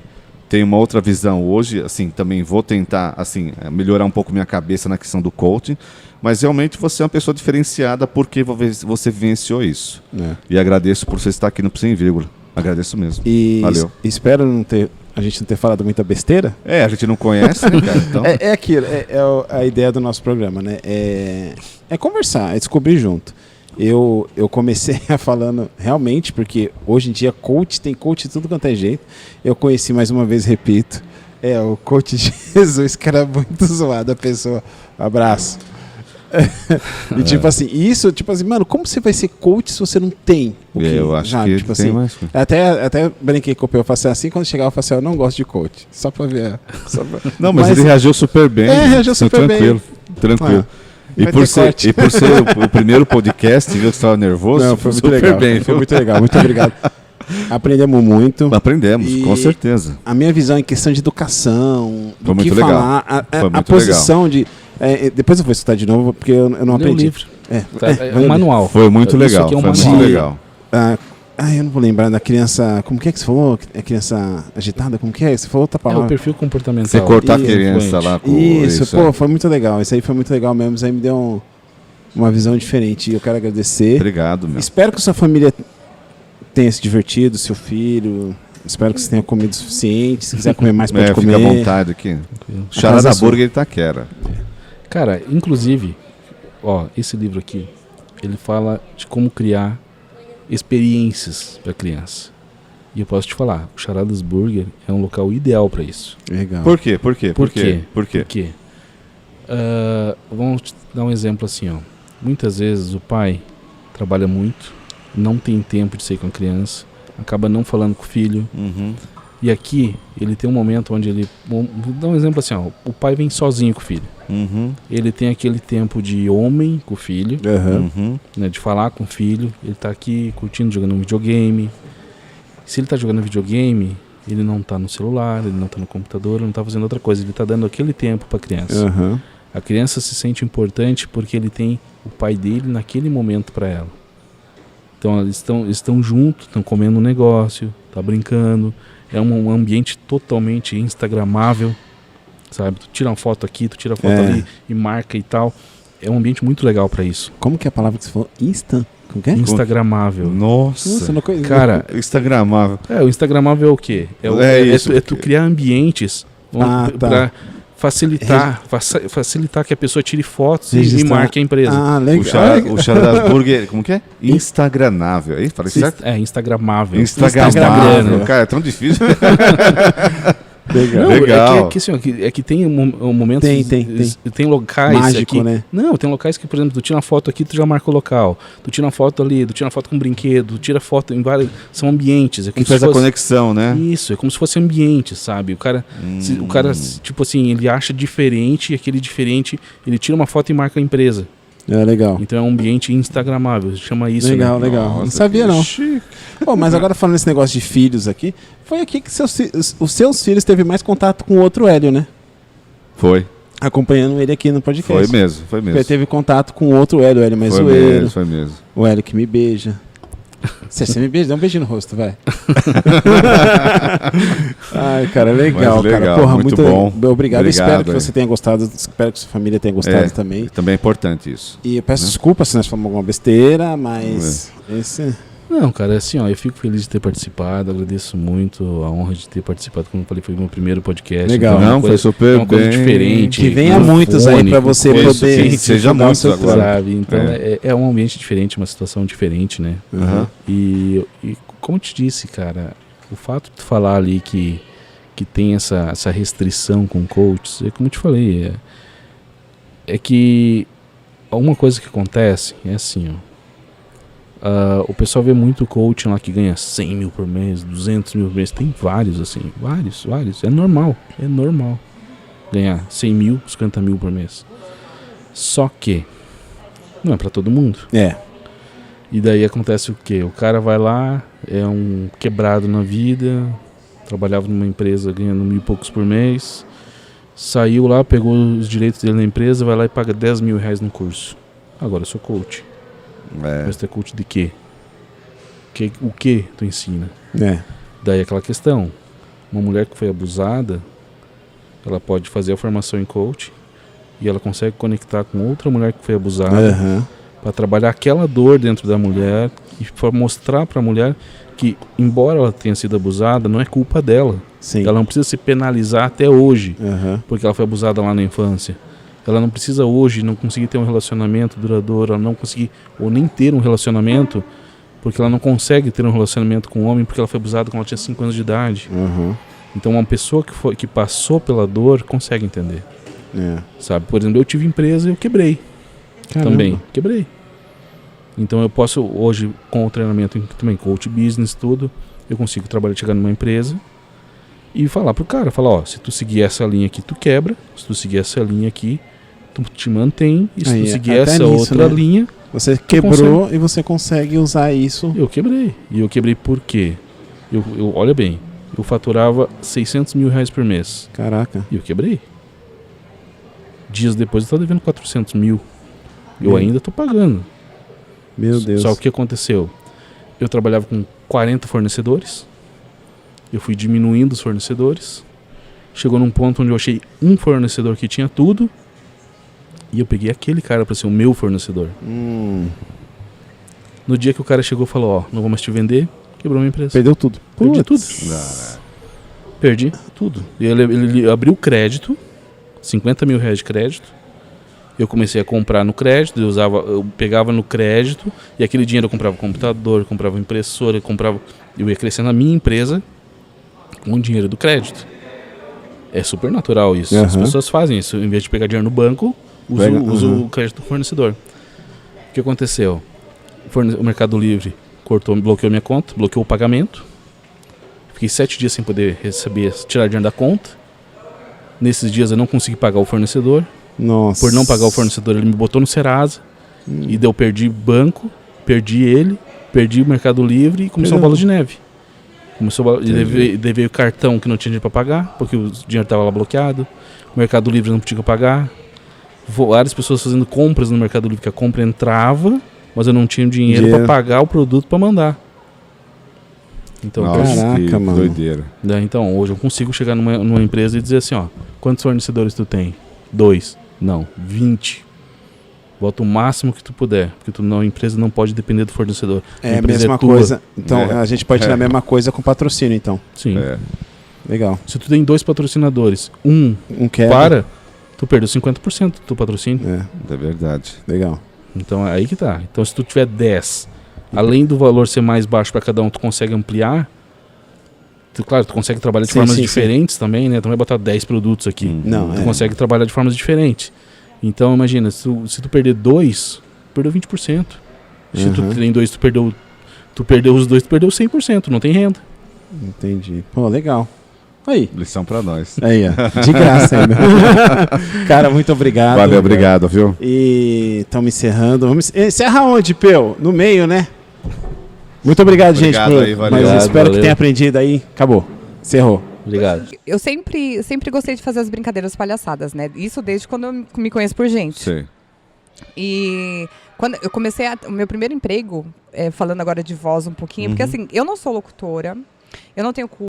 tenho uma outra visão hoje, assim, também vou tentar, assim, melhorar um pouco minha cabeça na questão do coaching, mas realmente você é uma pessoa diferenciada porque você vivenciou isso. E agradeço por você estar aqui no Sem Vírgula. Agradeço mesmo. E valeu. Espero a gente não ter falado muita besteira. A gente não conhece, né, cara? Então... É aquilo, a ideia do nosso programa, né? É conversar, é descobrir junto. Eu comecei falando realmente, porque hoje em dia tem coach de tudo quanto é jeito. Eu conheci, mais uma vez, repito, o coach de Jesus, que era muito zoado a pessoa. Abraço. E tipo assim, mano, como você vai ser coach se você não tem o que? Eu acho que tipo tem assim, mais. Até brinquei com o Peu, eu falei assim, quando chegava eu falei assim, eu não gosto de coach. Só pra ver. Não, mas ele reagiu super bem. Reagiu super tranquilo, bem. Tranquilo. E por ser o primeiro podcast, viu que você estava nervoso? Não, foi muito legal. Foi muito legal, muito obrigado. Aprendemos muito. Aprendemos, com certeza. A minha visão em questão de educação, foi do muito que legal. falar, foi muito a posição legal. Depois eu vou escutar de novo, porque eu não aprendi. Livro. É um manual. Foi muito legal. Isso aqui é um foi manual. muito legal. Eu não vou lembrar da criança. Como que é que você falou? É criança agitada? Como que é? Você falou outra palavra. É o perfil comportamental. Você cortar a criança lá com isso. Pô, foi muito legal. Isso aí foi muito legal mesmo. Isso aí me deu uma visão diferente. E eu quero agradecer. Obrigado, meu. Espero que a sua família tenha se divertido, seu filho. Espero que você tenha comido o suficiente. Se quiser comer mais, pode comer. Fica à vontade aqui. Charada Burger Itaquera. Cara, inclusive, esse livro aqui, ele fala de como criar experiências para criança. E eu posso te falar, o Charadas Burger é um local ideal para isso. Legal. Por quê? Por quê? Porque vamos dar um exemplo assim, muitas vezes o pai trabalha muito, não tem tempo de sair com a criança, acaba não falando com o filho. E aqui ele tem um momento onde ele... Vou dar um exemplo assim, o pai vem sozinho com o filho. Ele tem aquele tempo de homem com o filho, né, de falar com o filho. Ele tá aqui curtindo, jogando um videogame. Se ele tá jogando videogame, ele não tá no celular, ele não tá no computador, ele não tá fazendo outra coisa. Ele tá dando aquele tempo pra criança. A criança se sente importante porque ele tem o pai dele naquele momento para ela. Então eles estão juntos, estão comendo um negócio, tá brincando. É um ambiente totalmente instagramável, sabe? Tu tira uma foto aqui, tu tira a foto ali e marca e tal. É um ambiente muito legal para isso. Como que é a palavra que você falou? Como que é? Instagramável. Nossa, cara, instagramável. O instagramável é o quê? É tu criar ambientes para facilitar que a pessoa tire fotos e marque a empresa. Legal. O Charadas Burger, como que é? Instagramável. Aí, falei certo? Instagramável. Instagramável. Cara, é tão difícil. Legal. Legal. É que tem momentos... Tem locais... Mágico, aqui, né? Não, tem locais que, por exemplo, tu tira uma foto aqui, tu já marca o local. Tu tira uma foto ali, tu tira uma foto com um brinquedo, tu tira foto em vários... São ambientes. É como que faz a conexão, né? Isso, é como se fosse ambiente, sabe? O cara, tipo assim, ele acha diferente e aquele diferente, ele tira uma foto e marca a empresa. É legal. Então é um ambiente instagramável, chama isso. Legal, né? legal. Nossa, não sabia não. Mas agora falando nesse negócio de filhos aqui, foi aqui que os seus filhos teve mais contato com o outro Hélio, né? Foi. Acompanhando ele aqui no podcast. Foi mesmo. Ele teve contato com o outro Hélio, o Hélio mais zoeiro. Foi mesmo. O Hélio que me beija. Você me beija? Dá um beijinho no rosto, vai. Ai, cara, legal, cara. Porra, muito bom. Obrigado. Espero que você tenha gostado. Espero que sua família tenha gostado também. Também é importante isso. E eu peço desculpa se nós falamos alguma besteira, mas esse... Não, cara, assim, eu fico feliz de ter participado, agradeço muito a honra de ter participado, como eu falei, foi o meu primeiro podcast. Legal. Então, foi super uma coisa diferente. Que venha muitos aí pra você poder... Seja muitos agora. Sabe? Então, é um ambiente diferente, uma situação diferente, né? E como eu te disse, cara, o fato de tu falar ali que tem essa restrição com coaches, como eu te falei, é que uma coisa que acontece é assim, o pessoal vê muito coaching lá que ganha 100 mil por mês, 200 mil por mês. Tem vários, assim, vários. É normal ganhar 100 mil, 50 mil por mês. Só que não é pra todo mundo. E daí acontece o quê? O cara vai lá, é um quebrado na vida, trabalhava numa empresa ganhando 1.000 e poucos por mês, saiu lá, pegou os direitos dele na empresa, vai lá e paga 10 mil reais no curso. Agora eu sou coach. Mas tu é coach de quê? O que tu ensina? Daí aquela questão. Uma mulher que foi abusada, ela pode fazer a formação em coach e ela consegue conectar com outra mulher que foi abusada para trabalhar aquela dor dentro da mulher e para mostrar para a mulher que, embora ela tenha sido abusada, não é culpa dela. Sim. Ela não precisa se penalizar até hoje porque ela foi abusada lá na infância. Ela não precisa hoje não conseguir ter um relacionamento duradouro, ela não conseguir ou nem ter um relacionamento porque ela não consegue ter um relacionamento com um homem porque ela foi abusada quando ela tinha 5 anos de idade. Então uma pessoa que passou pela dor consegue entender. Sabe? Por exemplo, eu tive empresa e eu quebrei. Caramba. Também. Quebrei. Então eu posso hoje, com o treinamento também, coach business, tudo, eu consigo trabalhar, chegar numa empresa e falar pro cara, ó, se tu seguir essa linha aqui, tu quebra. Se tu seguir essa linha aqui, tu te mantém. E se tu seguir essa outra linha... Você quebrou e você consegue usar isso. Eu quebrei. E eu quebrei por quê? Olha bem, eu faturava 600 mil reais por mês. Caraca. E eu quebrei. Dias depois eu estava devendo 400 mil. Eu ainda estou pagando. Meu Deus. Só o que aconteceu? Eu trabalhava com 40 fornecedores. Eu fui diminuindo os fornecedores. Chegou num ponto onde eu achei um fornecedor que tinha tudo. E eu peguei aquele cara para ser o meu fornecedor. No dia que o cara chegou e falou, ó, não vou mais te vender, quebrou minha empresa. Perdeu tudo. Perdi tudo. Perdi tudo. E ele abriu crédito, 50 mil reais de crédito. Eu comecei a comprar no crédito, eu pegava no crédito, e aquele dinheiro eu comprava computador, eu comprava impressora, eu ia crescendo a minha empresa com o dinheiro do crédito. É super natural isso. As pessoas fazem isso. Em vez de pegar dinheiro no banco, uso o crédito do fornecedor. O que aconteceu? O Mercado Livre bloqueou minha conta, bloqueou o pagamento. Fiquei 7 dias sem poder tirar dinheiro da conta. Nesses dias eu não consegui pagar o fornecedor. Nossa. Por não pagar o fornecedor, ele me botou no Serasa. E daí eu perdi banco, perdi o Mercado Livre e começou a bola de neve. Veio cartão que não tinha dinheiro para pagar, porque o dinheiro estava lá bloqueado. O Mercado Livre não podia pagar. Várias pessoas fazendo compras no Mercado Livre, que a compra entrava, mas eu não tinha dinheiro para pagar o produto para mandar. Então, caraca, mano. Doideira. Então, hoje eu consigo chegar numa empresa e dizer assim, ó, quantos fornecedores tu tem? 2. Não, 20. Bota o máximo que tu puder, porque a empresa não pode depender do fornecedor. É a mesma coisa. Então, a gente pode tirar a mesma coisa com patrocínio, então. Sim. Legal. Se tu tem 2 patrocinadores, um quebra, tu perdeu 50% do patrocínio. É verdade. Legal. Então é aí que tá. Então se tu tiver 10, além do valor ser mais baixo para cada um, tu consegue ampliar. Claro, tu consegue trabalhar de formas diferentes também, né? Tu não vai botar 10 produtos aqui. Não, tu consegue trabalhar de formas diferentes. Então imagina, se tu perder 2, perdeu 20%. Se tu tem 2, tu perdeu os 2, tu perdeu 100%, não tem renda. Entendi. Pô, legal. Aí. Lição pra nós. Aí, ó. De graça ainda. Cara, muito obrigado. Valeu, obrigado, viu? E estamos encerrando. Encerra onde, Peu? No meio, né? Muito obrigado, gente. Aí, valeu. Mas espero que tenha aprendido aí. Acabou. Encerrou. Obrigado. Eu sempre gostei de fazer as brincadeiras palhaçadas, né? Isso desde quando eu me conheço por gente. Sim. E quando eu comecei o meu primeiro emprego, falando agora de voz um pouquinho, porque assim, eu não sou locutora, eu não tenho curso.